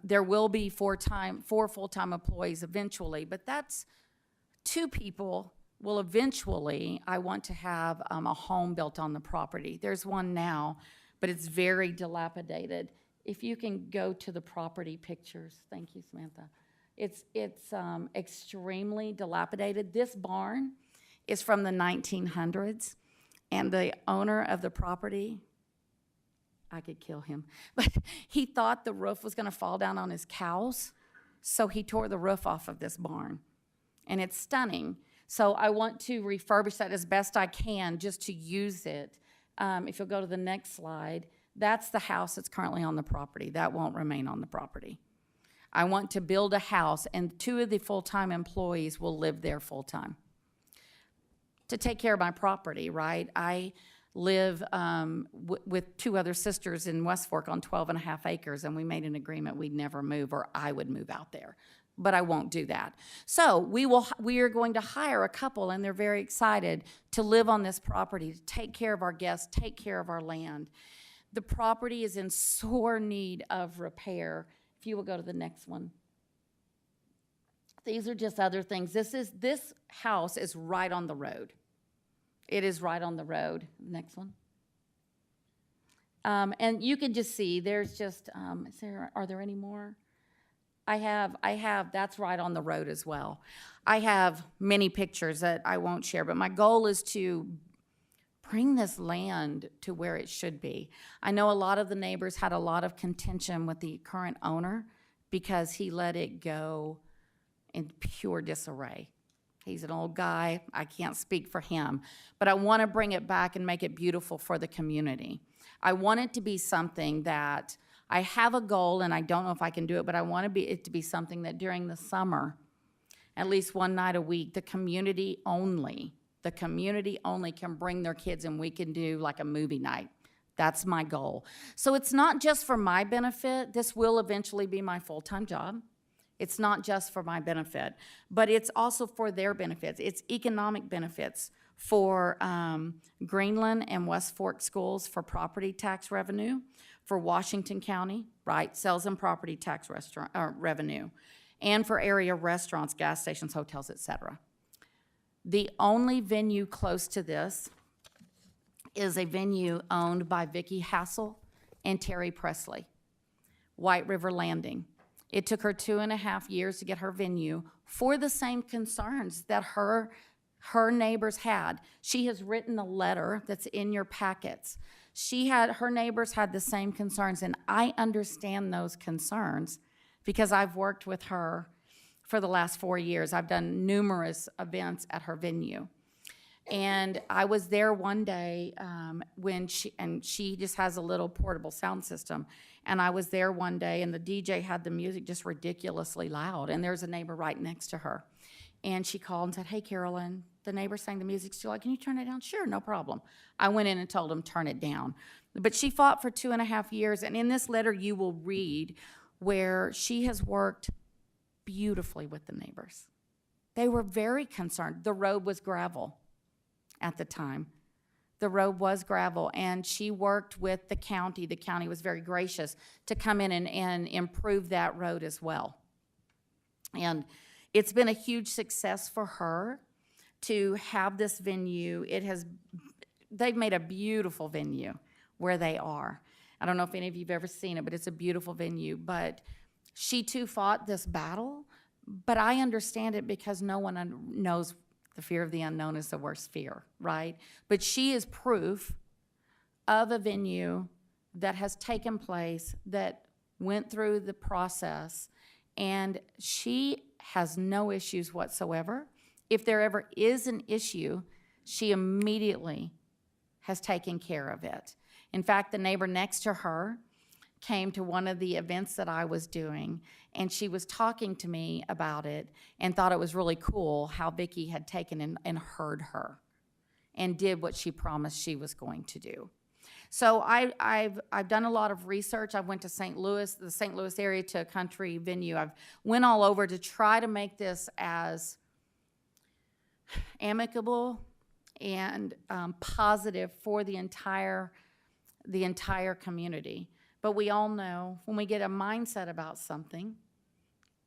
There will be 4 full-time employees eventually, but that's 2 people will eventually, I want to have a home built on the property. There's one now, but it's very dilapidated. If you can go to the property pictures, thank you, Samantha. It's extremely dilapidated. This barn is from the 1900s, and the owner of the property, I could kill him, but he thought the roof was gonna fall down on his cows, so he tore the roof off of this barn. And it's stunning. So I want to refurbish that as best I can just to use it. If you'll go to the next slide, that's the house that's currently on the property. That won't remain on the property. I want to build a house, and 2 of the full-time employees will live there full-time to take care of my property, right? I live with 2 other sisters in West Fork on 12.5 acres, and we made an agreement we'd never move, or I would move out there. But I won't do that. So we are going to hire a couple, and they're very excited to live on this property, to take care of our guests, take care of our land. The property is in sore need of repair. If you will go to the next one. These are just other things. This house is right on the road. It is right on the road. Next one. And you can just see there's just, are there any more? I have, that's right on the road as well. I have many pictures that I won't share, but my goal is to bring this land to where it should be. I know a lot of the neighbors had a lot of contention with the current owner because he let it go in pure disarray. He's an old guy. I can't speak for him, but I want to bring it back and make it beautiful for the community. I want it to be something that I have a goal, and I don't know if I can do it, but I want it to be something that during the summer, at least one night a week, the community only can bring their kids, and we can do like a movie night. That's my goal. So it's not just for my benefit. This will eventually be my full-time job. It's not just for my benefit, but it's also for their benefits. It's economic benefits for Greenland and West Fork schools for property tax revenue, for Washington County, right, sales and property tax revenue, and for area restaurants, gas stations, hotels, etc. The only venue close to this is a venue owned by Vicki Hassel and Terry Presley, White River Landing. It took her 2.5 years to get her venue for the same concerns that her neighbors had. She has written a letter that's in your packets. Her neighbors had the same concerns, and I understand those concerns because I've worked with her for the last 4 years. I've done numerous events at her venue. And I was there one day when she just has a little portable sound system. And I was there one day, and the DJ had the music just ridiculously loud, and there's a neighbor right next to her. And she called and said, "Hey, Carolyn, the neighbor's saying the music's too loud. Can you turn it down?" "Sure, no problem." I went in and told him, "Turn it down." But she fought for 2.5 years, and in this letter you will read where she has worked beautifully with the neighbors. They were very concerned. The road was gravel at the time. The road was gravel, and she worked with the county. The county was very gracious to come in and improve that road as well. And it's been a huge success for her to have this venue. They've made a beautiful venue where they are. I don't know if any of you have ever seen it, but it's a beautiful venue. But she too fought this battle, but I understand it because no one knows the fear of the unknown is the worst fear, right? But she is proof of a venue that has taken place, that went through the process, and she has no issues whatsoever. If there ever is an issue, she immediately has taken care of it. In fact, the neighbor next to her came to one of the events that I was doing, and she was talking to me about it and thought it was really cool how Vicki had taken and heard her and did what she promised she was going to do. So I've done a lot of research. I went to St. Louis, the St. Louis area, to a country venue. I've went all over to try to make this as amicable and positive for the entire community. But we all know when we get a mindset about something,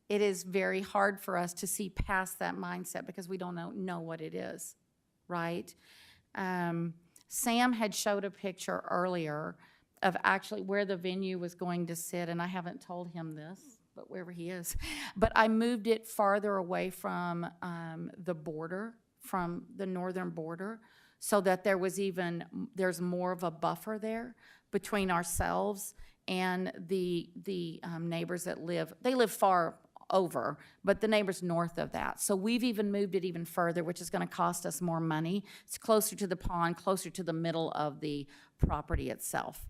it is very hard for us to see past that mindset because we don't know what it is, right? Sam had showed a picture earlier of actually where the venue was going to sit, and I haven't told him this, but wherever he is. But I moved it farther away from the border, from the northern border, so that there's more of a buffer there between ourselves and the neighbors that live far over, but the neighbors north of that. So we've even moved it even further, which is going to cost us more money. It's closer to the pond, closer to the middle of the property itself.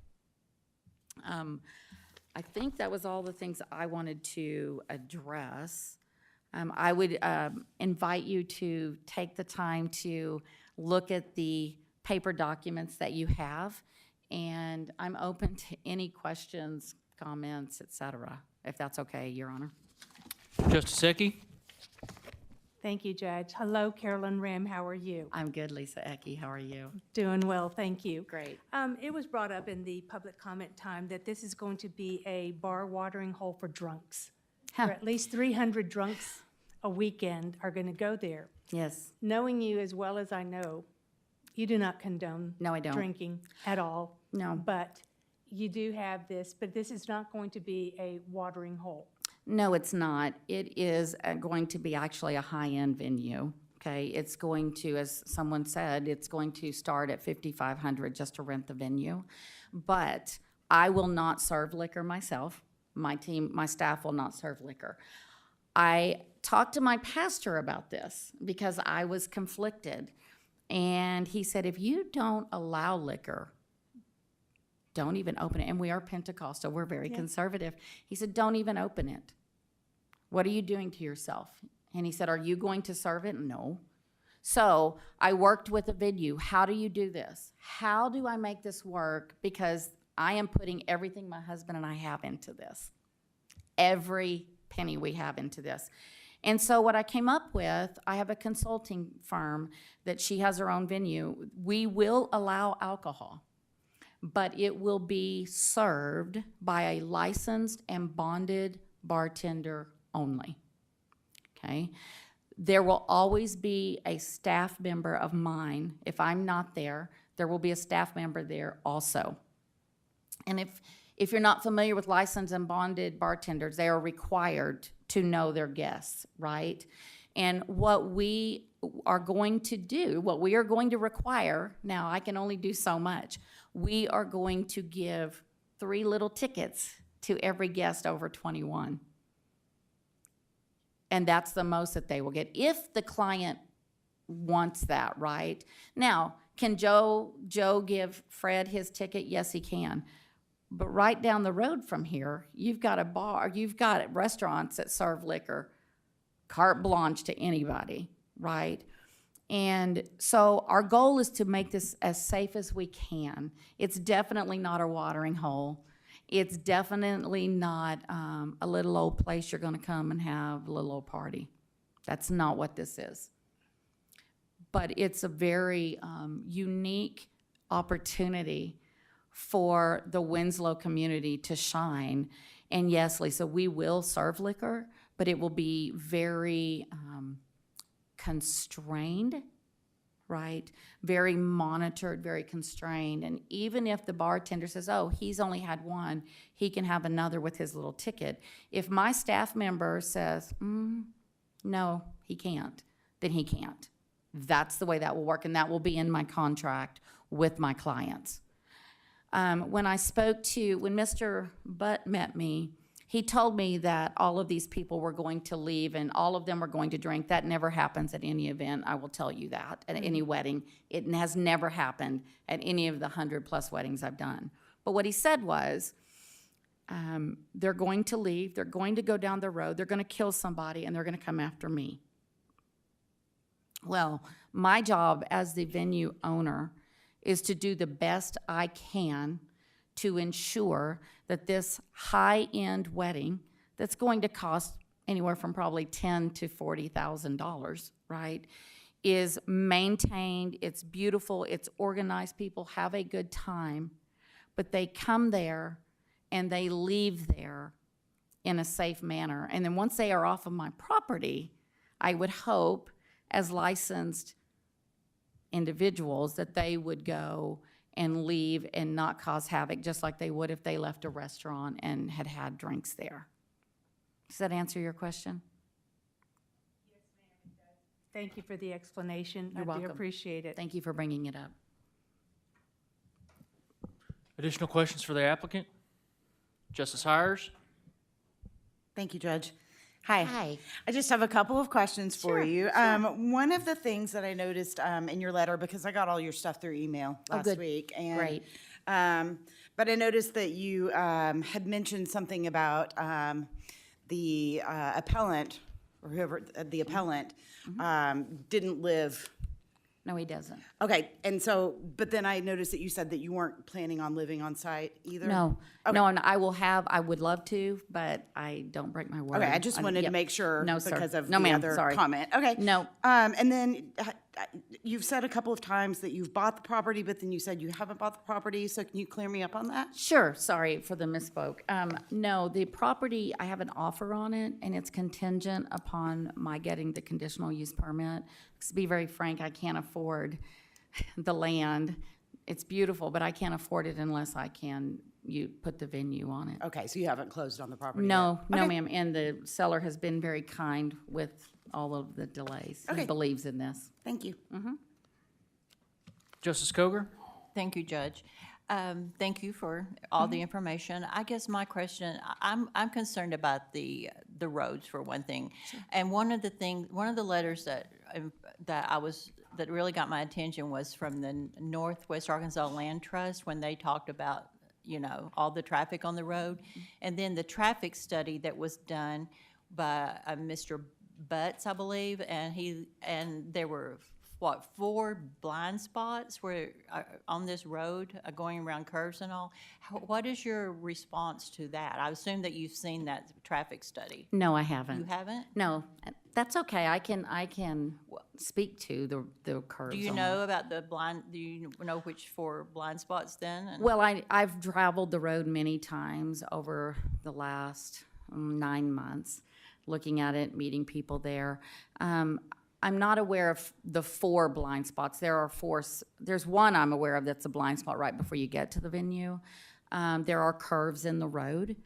I think that was all the things I wanted to address. I would invite you to take the time to look at the paper documents that you have, and I'm open to any questions, comments, et cetera, if that's okay, Your Honor. Justice Ecke? Thank you, Judge. Hello, Carolyn Rim. How are you? I'm good, Lisa Ecke. How are you? Doing well, thank you. Great. It was brought up in the public comment time that this is going to be a bar watering hole for drunks. Huh. Or at least 300 drunks a weekend are going to go there. Yes. Knowing you as well as I know, you do not condone No, I don't. drinking at all. No. But you do have this, but this is not going to be a watering hole. No, it's not. It is going to be actually a high-end venue, okay? It's going to, as someone said, it's going to start at $5,500 just to rent the venue. But I will not serve liquor myself. My staff will not serve liquor. I talked to my pastor about this because I was conflicted. And he said, if you don't allow liquor, don't even open it. And we are Pentecostal, we're very conservative. He said, don't even open it. What are you doing to yourself? And he said, are you going to serve it? No. So I worked with a venue. How do you do this? How do I make this work? Because I am putting everything my husband and I have into this. Every penny we have into this. And so what I came up with, I have a consulting firm that she has her own venue. We will allow alcohol, but it will be served by a licensed and bonded bartender only, okay? There will always be a staff member of mine. If I'm not there, there will be a staff member there also. And if you're not familiar with licensed and bonded bartenders, they are required to know their guests, right? And what we are going to do, what we are going to require, now I can only do so much, we are going to give 3 little tickets to every guest over 21. And that's the most that they will get, if the client wants that, right? Now, can Joe give Fred his ticket? Yes, he can. But right down the road from here, you've got a bar, you've got restaurants that serve liquor, carte blanche to anybody, right? And so our goal is to make this as safe as we can. It's definitely not a watering hole. It's definitely not a little old place you're gonna come and have a little old party. That's not what this is. But it's a very unique opportunity for the Winslow community to shine. And yes, Lisa, we will serve liquor, but it will be very constrained, right? Very monitored, very constrained. And even if the bartender says, oh, he's only had one, he can have another with his little ticket. If my staff member says, no, he can't, then he can't. That's the way that will work, and that will be in my contract with my clients. When Mr. Butt met me, he told me that all of these people were going to leave and all of them were going to drink. That never happens at any event, I will tell you that, at any wedding. It has never happened at any of the 100+ weddings I've done. But what he said was, they're going to leave, they're going to go down the road, they're going to kill somebody, and they're going to come after me. Well, my job as the venue owner is to do the best I can to ensure that this high-end wedding that's going to cost anywhere from probably $10,000 to $40,000, right, is maintained, it's beautiful, it's organized, people have a good time, but they come there and they leave there in a safe manner. And then once they are off of my property, I would hope, as licensed individuals, that they would go and leave and not cause havoc, just like they would if they left a restaurant and had drinks there. Does that answer your question? Thank you for the explanation. You're I welcome. do appreciate it. Thank you for bringing it up. Additional questions for the applicant? Justice Hires? Thank you, Judge. Hi. Hi. I just have a couple of questions for Sure, you. sure. One of the things that I noticed in your letter, because I got all your stuff through email last good. week, and Great. but I noticed that you had mentioned something about the appellant, or whoever the appellant, didn't live. No, he doesn't. Okay, and so, but then I noticed that you said that you weren't planning on living on site either? No, Okay. no, and I would love to, but I don't break my word. Okay, I just wanted to Yep. make sure No, sir. because of No, the ma'am, other sorry. comment. Okay. No. And then you've said a couple of times that you've bought the property, but then you said you haven't bought the property, so can you clear me up on that? Sure, sorry for the misspoke. No, the property, I have an offer on it, and it's contingent upon my getting the conditional use permit. To be very frank, I can't afford the land. It's beautiful, but I can't afford it unless you put the venue on it. Okay, so you haven't closed on the property No, yet? no, Okay. ma'am, and the seller has been very kind with all of the delays. He Okay. believes in this. Thank you. Justice Coger? Thank you, Judge. Thank you for all the information. I guess my question, I'm concerned about the roads for one thing. And one of the letters that really got my attention was from the Northwest Arkansas Land Trust, when they talked about, all the traffic on the road. And then the traffic study that was done by Mr. Butts, I believe, and there were, 4 blind spots on this road going around curves and all. What is your response to that? I assume that you've seen that traffic study. No, I haven't. You haven't? No, that's okay. I can speak to the curves. Do you on know that. about do you know which 4 blind spots then? And- Well, I've traveled the road many times over the last 9 months, looking at it, meeting people there. I'm not aware of the 4 blind spots. There are 4. There's one I'm aware of that's a blind spot right before you get to the venue. There are curves in the road.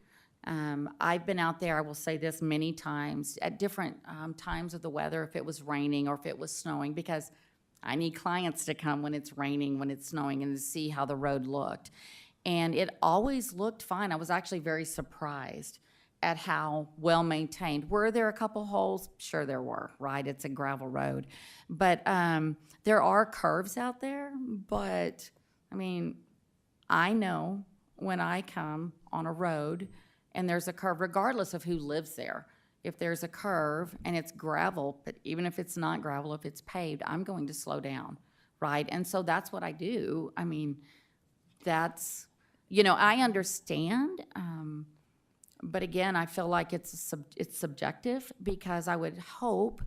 I've been out there, I will say this, many times at different times of the weather, if it was raining or if it was snowing, because I need clients to come when it's raining, when it's snowing, and to see how the road looked. And it always looked fine. I was actually very surprised at how well maintained. Were there a couple holes? Sure there were, right? It's a gravel road. But there are curves out there, but I mean, I know when I come on a road and there's a curve, regardless of who lives there, if there's a curve and it's gravel, but even if it's not gravel, if it's paved, I'm going to slow down, right? And so that's what I do. I mean, that's, I understand, but again, I feel like it's subjective, because I would hope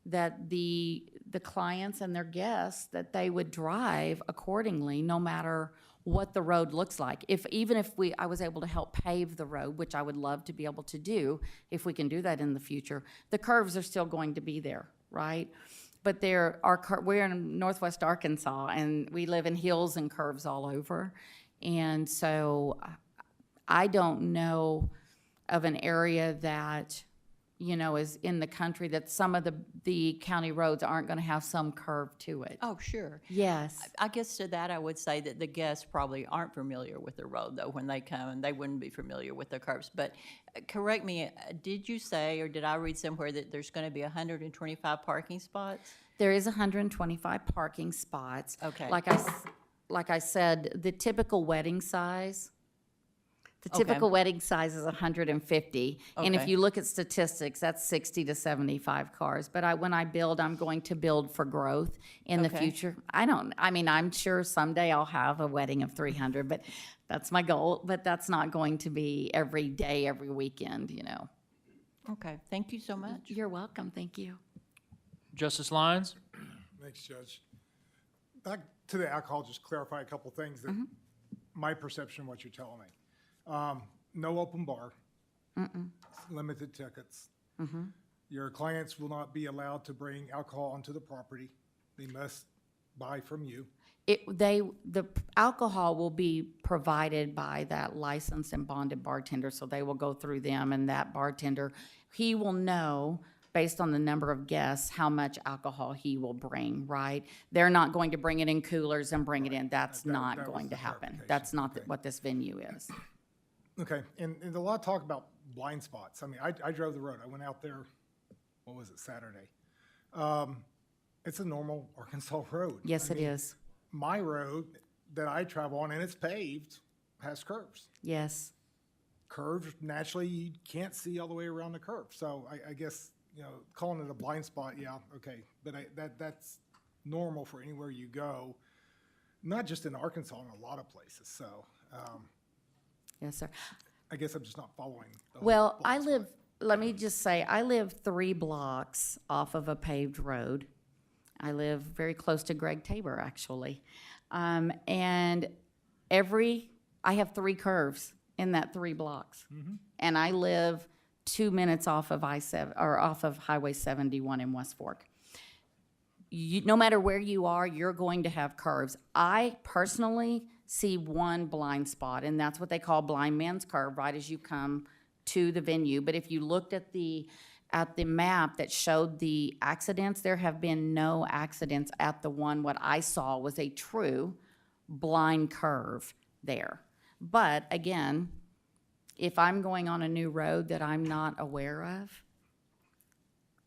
that the clients and their guests, that they would drive accordingly, no matter what the road looks like. Even if I was able to help pave the road, which I would love to be able to do, if we can do that in the future, the curves are still going to be there, right? But we're in Northwest Arkansas, and we live in hills and curves all over. And so I don't know of an area that you know, is in the country, that some of the county roads aren't gonna have some curve to it. Oh, sure. Yes. I guess to that, I would say that the guests probably aren't familiar with the road, though, when they come, and they wouldn't be familiar with the curves. But correct me, did you say, or did I read somewhere that there's going to be 125 parking spots? There is 125 parking spots. Okay. Like I said, the typical wedding size, Okay. is 150. And if Okay. you look at statistics, that's 60 to 75 cars. But when I build, I'm going to build for growth in the Okay. future. I'm sure someday I'll have a wedding of 300, but that's my goal. But that's not going to be every day, every weekend, you know. Okay, thank you so much. You're welcome, thank you. Justice Lyons? Thanks, Judge. Back to the alcohol, just clarify a couple things that my perception of what you're telling me. No open bar, limited tickets. Your clients will not be allowed to bring alcohol onto the property. They must buy from you. The alcohol will be provided by that licensed and bonded bartender, so they will go through them, and that bartender, he will know, based on the number of guests, how much alcohol he will bring, right? They're not going to bring it in coolers and bring it in. That's not that was going to the happen. clarification. That's not Okay. what this venue is. Okay, and a lot of talk about blind spots. I mean, I drove the road. I went out there, what was it, Saturday? It's a normal Arkansas road. Yes, I it mean, is. My road that I travel on, and it's paved, has curves. Yes. Curves, naturally, you can't see all the way around the curve. So I guess, you know, calling it a blind spot, yeah, okay. But that's normal for anywhere you go, not just in Arkansas, in a lot of places. So Yes, sir. I guess I'm just not following. The whole Well, blind spot. let me just say, I live 3 blocks off of a paved road. I live very close to Greg Tabor, actually. And I have 3 curves in that 3 blocks. And I live 2 minutes off of off of Highway 71 in West Fork. No matter where you are, you're going to have curves. I personally see one blind spot, and that's what they call blind man's curve, right as you come to the venue. But if you looked at the map that showed the accidents, there have been no accidents at the one. What I saw was a true blind curve there. But again, if I'm going on a new road that I'm not aware of,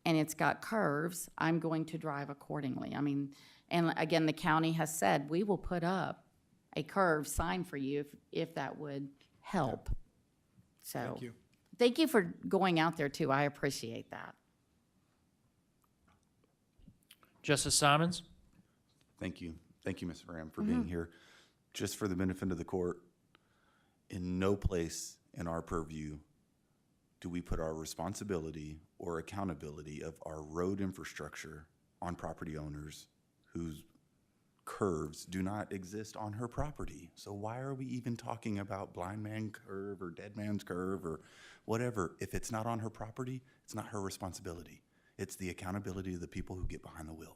and it's got curves, I'm going to drive accordingly. I mean, and again, the county has said, we will put up a curve sign for you if that would help. So, Thank you. thank you for going out there too. I appreciate that. Justice Simons? Thank you. Thank you, Ms. Ram, for being here. Just for the benefit of the court, in no place in our purview do we put our responsibility or accountability of our road infrastructure on property owners whose curves do not exist on her property. So why are we even talking about blind man curve or dead man's curve or whatever? If it's not on her property, it's not her responsibility. It's the accountability of the people who get behind the wheel.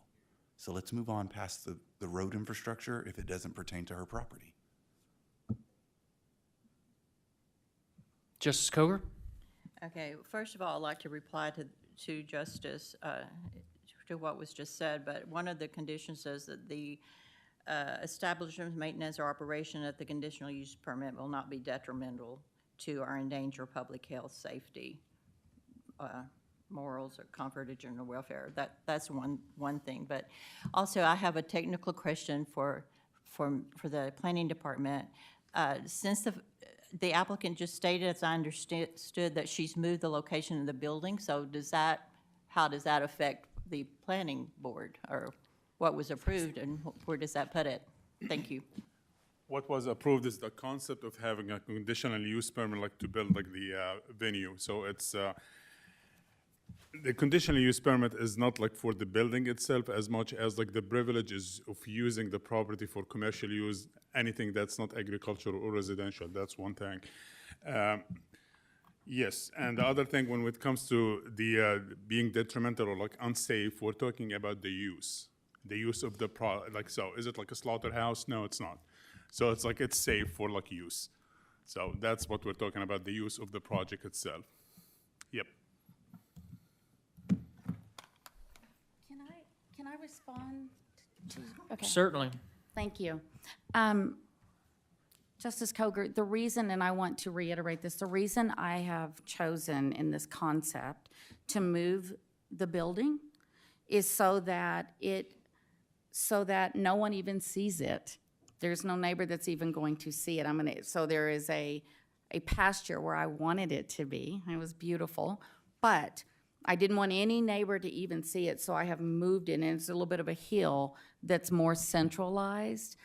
So let's move on past the road infrastructure if it doesn't pertain to her property. Justice Coger? Okay, first of all, I'd like to reply to Justice, to what was just said, but one of the conditions says that the establishment, maintenance, or operation of the conditional use permit will not be detrimental to or endanger public health, safety, morals, or comfort, or general welfare. That's one thing. But also, I have a technical question for the planning department. Since the applicant just stated, as I understood, that she's moved the location of the building, so how does that affect the planning board, or what was approved, and where does that put it? Thank you. What was approved is the concept of having a conditional use permit, like to build like the venue. So it's, the conditional use permit is not like for the building itself as much as like the privileges of using the property for commercial use, anything that's not agricultural or residential. That's one thing. Yes, and the other thing, when it comes to the being detrimental or like unsafe, we're talking about the use of the like, so is it like a slaughterhouse? No, it's not. So it's like it's safe for like use. So that's what we're talking about, the use of the project itself. Yep. can I respond to, okay. Certainly. Thank you. Justice Koger, the reason, and I want to reiterate this, the reason I have chosen in this concept to move the building is so that no one even sees it. There's no neighbor that's even going to see it. So there is a pasture where I wanted it to be. It was beautiful, but I didn't want any neighbor to even see it, so I have moved it, and it's a little bit of a hill that's more centralized.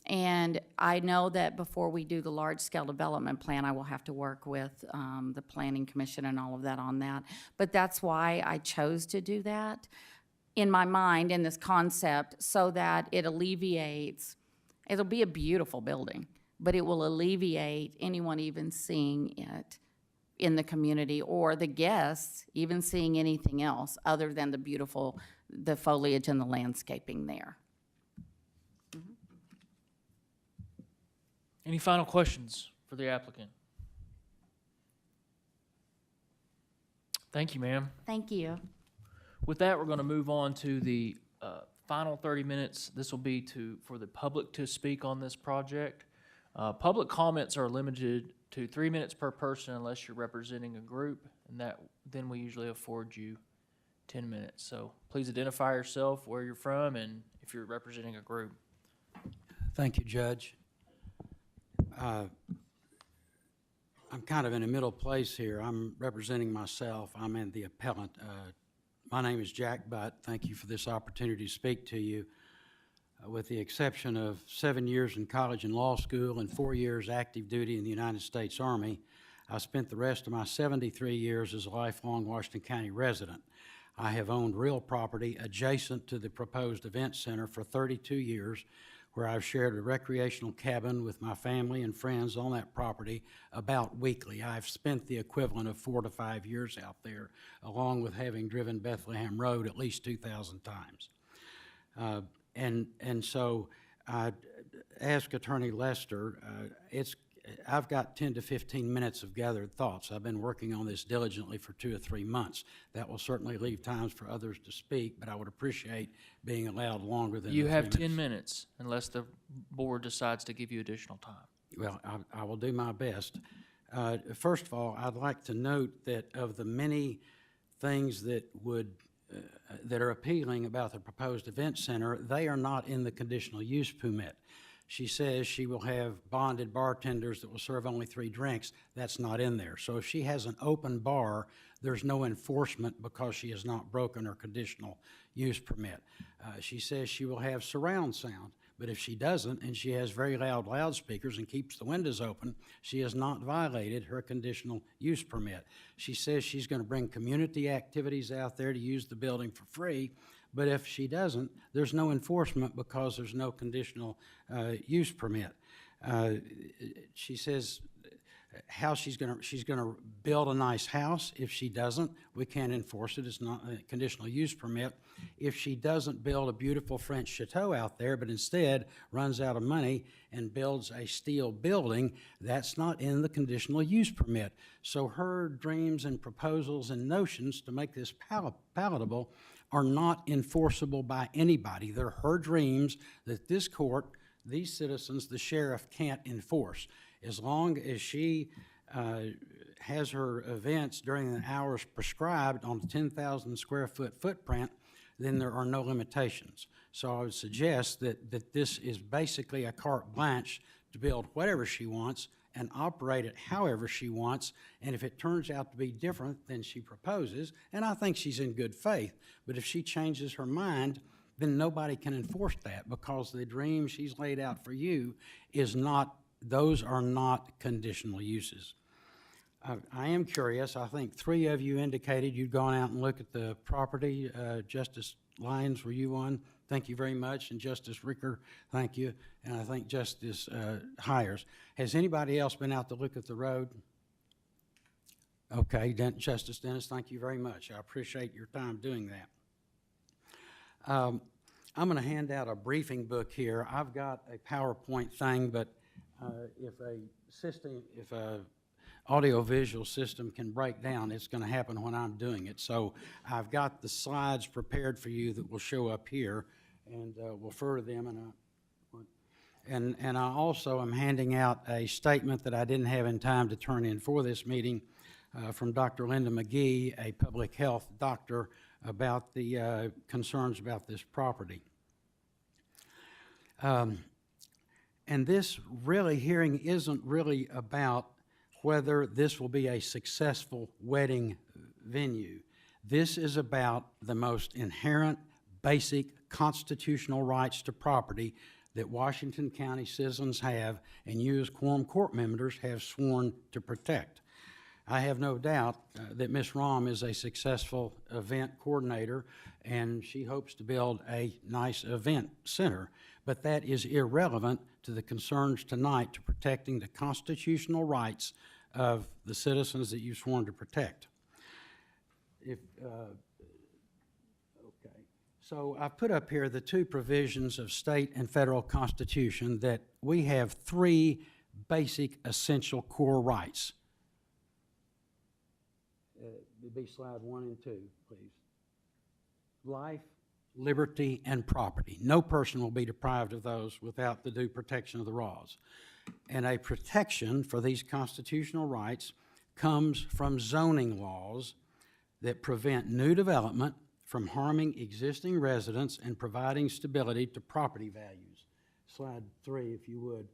And I know that before we do the large-scale development plan, I will have to work with the Planning Commission and all of that on that. But that's why I chose to do that in my mind, in this concept, so that it alleviates, it'll be a beautiful building, but it will alleviate anyone even seeing it in the community or the guests even seeing anything else other than the foliage and the landscaping there. Any final questions for the applicant? Thank you, ma'am. Thank you. With that, we're going to move on to the final 30 minutes. This will be for the public to speak on this project. Public comments are limited to 3 minutes per person unless you're representing a group, and then we usually afford you 10 minutes. So please identify yourself, where you're from, and if you're representing a group. Thank you, Judge. I'm kind of in a middle place here. I'm representing myself. I'm in the appellant. My name is Jack Butt. Thank you for this opportunity to speak to you. With the exception of 7 years in college and law school and 4 years active duty in the United States Army, I spent the rest of my 73 years as a lifelong Washington County resident. I have owned real property adjacent to the proposed event center for 32 years, where I've shared a recreational cabin with my family and friends on that property about weekly. I've spent the equivalent of 4 to 5 years out there, along with having driven Bethlehem Road at least 2,000 times. And so I asked Attorney Lester, I've got 10 to 15 minutes of gathered thoughts. I've been working on this diligently for 2 or 3 months. That will certainly leave times for others to speak, but I would appreciate being allowed longer than You the have 3 10 minutes unless the board decides to give you additional time. Well, I will do my best. First of all, I'd like to note that of the many things that are appealing about the proposed event center, they are not in the conditional use permit. She says she will have bonded bartenders that will serve only 3 drinks. That's not in there. So if she has an open bar, there's no enforcement because she has not broken her conditional use permit. She says she will have surround sound, but if she doesn't and she has very loud loudspeakers and keeps the windows open, she has not violated her conditional use permit. She says she's going to bring community activities out there to use the building for free, but if she doesn't, there's no enforcement because there's no conditional use permit. She says how she's gonna build a nice house. If she doesn't, we can't enforce it. It's not a conditional use permit. If she doesn't build a beautiful French chateau out there, but instead runs out of money and builds a steel building, that's not in the conditional use permit. So her dreams and proposals and notions to make this palatable are not enforceable by anybody. They're her dreams that this court, these citizens, the sheriff can't enforce. As long as she has her events during the hours prescribed on a 10,000 square foot footprint, then there are no limitations. So I would suggest that this is basically a carte blanche to build whatever she wants and operate it however she wants, and if it turns out to be different than she proposes, and I think she's in good faith, but if she changes her mind, then nobody can enforce that because the dream she's laid out for you is not, those are not conditional uses. I am curious, I think 3 of you indicated you'd gone out and looked at the property. Justice Lyons, were you one? Thank you very much. And Justice Ricker, thank you. And I think Justice Hires. Has anybody else been out to look at the road? Okay, Justice Dennis, thank you very much. I appreciate your time doing that. I'm going to hand out a briefing book here. I've got a PowerPoint thing, but if a audiovisual system can break down. It's going to happen when I'm doing it. So I've got the slides prepared for you that will show up here, and we'll refer to them. And I also am handing out a statement that I didn't have in time to turn in for this meeting from Dr. Linda McGee, a public health doctor, about the concerns about this property. And this really hearing isn't really about whether this will be a successful wedding venue. This is about the most inherent, basic constitutional rights to property that Washington County citizens have and you as quorum court members have sworn to protect. I have no doubt that Ms. Rahm is a successful event coordinator and she hopes to build a nice event center, but that is irrelevant to the concerns tonight to protecting the constitutional rights of the citizens that you've sworn to protect. So I've put up here the two provisions of state and federal constitution that we have three basic essential core rights. It'd be slide 1 and 2, please. Life, liberty, and property. No person will be deprived of those without the due protection of the laws. And a protection for these constitutional rights comes from zoning laws that prevent new development from harming existing residents and providing stability to property values. Slide 3, if you would.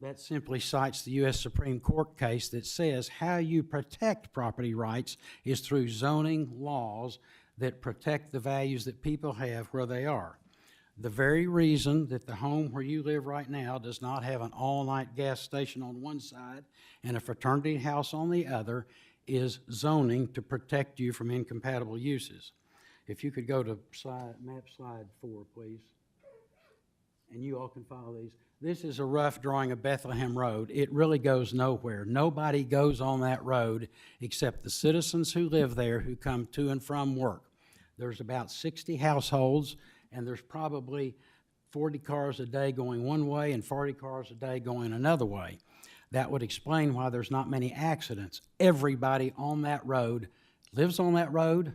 That simply cites the U.S. Supreme Court case that says how you protect property rights is through zoning laws that protect the values that people have where they are. The very reason that the home where you live right now does not have an all-night gas station on one side and a fraternity house on the other is zoning to protect you from incompatible uses. If you could go to map slide 4, please. And you all can follow these. This is a rough drawing of Bethlehem Road. It really goes nowhere. Nobody goes on that road except the citizens who live there who come to and from work. There's about 60 households, and there's probably 40 cars a day going one way and 40 cars a day going another way. That would explain why there's not many accidents. Everybody on that road lives on that road,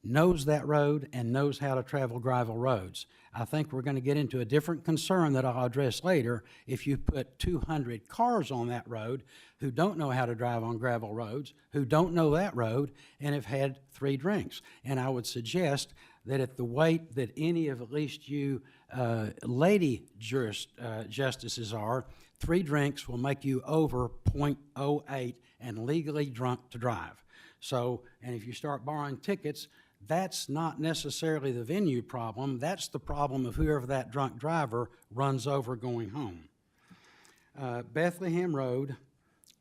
knows that road, and knows how to travel gravel roads. I think we're going to get into a different concern that I'll address later if you put 200 cars on that road who don't know how to drive on gravel roads, who don't know that road, and have had 3 drinks. And I would suggest that at the weight that any of at least you lady justices are, 3 drinks will make you over .08 and legally drunk to drive. So, and if you start borrowing tickets, that's not necessarily the venue problem. That's the problem of whoever that drunk driver runs over going home. Bethlehem Road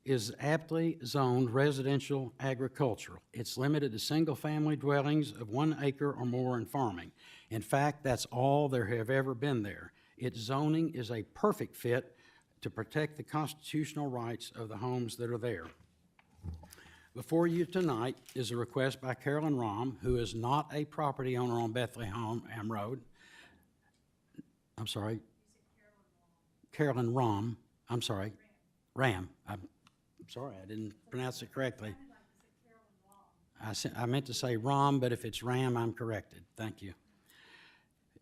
is aptly zoned residential agricultural. It's limited to single-family dwellings of 1 acre or more and farming. In fact, that's all there have ever been there. Its zoning is a perfect fit to protect the constitutional rights of the homes that are there. Before you tonight is a request by Carolyn Rahm, who is not a property owner on Bethlehem Road. I'm sorry. Carolyn Rahm. I'm sorry. Ram. I'm sorry, I didn't pronounce it correctly. I meant to say Rahm, but if it's Ram, I'm corrected. Thank you.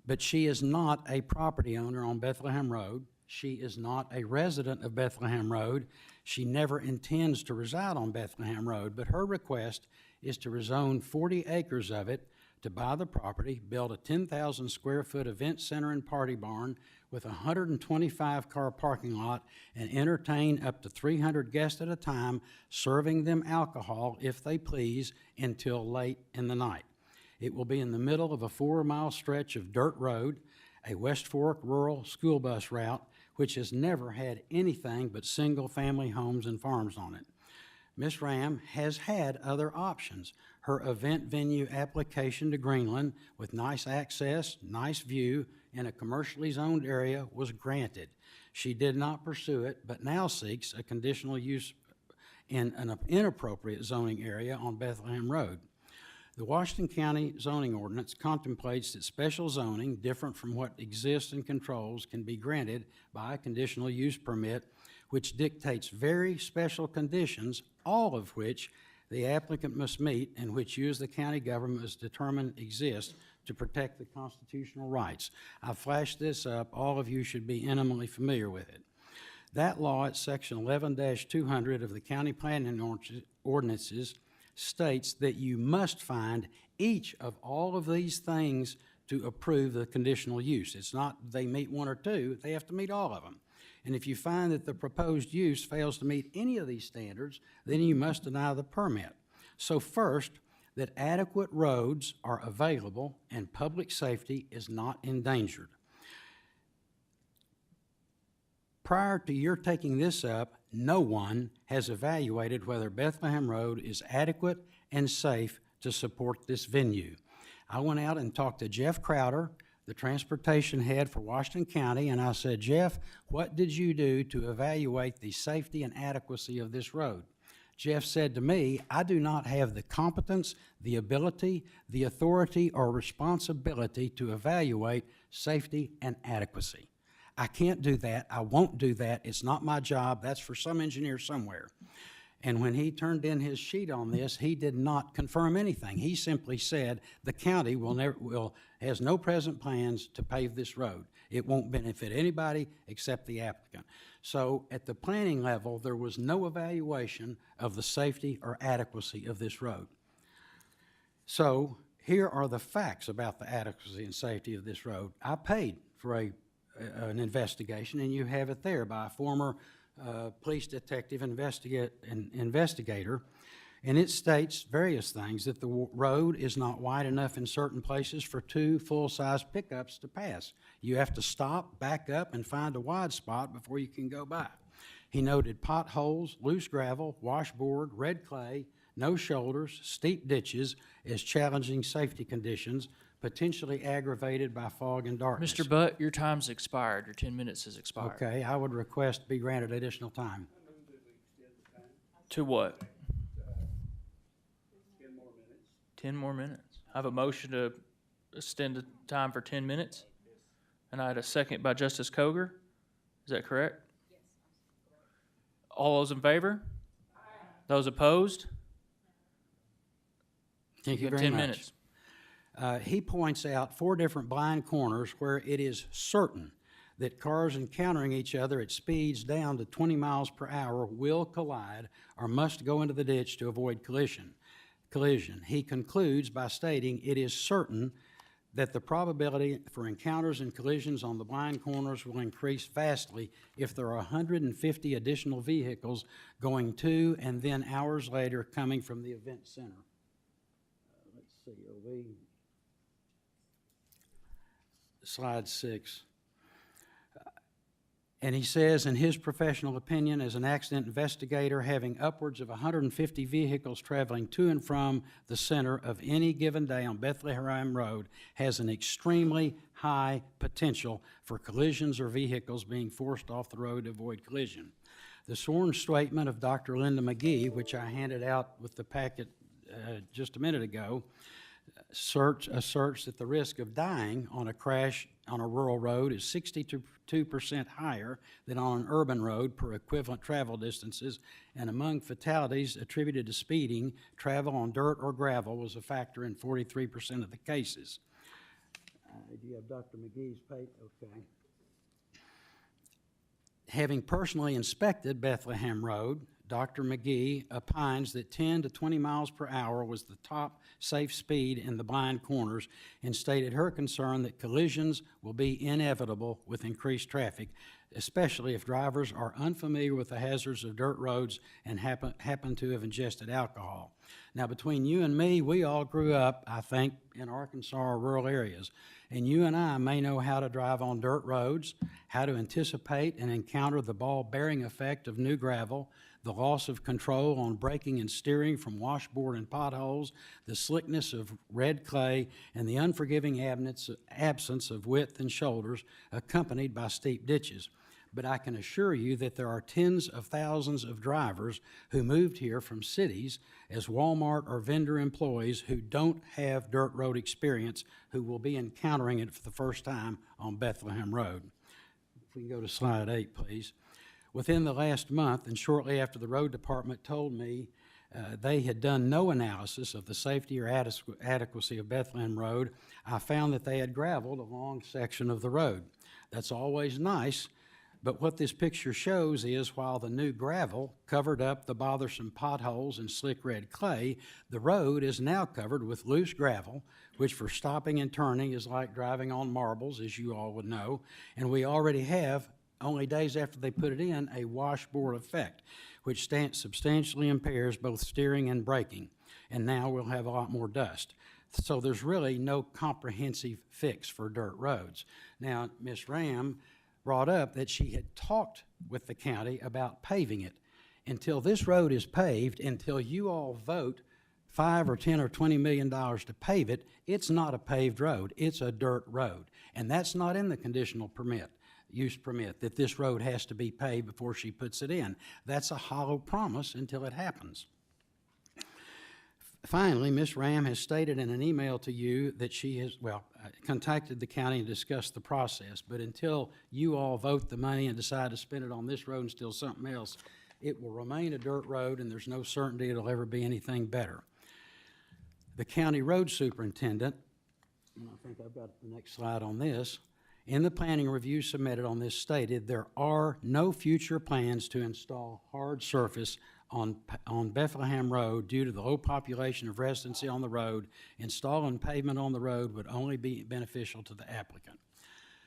But she is not a property owner on Bethlehem Road. She is not a resident of Bethlehem Road. She never intends to reside on Bethlehem Road, but her request is to rezone 40 acres of it to buy the property, build a 10,000 square foot event center and party barn with a 125-car parking lot and entertain up to 300 guests at a time, serving them alcohol, if they please, until late in the night. It will be in the middle of a 4-mile stretch of dirt road, a West Fork rural school bus route, which has never had anything but single-family homes and farms on it. Ms. Ram has had other options. Her event venue application to Greenland with nice access, nice view, in a commercially zoned area was granted. She did not pursue it, but now seeks a conditional use in an inappropriate zoning area on Bethlehem Road. The Washington County zoning ordinance contemplates that special zoning, different from what exists and controls, can be granted by a conditional use permit which dictates very special conditions, all of which the applicant must meet and which you as the county government must determine exist to protect the constitutional rights. I flashed this up. All of you should be intimately familiar with it. That law at section 11-200 of the county planning ordinances states that you must find each of all of these things to approve the conditional use. It's not they meet one or two, they have to meet all of them. And if you find that the proposed use fails to meet any of these standards, then you must deny the permit. So first, that adequate roads are available and public safety is not endangered. Prior to your taking this up, no one has evaluated whether Bethlehem Road is adequate and safe to support this venue. I went out and talked to Jeff Crowder, the transportation head for Washington County, and I said, Jeff, what did you do to evaluate the safety and adequacy of this road? Jeff said to me, I do not have the competence, the ability, the authority, or responsibility to evaluate safety and adequacy. I can't do that. I won't do that. It's not my job. That's for some engineer somewhere. And when he turned in his sheet on this, he did not confirm anything. He simply said the county has no present plans to pave this road. It won't benefit anybody except the applicant. So at the planning level, there was no evaluation of the safety or adequacy of this road. So here are the facts about the adequacy and safety of this road. I paid for an investigation, and you have it there by a former police detective investigator, and it states various things, that the road is not wide enough in certain places for 2 full-size pickups to pass. You have to stop, back up, and find a wide spot before you can go by. He noted potholes, loose gravel, washboard, red clay, no shoulders, steep ditches as challenging safety conditions, potentially aggravated by fog and darkness. Mr. Butt, your time's expired. Your 10 minutes has expired. Okay, I would request to be granted additional time. To what? 10 more minutes. I have a motion to extend the time for 10 minutes. And I had a second by Justice Koger. Is that correct? Yes. All those in favor? Aye. Those opposed? Thank you very 10 much. minutes. He points out 4 different blind corners where it is certain that cars encountering each other at speeds down to 20 miles per hour will collide or must go into the ditch to avoid collision. He concludes by stating it is certain that the probability for encounters and collisions on the blind corners will increase vastly if there are 150 additional vehicles going to and then hours later coming from the event center. Let's see, are we... Slide 6. And he says, in his professional opinion, as an accident investigator, having upwards of 150 vehicles traveling to and from the center of any given day on Bethlehem Road has an extremely high potential for collisions or vehicles being forced off the road to avoid collision. The sworn statement of Dr. Linda McGee, which I handed out with the packet just a minute ago, asserts that the risk of dying on a crash on a rural road is 62% higher than on an urban road per equivalent travel distances, and among fatalities attributed to speeding, travel on dirt or gravel was a factor in 43% of the cases. Do you have Dr. McGee's paper? Okay. Having personally inspected Bethlehem Road, Dr. McGee opines that 10 to 20 miles per hour was the top safe speed in the blind corners and stated her concern that collisions will be inevitable with increased traffic, especially if drivers are unfamiliar with the hazards of dirt roads and happen to have ingested alcohol. Now, between you and me, we all grew up, I think, in Arkansas or rural areas, and you and I may know how to drive on dirt roads, how to anticipate and encounter the ball-bearing effect of new gravel, the loss of control on braking and steering from washboard and potholes, the slickness of red clay, and the unforgiving absence of width and shoulders accompanied by steep ditches. But I can assure you that there are tens of thousands of drivers who moved here from cities as Walmart or vendor employees who don't have dirt road experience who will be encountering it for the first time on Bethlehem Road. If we can go to slide 8, please. Within the last month, and shortly after the road department told me they had done no analysis of the safety or adequacy of Bethlehem Road, I found that they had gravelled a long section of the road. That's always nice, but what this picture shows is while the new gravel covered up the bothersome potholes and slick red clay, the road is now covered with loose gravel, which for stopping and turning is like driving on marbles, as you all would know, and we already have, only days after they put it in, a washboard effect, which substantially impairs both steering and braking, and now we'll have a lot more dust. So there's really no comprehensive fix for dirt roads. Now, Ms. Ram brought up that she had talked with the county about paving it. Until this road is paved, until you all vote $5 or $10 or $20 million to pave it, it's not a paved road, it's a dirt road. And that's not in the conditional use permit, that this road has to be paved before she puts it in. That's a hollow promise until it happens. Finally, Ms. Ram has stated in an email to you that she has, contacted the county and discussed the process, but until you all vote the money and decide to spend it on this road instead of something else, it will remain a dirt road and there's no certainty it'll ever be anything better. The county road superintendent, and I think I've got the next slide on this, in the planning review submitted on this stated there are no future plans to install hard surface on Bethlehem Road due to the low population of residency on the road. Installing pavement on the road would only be beneficial to the applicant.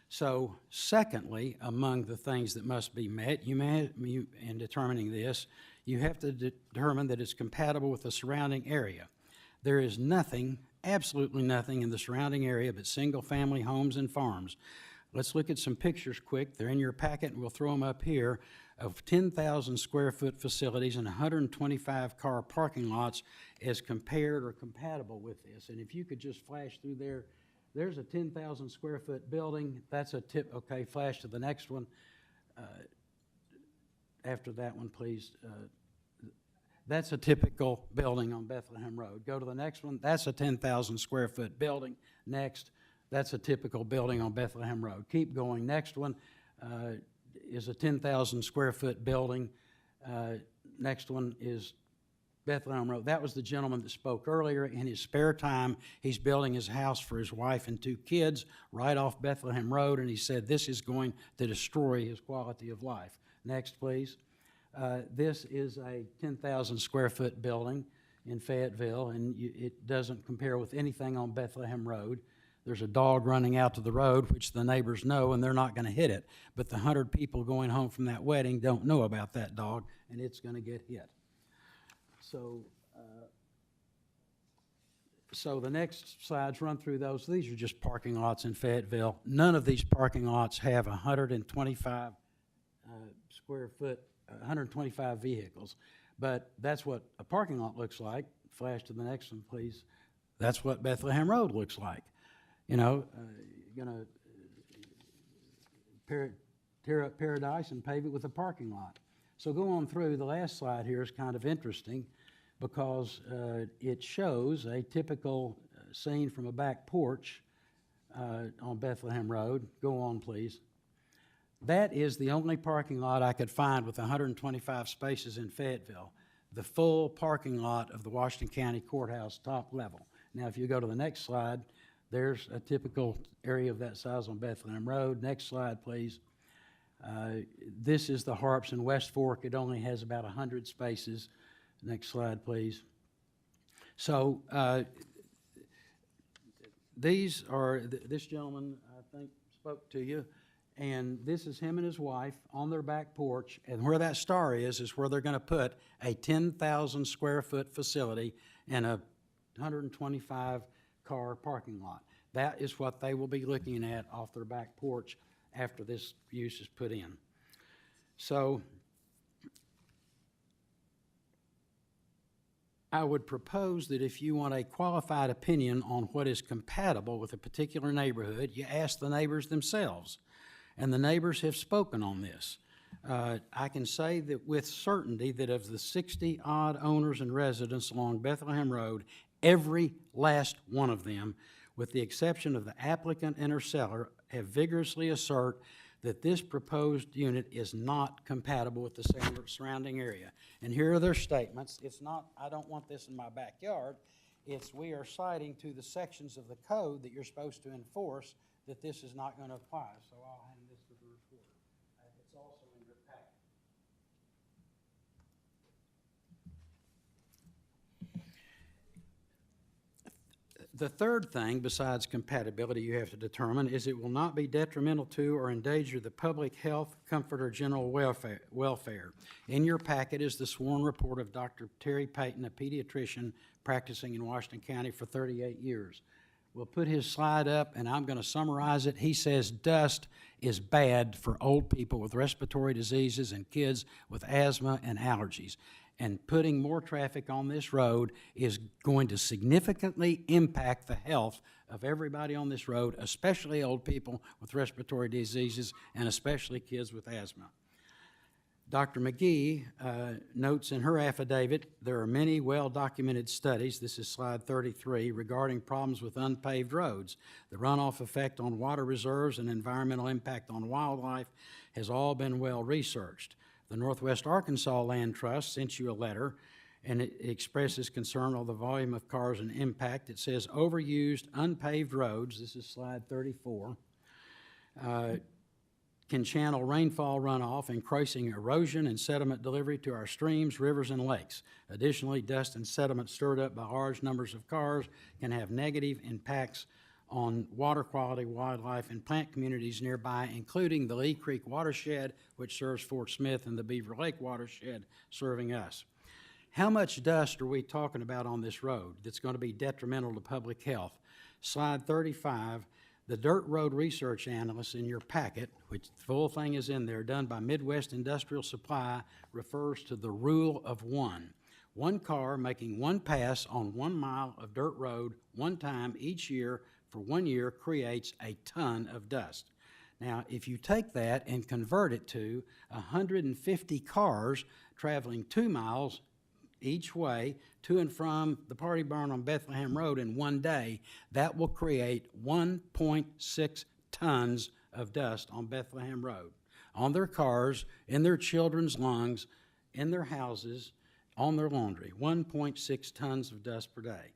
So, secondly, among the things that must be met, in determining this, you have to determine that it's compatible with the surrounding area. There is nothing, absolutely nothing in the surrounding area but single-family homes and farms. Let's look at some pictures quick. They're in your packet, and we'll throw them up here, of 10,000 square foot facilities and 125 car parking lots as compared or compatible with this. And if you could just flash through there, there's a 10,000 square foot building. That's a tip. Okay, flash to the next one. After that one, please. That's a typical building on Bethlehem Road. Go to the next one. That's a 10,000 square foot building. Next, that's a typical building on Bethlehem Road. Keep going. Next one is a 10,000 square foot building. Next one is Bethlehem Road. That was the gentleman that spoke earlier. In his spare time, he's building his house for his wife and 2 kids right off Bethlehem Road, and he said this is going to destroy his quality of life. Next, please. This is a 10,000 square foot building in Fayetteville, and it doesn't compare with anything on Bethlehem Road. There's a dog running out to the road, which the neighbors know, and they're not going to hit it. But the 100 people going home from that wedding don't know about that dog, and it's going to get hit. So the next slides run through those. These are just parking lots in Fayetteville. None of these parking lots have 125 square foot, 125 vehicles. But that's what a parking lot looks like. Flash to the next one, please. That's what Bethlehem Road looks like. You know, you're going to tear up paradise and pave it with a parking lot. So go on through. The last slide here is kind of interesting because it shows a typical scene from a back porch on Bethlehem Road. Go on, please. That is the only parking lot I could find with 125 spaces in Fayetteville, the full parking lot of the Washington County Courthouse top level. Now, if you go to the next slide, there's a typical area of that size on Bethlehem Road. Next slide, please. This is the Harps in West Fork. It only has about 100 spaces. Next slide, please. So these are, this gentleman, I think, spoke to you, and this is him and his wife on their back porch, and where that star is where they're going to put a 10,000 square foot facility and a 125 car parking lot. That is what they will be looking at off their back porch after this use is put in. So I would propose that if you want a qualified opinion on what is compatible with a particular neighborhood, you ask the neighbors themselves. And the neighbors have spoken on this. I can say that with certainty that of the 60-odd owners and residents along Bethlehem Road, every last one of them, with the exception of the applicant and her seller, have vigorously assert that this proposed unit is not compatible with the surrounding area. And here are their statements. It's not, I don't want this in my backyard. It's, we are citing to the sections of the code that you're supposed to enforce that this is not going to apply. So I'll hand this to the recorder. It's also in your packet. The third thing, besides compatibility, you have to determine is it will not be detrimental to or endanger the public health, comfort, or general welfare. In your packet is the sworn report of Dr. Terry Payton, a pediatrician practicing in Washington County for 38 years. We'll put his slide up, and I'm going to summarize it. He says dust is bad for old people with respiratory diseases and kids with asthma and allergies. And putting more traffic on this road is going to significantly impact the health of everybody on this road, especially old people with respiratory diseases and especially kids with asthma. Dr. McGee notes in her affidavit, there are many well-documented studies, this is slide 33, regarding problems with unpaved roads. The runoff effect on water reserves and environmental impact on wildlife has all been well researched. The Northwest Arkansas Land Trust sent you a letter, and it expresses concern on the volume of cars and impact. It says overused, unpaved roads, this is slide 34, can channel rainfall runoff, increasing erosion and sediment delivery to our streams, rivers, and lakes. Additionally, dust and sediment stirred up by large numbers of cars can have negative impacts on water quality, wildlife, and plant communities nearby, including the Lee Creek watershed, which serves Fort Smith, and the Beaver Lake watershed serving us. How much dust are we talking about on this road that's going to be detrimental to public health? Slide 35, the dirt road research analyst in your packet, which the full thing is in there, done by Midwest Industrial Supply, refers to the rule of one. One car making one pass on 1 mile of dirt road one time each year for 1 year creates a ton of dust. Now, if you take that and convert it to 150 cars traveling 2 miles each way to and from the party barn on Bethlehem Road in 1 day, that will create 1.6 tons of dust on Bethlehem Road, on their cars, in their children's lungs, in their houses, on their laundry. 1.6 tons of dust per day.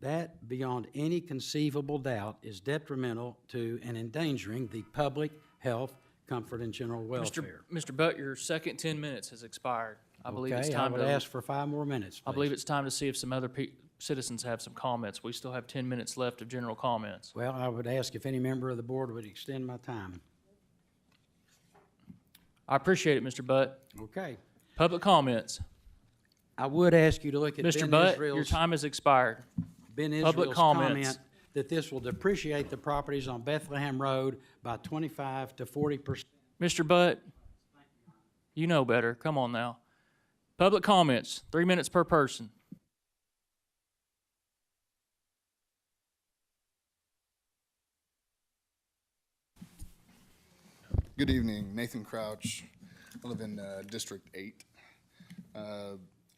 That, beyond any conceivable doubt, is detrimental to and endangering the public health, comfort, and general welfare. Mr. Butt, your second 10 minutes has expired. I believe it's Okay, I time would to. ask for 5 more minutes, I please. believe it's time to see if some other citizens have some comments. We still have 10 minutes left of general comments. Well, I would ask if any member of the board would extend my time. I appreciate it, Mr. Butt. Okay. Public comments. I would ask you to look at Mr. Ben Butt, your Israel's, time has expired. Ben Public Israel's comments. comment that this will depreciate the properties on Bethlehem Road by 25 to 40%. Mr. Butt, you know better. Come on now. Public comments, 3 minutes per person. Good evening, Nathan Crouch. I live in District 8.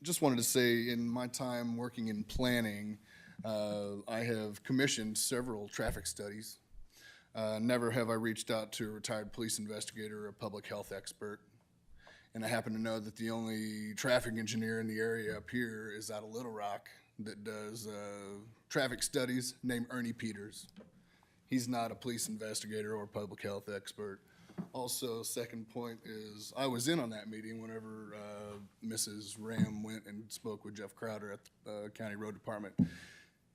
Just wanted to say, in my time working in planning, I have commissioned several traffic studies. Never have I reached out to a retired police investigator or a public health expert. And I happen to know that the only traffic engineer in the area up here is out of Little Rock that does traffic studies, named Ernie Peters. He's not a police investigator or public health expert. Also, second point is, I was in on that meeting whenever Mrs. Ram went and spoke with Jeff Crowder at the County Road Department.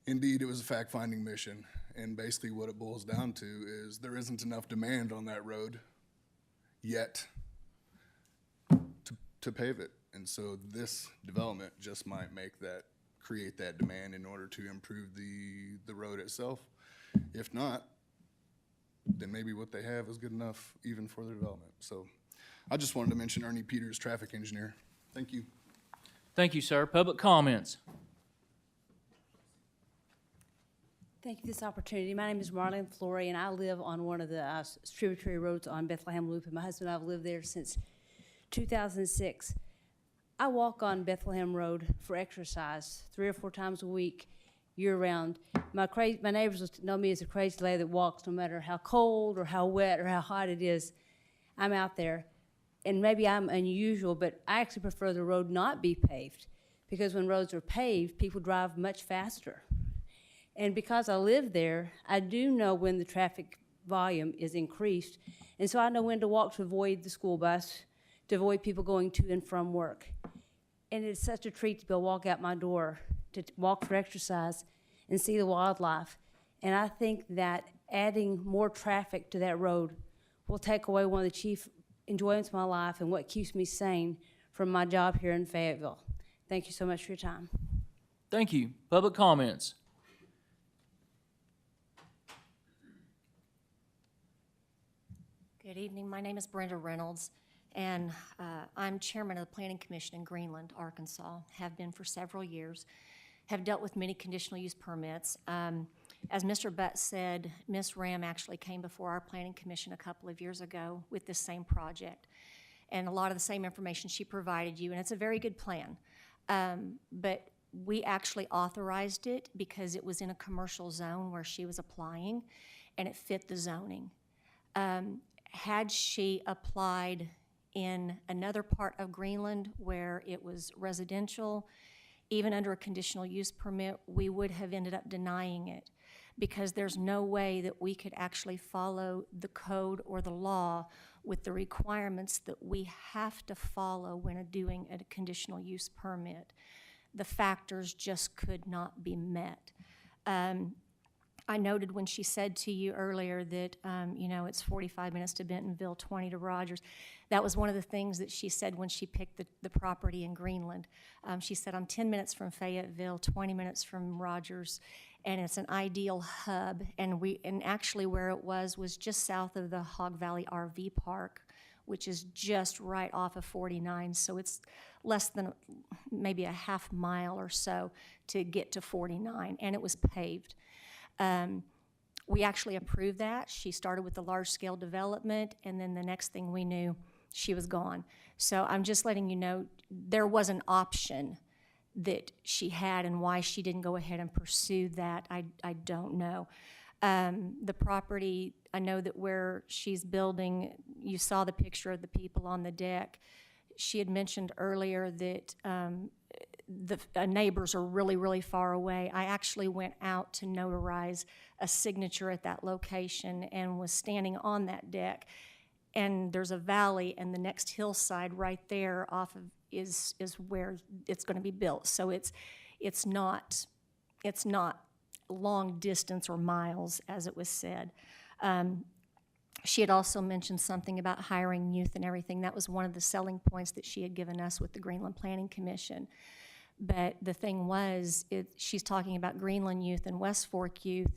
Indeed, it was a fact-finding mission, and basically what it boils down to is there isn't enough demand on that road yet to pave it. And so this development just might create that demand in order to improve the road itself. If not, then maybe what they have is good enough even for the development. So I just wanted to mention Ernie Peters, traffic engineer. Thank you. Thank you, sir. Public comments. Thank you for this opportunity. My name is Marlene Flory, and I live on one of the tributary roads on Bethlehem Loop, and my husband and I have lived there since 2006. I walk on Bethlehem Road for exercise 3 or 4 times a week, year-round. My neighbors know me as a crazy lady that walks no matter how cold or how wet or how hot it is. I'm out there, and maybe I'm unusual, but I actually prefer the road not be paved, because when roads are paved, people drive much faster. And because I live there, I do know when the traffic volume is increased, and so I know when to walk to avoid the school bus, to avoid people going to and from work. And it's such a treat to be able to walk out my door, to walk for exercise and see the wildlife. And I think that adding more traffic to that road will take away one of the chief enjoyments of my life and what keeps me sane from my job here in Fayetteville. Thank you so much for your time. Thank you. Public comments. Good evening. My name is Brenda Reynolds, and I'm chairman of the Planning Commission in Greenland, Arkansas. Have been for several years. Have dealt with many conditional use permits. As Mr. Butt said, Ms. Ram actually came before our Planning Commission a couple of years ago with this same project, and a lot of the same information she provided you, and it's a very good plan. But we actually authorized it because it was in a commercial zone where she was applying, and it fit the zoning. Had she applied in another part of Greenland where it was residential, even under a conditional use permit, we would have ended up denying it, because there's no way that we could actually follow the code or the law with the requirements that we have to follow when doing a conditional use permit. The factors just could not be met. I noted when she said to you earlier that, it's 45 minutes to Bentonville, 20 to Rogers. That was one of the things that she said when she picked the property in Greenland. She said, I'm 10 minutes from Fayetteville, 20 minutes from Rogers, and it's an ideal hub. And actually where it was just south of the Hog Valley RV Park, which is just right off of 49. So it's less than maybe a half mile or so to get to 49, and it was paved. We actually approved that. She started with the large-scale development, and then the next thing we knew, she was gone. So I'm just letting you know there was an option that she had, and why she didn't go ahead and pursue that, I don't know. The property, I know that where she's building, you saw the picture of the people on the deck. She had mentioned earlier that the neighbors are really, really far away. I actually went out to notarize a signature at that location and was standing on that deck. And there's a valley, and the next hillside right there off of is where it's going to be built. So it's not long distance or miles, as it was said. She had also mentioned something about hiring youth and everything. That was one of the selling points that she had given us with the Greenland Planning Commission. But the thing was, she's talking about Greenland youth and West Fork youth.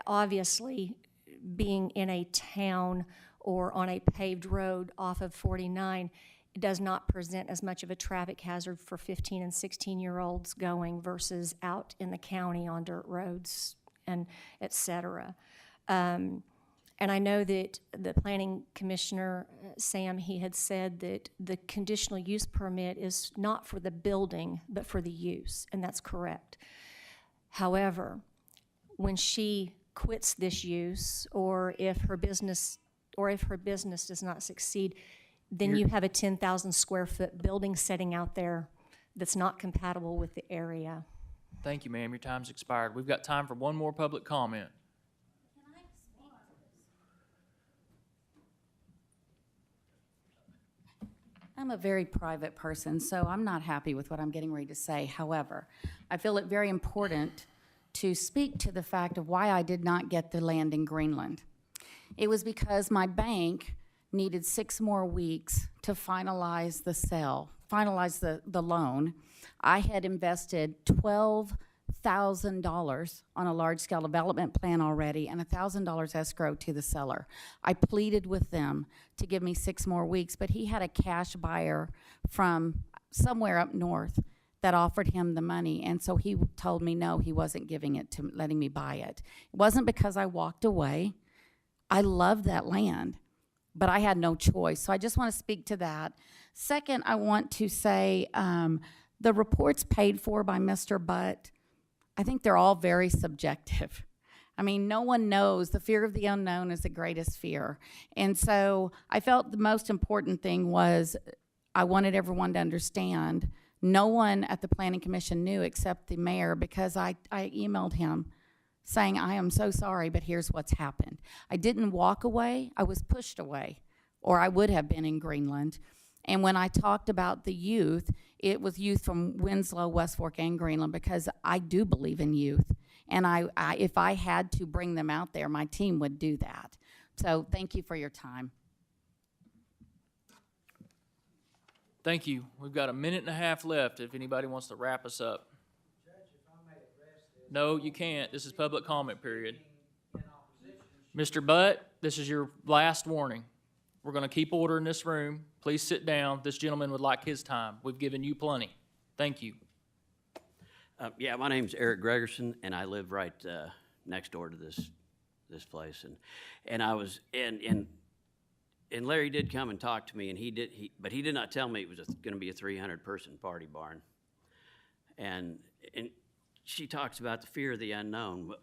Obviously, being in a town or on a paved road off of 49, it does not present as much of a traffic hazard for 15 and 16-year-olds going versus out in the county on dirt roads and et cetera. And I know that the planning commissioner, Sam, he had said that the conditional use permit is not for the building, but for the use, and that's correct. However, when she quits this use, or if her business does not succeed, then you have a 10,000 square foot building sitting out there that's not compatible with the area. Thank you, ma'am. Your time's expired. We've got time for one more public comment. I'm a very private person, so I'm not happy with what I'm getting ready to say. However, I feel it very important to speak to the fact of why I did not get the land in Greenland. It was because my bank needed 6 more weeks to finalize the sale, finalize the loan. I had invested $12,000 on a large-scale development plan already and $1,000 escrow to the seller. I pleaded with them to give me 6 more weeks, but he had a cash buyer from somewhere up north that offered him the money, and so he told me no, he wasn't giving it to letting me buy it. It wasn't because I walked away. I loved that land, but I had no choice, so I just want to speak to that. Second, I want to say the reports paid for by Mr. Butt, I think they're all very subjective. I mean, no one knows. The fear of the unknown is the greatest fear. And so I felt the most important thing was I wanted everyone to understand. No one at the Planning Commission knew except the mayor, because I emailed him saying, I am so sorry, but here's what's happened. I didn't walk away. I was pushed away, or I would have been in Greenland. And when I talked about the youth, it was youth from Winslow, West Fork, and Greenland, because I do believe in youth. And if I had to bring them out there, my team would do that. So thank you for your time. Thank you. We've got a minute and a half left if anybody wants to wrap us up. No, you can't. This is public comment period. Mr. Butt, this is your last warning. We're going to keep order in this room. Please sit down. This gentleman would like his time. We've given you plenty. Thank you. Yeah, my name's Eric Gregerson, and I live right next door to this place. And I was and Larry did come and talk to me, and but he did not tell me it was going to be a 300-person party barn. And she talks about the fear of the unknown.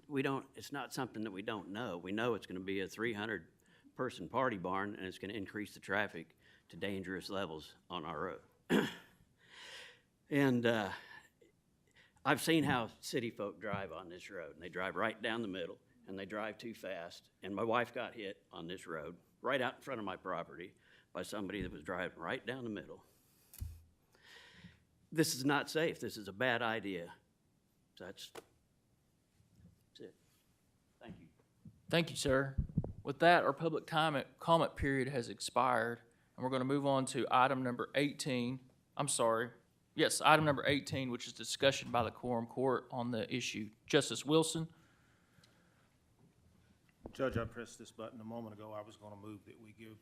Well, it's not something that we don't know. We know it's going to be a 300-person party barn, and it's going to increase the traffic to dangerous levels on our road. And I've seen how city folk drive on this road, and they drive right down the middle, and they drive too fast. And my wife got hit on this road, right out in front of my property, by somebody that was driving right down the middle. This is not safe. This is a bad idea. So that's it. Thank you. Thank you, sir. With that, our public comment period has expired, and we're going to move on to item number 18. I'm sorry. Yes, item number 18, which is discussion by the Quorum Court on the issue. Justice Wilson. Judge, I pressed this button a moment ago. I was going to move that we give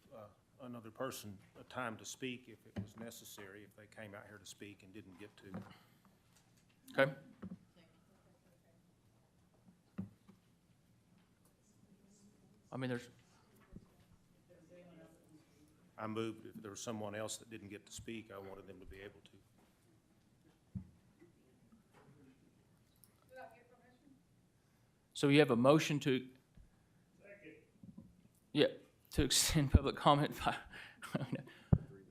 another person a time to speak if it was necessary, if they came out here to speak and didn't get to. Okay. I mean, I moved if there was someone else that didn't get to speak, I wanted them to be able to. So you have a motion to, to extend public comment by,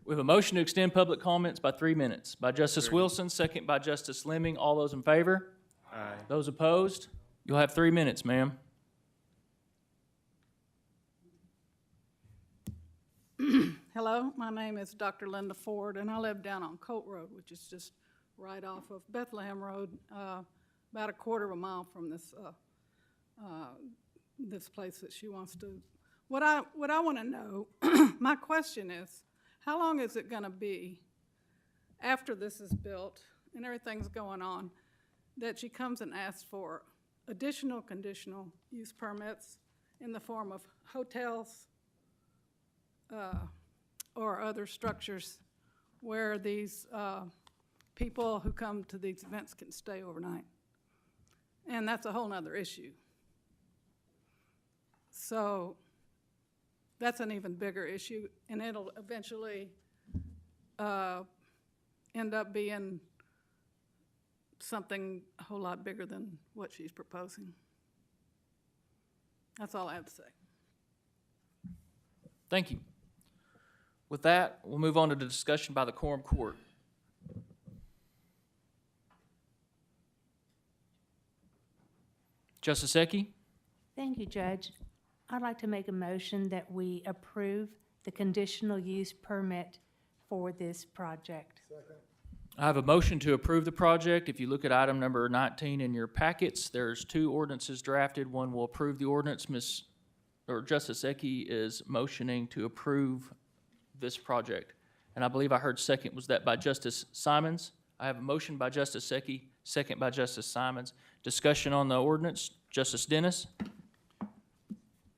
we have a motion to extend public comments by 3 minutes by Justice Wilson, second by Justice Lemming. All those in favor? Aye. Those opposed? You'll have 3 minutes, ma'am. Hello, my name is Dr. Linda Ford, and I live down on Colt Road, which is just right off of Bethlehem Road, about a quarter of a mile from this this place that she wants to. What I want to know, my question is, how long is it going to be after this is built and everything's going on that she comes and asks for additional conditional use permits in the form of hotels or other structures where these people who come to these events can stay overnight? And that's a whole nother issue. So that's an even bigger issue, and it'll eventually end up being something a whole lot bigger than what she's proposing. That's all I have to say. Thank you. With that, we'll move on to the discussion by the Quorum Court. Justice Ecke? Thank you, Judge. I'd like to make a motion that we approve the conditional use permit for this project. I have a motion to approve the project. If you look at item number 19 in your packets, there's 2 ordinances drafted. One will approve the ordinance. Justice Ecke is motioning to approve this project. And I believe I heard second was that by Justice Simons. I have a motion by Justice Ecke, second by Justice Simons. Discussion on the ordinance. Justice Dennis?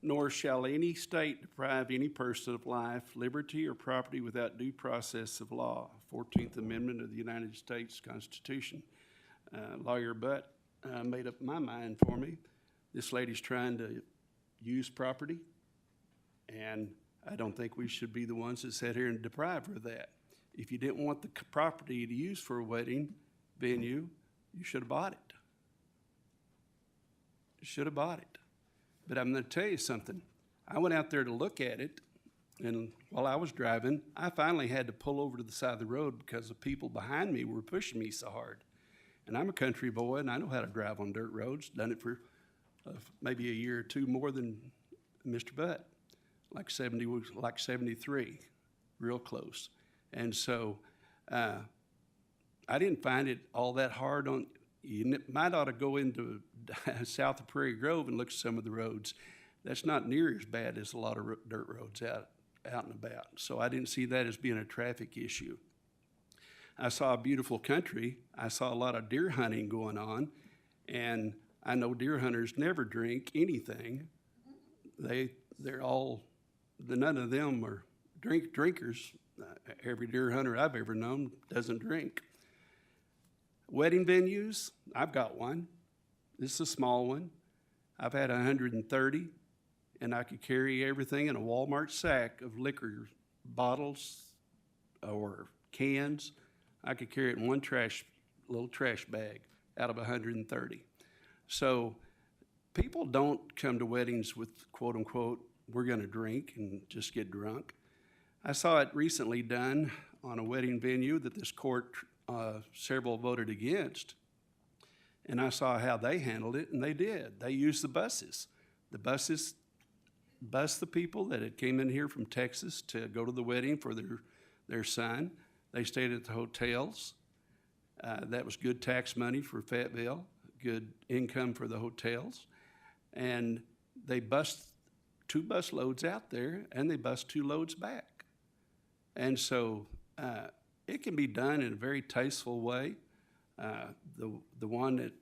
Nor shall any state deprive any person of life, liberty, or property without due process of law. 14th Amendment of the United States Constitution. Lawyer Butt made up my mind for me. This lady's trying to use property, and I don't think we should be the ones that sit here and deprive her of that. If you didn't want the property to use for a wedding venue, you should have bought it. should have bought it. But I'm gonna tell you something. I went out there to look at it, and while I was driving, I finally had to pull over to the side of the road because the people behind me were pushing me so hard. And I'm a country boy, and I know how to drive on dirt roads. Done it for maybe a year or two more than Mr. Butt, like 73, real close. And so I didn't find it all that hard on. You might ought to go into south of Prairie Grove and look at some of the roads. That's not near as bad as a lot of dirt roads out and about. So I didn't see that as being a traffic issue. I saw a beautiful country. I saw a lot of deer hunting going on, and I know deer hunters never drink anything. They're all, none of them are drinkers. Every deer hunter I've ever known doesn't drink. Wedding venues, I've got one. This is a small one. I've had 130, and I could carry everything in a Walmart sack of liquor bottles or cans. I could carry it in one little trash bag out of 130. So people don't come to weddings with quote unquote, we're gonna drink and just get drunk. I saw it recently done on a wedding venue that this court, several voted against. And I saw how they handled it, and they did. They used the buses. The buses bused the people that had came in here from Texas to go to the wedding for their son. They stayed at the hotels. That was good tax money for Fayetteville, good income for the hotels. And they bused 2 bus loads out there, and they bused 2 loads back. And so it can be done in a very tasteful way. The one that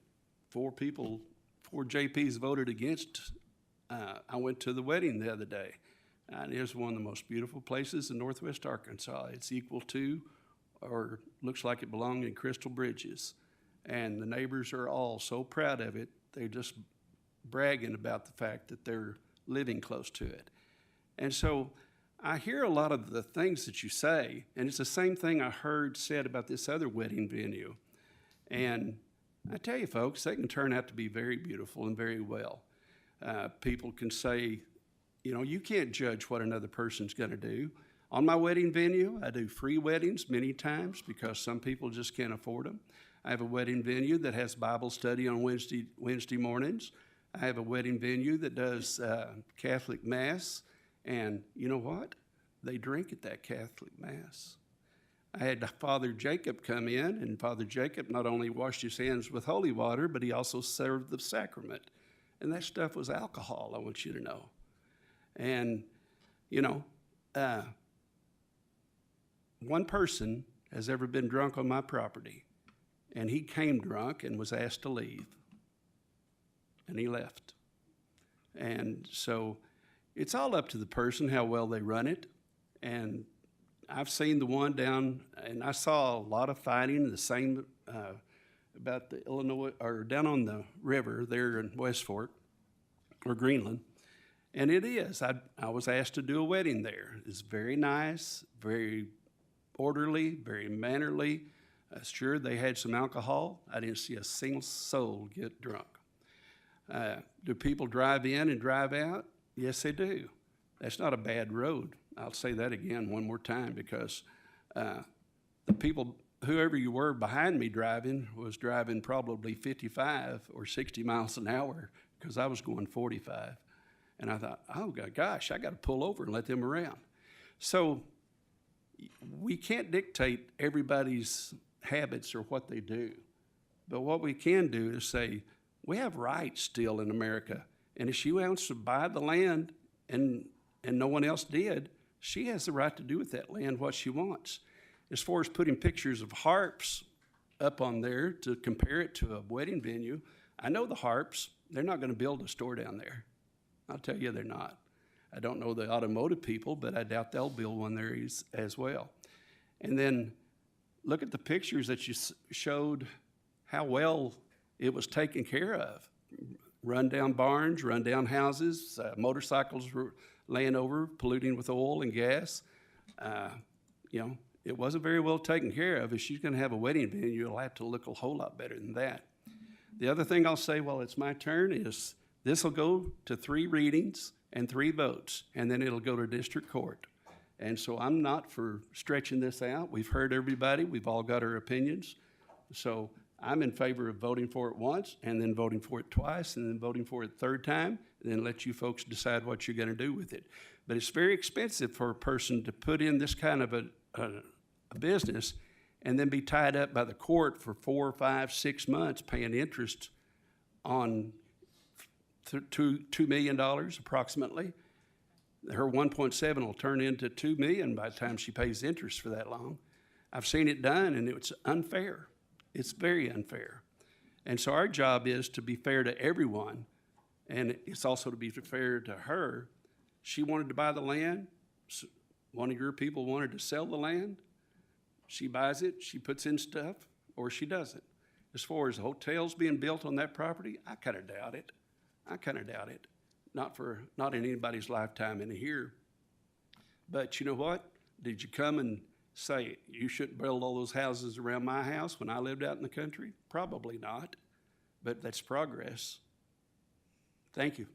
4 JPs voted against, I went to the wedding the other day. And it was one of the most beautiful places in northwest Arkansas. It's equal to, or looks like it belonged in Crystal Bridges. And the neighbors are all so proud of it, they're just bragging about the fact that they're living close to it. And so I hear a lot of the things that you say, and it's the same thing I heard said about this other wedding venue. And I tell you, folks, they can turn out to be very beautiful and very well. People can say, you know, you can't judge what another person's going to do. On my wedding venue, I do free weddings many times because some people just can't afford them. I have a wedding venue that has Bible study on Wednesday mornings. I have a wedding venue that does Catholic Mass. And you know what? They drink at that Catholic Mass. I had Father Jacob come in, and Father Jacob not only washed his hands with holy water, but he also served the sacrament. And that stuff was alcohol, I want you to know. And, you know, one person has ever been drunk on my property, and he came drunk and was asked to leave. And he left. And so it's all up to the person how well they run it. And I've seen the one down, and I saw a lot of fighting, the same about the Illinois, or down on the river there in West Fork, or Greenland. And it is. I was asked to do a wedding there. It's very nice, very orderly, very mannerly. Sure, they had some alcohol. I didn't see a single soul get drunk. Do people drive in and drive out? Yes, they do. That's not a bad road. I'll say that again one more time because the people, whoever you were behind me driving, was driving probably 55 or 60 miles an hour because I was going 45. And I thought, oh, gosh, I got to pull over and let them around. So we can't dictate everybody's habits or what they do. But what we can do is say, we have rights still in America. And if she wants to buy the land and no one else did, she has the right to do with that land what she wants. As far as putting pictures of harps up on there to compare it to a wedding venue, I know the harps, they're not going to build a store down there. I'll tell you they're not. I don't know the automotive people, but I doubt they'll build one there as well. And then look at the pictures that you showed how well it was taken care of. Run-down barns, run-down houses, motorcycles were laying over, polluting with oil and gas. You know, it wasn't very well taken care of. If she's going to have a wedding venue, it'll have to look a whole lot better than that. The other thing I'll say while it's my turn is This will go to 3 readings and 3 votes, and then it'll go to district court. And so I'm not for stretching this out. We've heard everybody. We've all got our opinions. So I'm in favor of voting for it once, and then voting for it twice, and then voting for it a third time, and then let you folks decide what you're gonna do with it. But it's very expensive for a person to put in this kind of a business and then be tied up by the court for 4, 5, 6 months paying interest on $2 million approximately. Her 1.7 will turn into 2 million by the time she pays interest for that long. I've seen it done, and it's unfair. It's very unfair. And so our job is to be fair to everyone, and it's also to be fair to her. She wanted to buy the land. One of your people wanted to sell the land. She buys it, she puts in stuff, or she doesn't. As far as hotels being built on that property, I kind of doubt it. Not in anybody's lifetime in here. But you know what? Did you come and say, you shouldn't build all those houses around my house when I lived out in the country? Probably not, but that's progress. Thank you.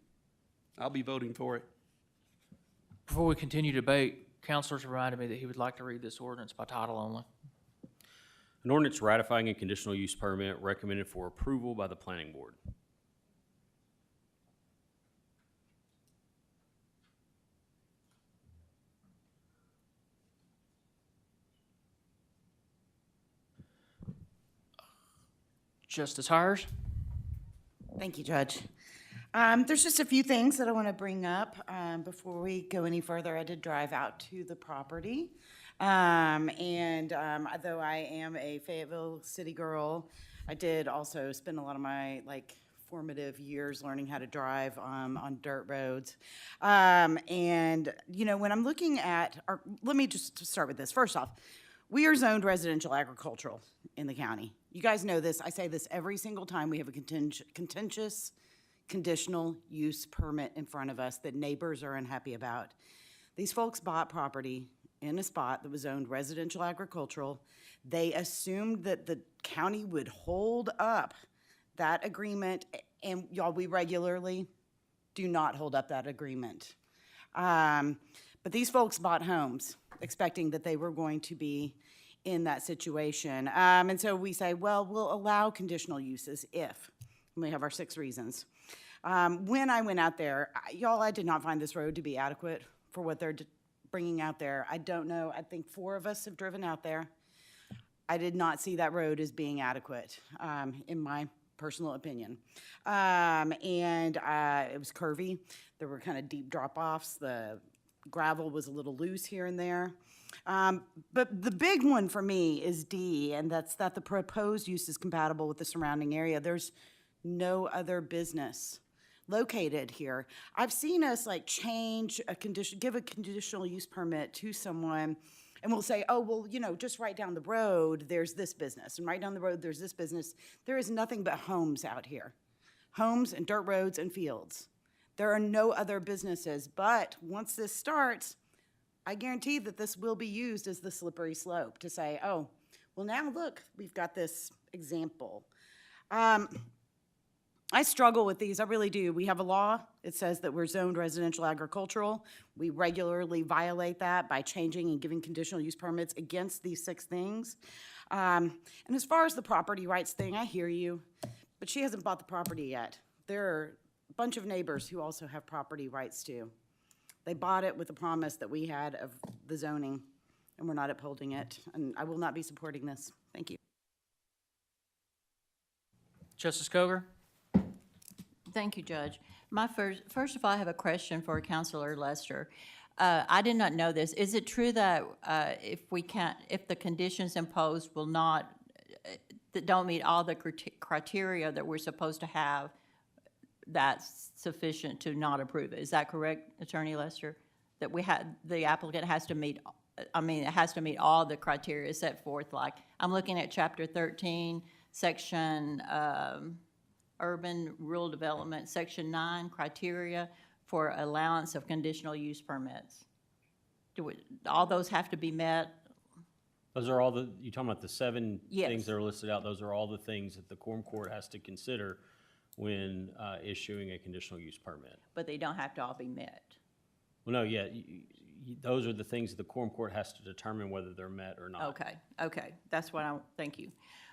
I'll be voting for it. Before we continue debate, Counselor's reminded me that he would like to read this ordinance by title only. An ordinance ratifying a conditional use permit recommended for approval by the Planning Board. Justice Hires? Thank you, Judge. There's just a few things that I want to bring up before we go any further. I did drive out to the property. Though I am a Fayetteville city girl, I did also spend a lot of my formative years learning how to drive on dirt roads. When I'm looking at, let me just start with this. First off, we are zoned residential agricultural in the county. You guys know this. I say this every single time we have a contentious conditional use permit in front of us that neighbors are unhappy about. These folks bought property in a spot that was zoned residential agricultural. They assumed that the county would hold up that agreement, and y'all, we regularly do not hold up that agreement. But these folks bought homes expecting that they were going to be in that situation. And so we say, well, we'll allow conditional uses if, and we have our 6 reasons. When I went out there, y'all, I did not find this road to be adequate for what they're bringing out there. I don't know, I think 4 of us have driven out there. I did not see that road as being adequate, in my personal opinion. It was curvy. There were kind of deep drop-offs. The gravel was a little loose here and there. But the big one for me is D, and that's that the proposed use is compatible with the surrounding area. There's no other business located here. I've seen us change a condition, give a conditional use permit to someone, and we'll say, oh, well, just right down the road, there's this business, and right down the road, there's this business. There is nothing but homes out here. Homes and dirt roads and fields. There are no other businesses, but once this starts, I guarantee that this will be used as the slippery slope to say, oh, well, now look, we've got this example. I struggle with these, I really do. We have a law, it says that we're zoned residential agricultural. We regularly violate that by changing and giving conditional use permits against these 6 things. And as far as the property rights thing, I hear you, but she hasn't bought the property yet. There are a bunch of neighbors who also have property rights too. They bought it with the promise that we had of the zoning, and we're not upholding it, and I will not be supporting this. Thank you. Justice Coger? Thank you, Judge. First of all, I have a question for Councilor Lester. I did not know this. Is it true that if the conditions imposed will not, that don't meet all the criteria that we're supposed to have, that's sufficient to not approve it? Is that correct, Attorney Lester? That the applicant has to meet, it has to meet all the criteria set forth. I'm looking at Chapter 13, Section Urban Rural Development, Section 9, criteria for allowance of conditional use permits. All those have to be met? Those are all you talking about the 7 Yes. things that are listed out, those are all the things that the Quorum Court has to consider when issuing a conditional use permit. But they don't have to all be met. Well, no, yeah, those are the things that the quorum court has to determine whether they're met or not. Okay, that's what thank you.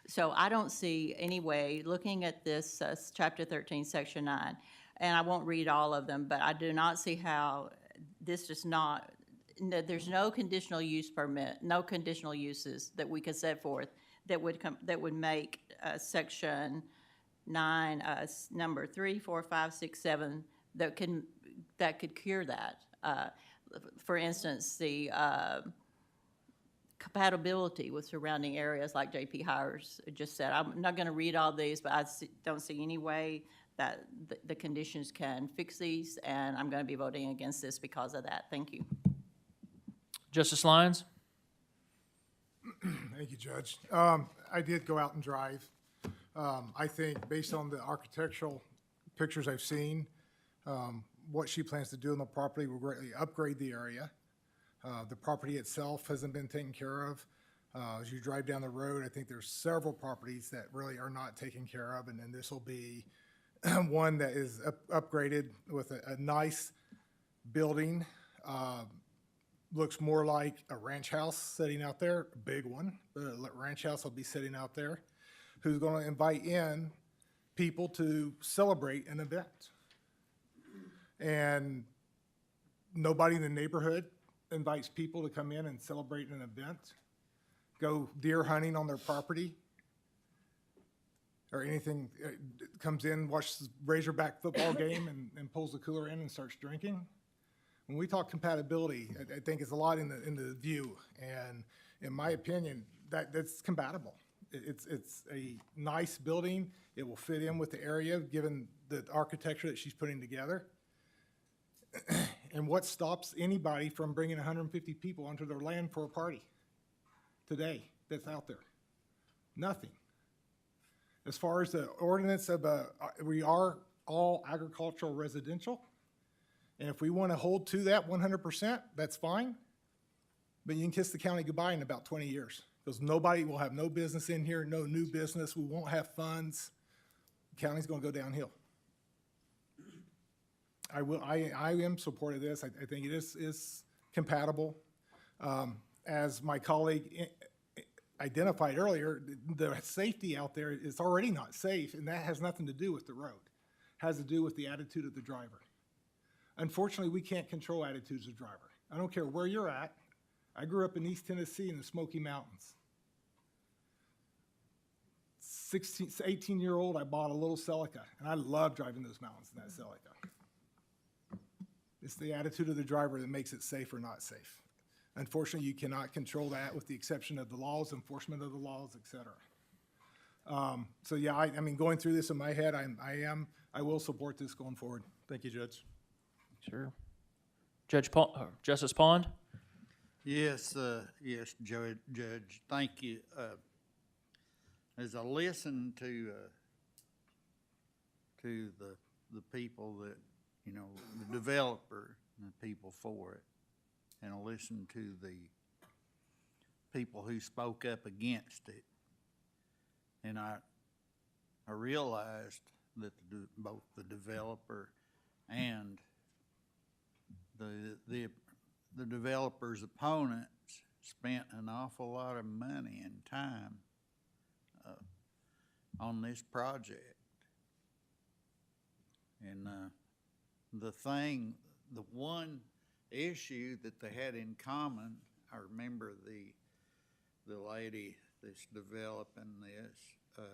So I don't see any way, looking at this, chapter 13, section 9, and I won't read all of them, but I do not see how this does not, there's no conditional use permit, no conditional uses that we could set forth that would make section 9, number 3, 4, 5, 6, 7, that could cure that. For instance, the compatibility with surrounding areas, like JP Hires just said. I'm not going to read all these, but I don't see any way that the conditions can fix these, and I'm going to be voting against this because of that. Thank you. Justice Lyons? Thank you, Judge. I did go out and drive. I think based on the architectural pictures I've seen, what she plans to do on the property will greatly upgrade the area. The property itself hasn't been taken care of. As you drive down the road, I think there's several properties that really are not taken care of, and then this will be one that is upgraded with a nice building. Looks more like a ranch house sitting out there, a big one. The ranch house will be sitting out there, who's going to invite in people to celebrate an event. And nobody in the neighborhood invites people to come in and celebrate an event, go deer hunting on their property, or anything, comes in, watches the Razorback football game and pulls the cooler in and starts drinking. When we talk compatibility, I think it's a lot in the view, and in my opinion, that's compatible. It's a nice building. It will fit in with the area, given the architecture that she's putting together. And what stops anybody from bringing 150 people onto their land for a party today that's out there? Nothing. As far as the ordinance of we are all agricultural residential, and if we want to hold to that 100%, that's fine. But you can kiss the county goodbye in about 20 years, because nobody will have no business in here, no new business. We won't have funds. The county's going to go downhill. I am supportive of this. I think it is compatible. As my colleague identified earlier, the safety out there is already not safe, and that has nothing to do with the road. It has to do with the attitude of the driver. Unfortunately, we can't control attitudes of driver. I don't care where you're at. I grew up in East Tennessee in the Smoky Mountains. 18-year-old, I bought a little Celica, and I love driving those mountains in that Celica. It's the attitude of the driver that makes it safe or not safe. Unfortunately, you cannot control that with the exception of the laws, enforcement of the laws, et cetera. So yeah, I mean, going through this in my head, I will support this going forward. Thank you, Judge. Sure. Justice Pond? Yes, yes, Judge, thank you. As I listen to the people that, you know, the developer and the people for it, and I listen to the people who spoke up against it, and I realized that both the developer and the developer's opponents spent an awful lot of money and time on this project. And the one issue that they had in common, I remember the lady that's developing this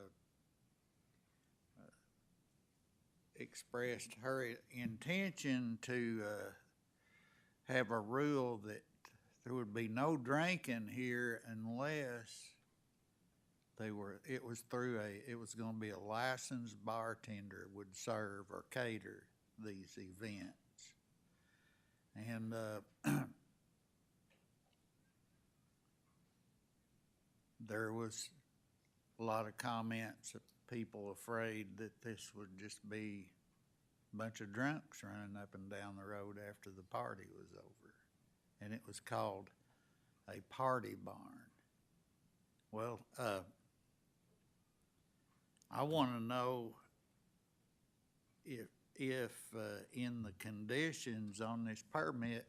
expressed her intention to have a rule that there would be no drinking here unless it was going to be a licensed bartender would serve or cater these events. And there was a lot of comments of people afraid that this would just be a bunch of drunks running up and down the road after the party was over. And it was called a party barn. Well, I want to know if in the conditions on this permit,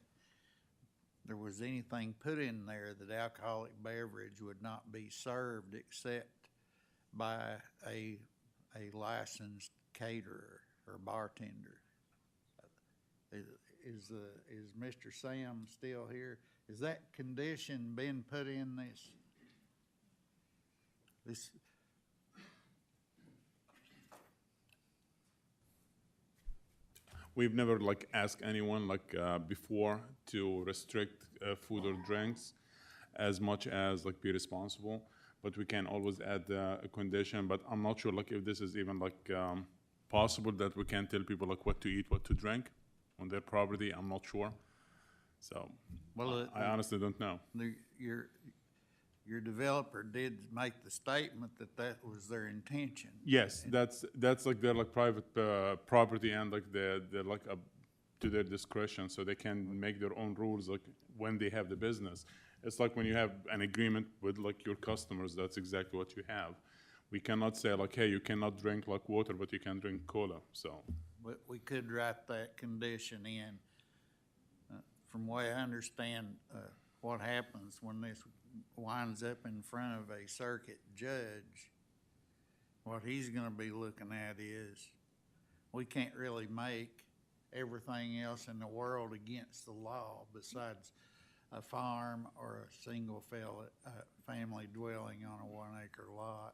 there was anything put in there that alcoholic beverage would not be served except by a licensed caterer or bartender. Is Mr. Sam still here? Is that condition been put in this? We've never like asked anyone like before to restrict food or drinks as much as like be responsible, but we can always add a condition. But I'm not sure like if this is even like possible that we can tell people like what to eat, what to drink on their property. I'm not sure. So I honestly don't know. Your developer did make the statement that that was their intention. Yes, that's like their like private property, and like they're like up to their discretion, so they can make their own rules like when they have the business. It's like when you have an agreement with like your customers, that's exactly what you have. We cannot say like, hey, you cannot drink like water, but you can drink cola. So, But we could write that condition in. From the way I understand, what happens when this winds up in front of a circuit judge, what he's gonna be looking at is, we can't really make everything else in the world against the law besides a farm or a single family dwelling on a 1 acre lot.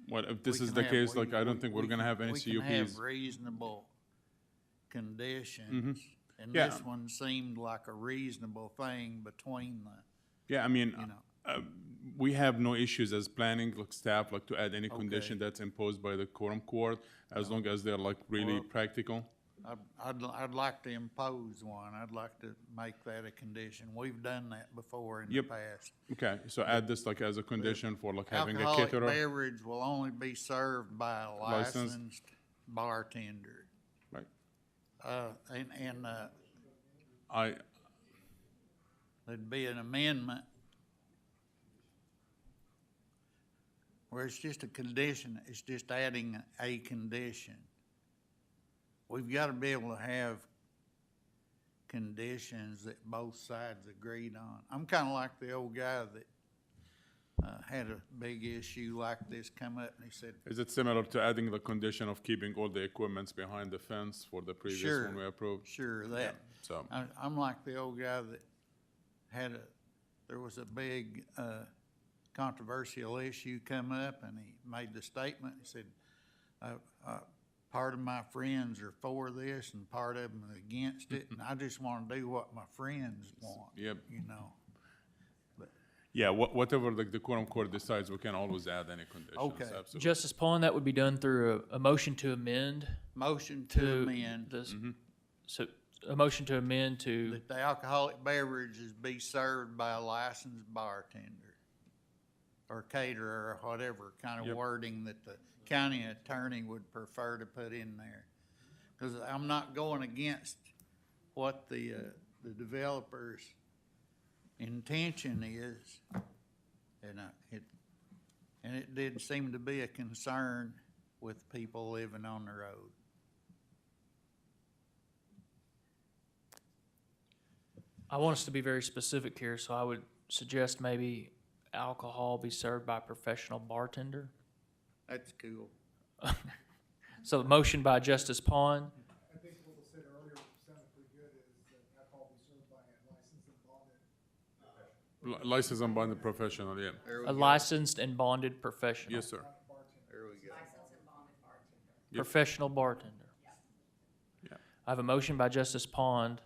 what if this is the case? Like, I don't think we're gonna have any We can have CUPs. reasonable conditions, and Yeah. this one seemed like a reasonable thing between the, Yeah, I mean, you know. we have no issues as planning like staff like to add any condition that's imposed by the Quorum Court, as long as they're like really Well, practical. I'd like to impose one. I'd like to make that a condition. We've done that before in the Yep. past. Okay, so add this like as a condition for like having a Alcoholic caterer. beverage will only be served by a Licensed. licensed bartender. Right. There'd be an amendment where it's just a condition, it's just adding a condition. We've got to be able to have conditions that both sides agreed on. I'm kind of like the old guy that had a big issue like this come up, and he said, Is it similar to adding the condition of keeping all the equipments behind the fence for the previous Sure, one we approved? sure, that. So, I'm like the old guy that there was a big controversial issue come up, and he made the statement, he said, part of my friends are for this and part of them are against it, and I just want to do what my friends want, yep. you know. Yeah, whatever like the Quorum Court decides, we can always add any conditions. Okay. Absolutely. Justice Pawn, that would be done through a motion to amend. Motion to amend. This, So, a motion to amend to, That the alcoholic beverages be served by a licensed bartender or caterer or whatever kind of Yep. wording that the county attorney would prefer to put in there. Because I'm not going against what the developer's intention is, and it did seem to be a concern with people living on the road. I want us to be very specific here, so I would suggest maybe alcohol be served by a professional bartender. That's cool. So the motion by Justice Pawn, I think what was said earlier sounded pretty good, is that alcohol be served by a licensed and bonded. Licensed and bonded professional, yeah. There we a go. licensed and bonded professional. Yes, sir. There we go. Professional bartender. Yeah. I have a motion by Justice Pond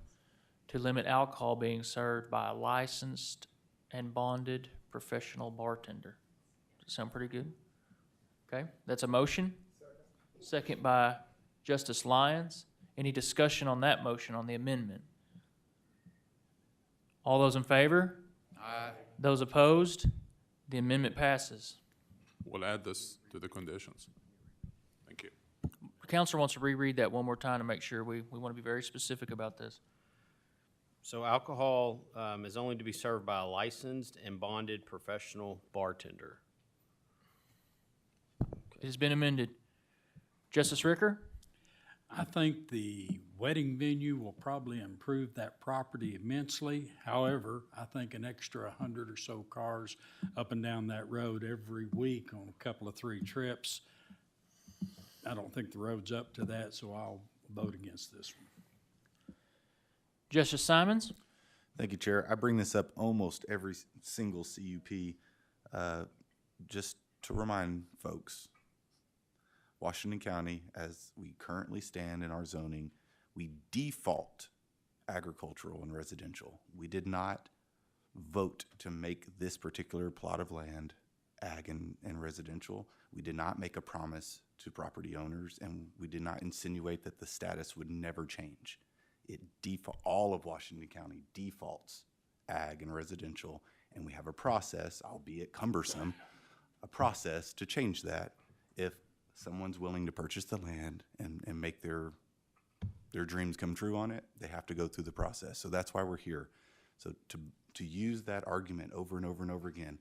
to limit alcohol being served by a licensed and bonded professional bartender. Does that sound pretty good? Okay, that's a motion. Second by Justice Lyons. Any discussion on that motion, on the amendment? All those in favor? Aye. Those opposed? The amendment passes. We'll add this to the conditions. Thank you. The counselor wants to reread that one more time to make sure we want to be very specific about this. So alcohol is only to be served by a licensed and bonded professional bartender. It has been amended. Justice Ricker? I think the wedding venue will probably improve that property immensely. However, I think an extra 100 or so cars up and down that road every week on a couple of 3 trips, I don't think the road's up to that, so I'll vote against this one. Justice Simons? Thank you, Chair. I bring this up almost every single CUP, just to remind folks, Washington County, as we currently stand in our zoning, we default agricultural and residential. We did not vote to make this particular plot of land ag and residential. We did not make a promise to property owners, and we did not insinuate that the status would never change. All of Washington County defaults ag and residential, and we have a process, albeit cumbersome, a process to change that if someone's willing to purchase the land and make their dreams come true on it. They have to go through the process. So that's why we're here. So to use that argument over and over and over again,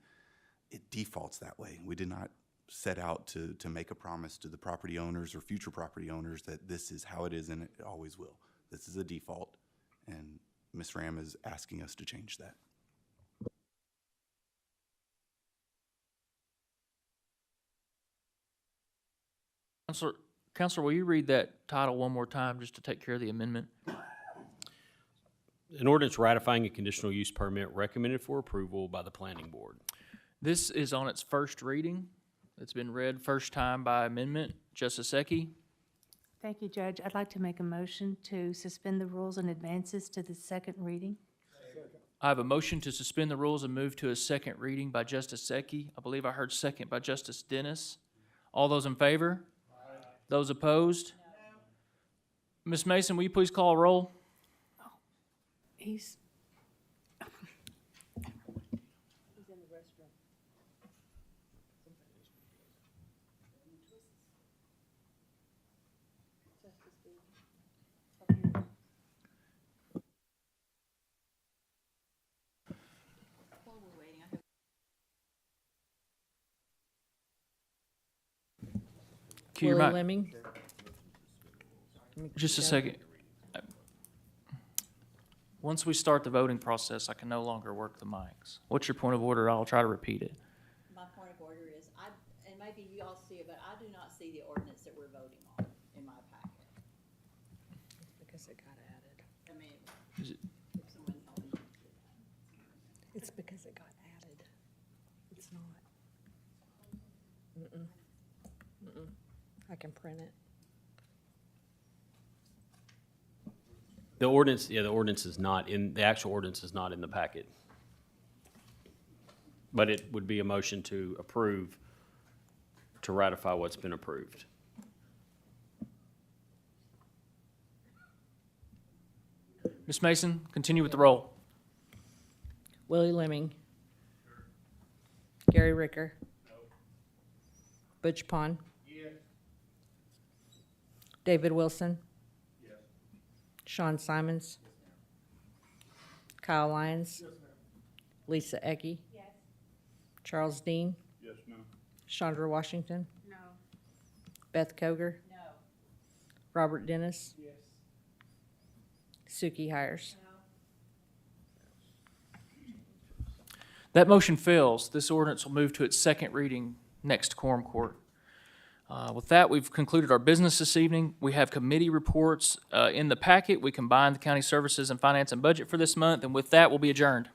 it defaults that way. We did not set out to make a promise to the property owners or future property owners that this is how it is and it always will. This is a default, and Ms. Ram is asking us to change that. Counselor, will you read that title one more time just to take care of the amendment? An ordinance ratifying a conditional use permit recommended for approval by the planning board. This is on its first reading. It's been read first time by amendment. Justice Ecke? Thank you, Judge. I'd like to make a motion to suspend the rules and advances to the second reading. I have a motion to suspend the rules and move to a second reading by Justice Ecke. I believe I heard second by Justice Dennis. All those in favor? Aye. Those opposed? No. Ms. Mason, will you please call a roll? He's in the restroom. While we're waiting, I have Cue your Willie mic. Lemming. Just a second. Once we start the voting process, I can no longer work the mics. What's your point of order? I'll try to repeat it. My point of order is, and maybe you all see it, but I do not see the ordinance that we're voting on in my packet. Because it got added. I mean, Is it- if someone help me. It's because it got added. It's not. I can print it. The ordinance is not in, the actual ordinance is not in the packet. But it would be a motion to approve, to ratify what's been approved. Ms. Mason, continue with the roll. Willie Lemming. Gary Ricker. Butch Pond. David Wilson. Sean Simons. Kyle Lyons. Lisa Ecke. Charles Dean. Yes, ma'am. Chandra Washington. No. Beth Koger. No. Robert Dennis. Suki Hires. That motion fails. This ordinance will move to its second reading next quorum court. With that, we've concluded our business this evening. We have committee reports in the packet. We combined the county services and finance and budget for this month, and with that, we'll be adjourned.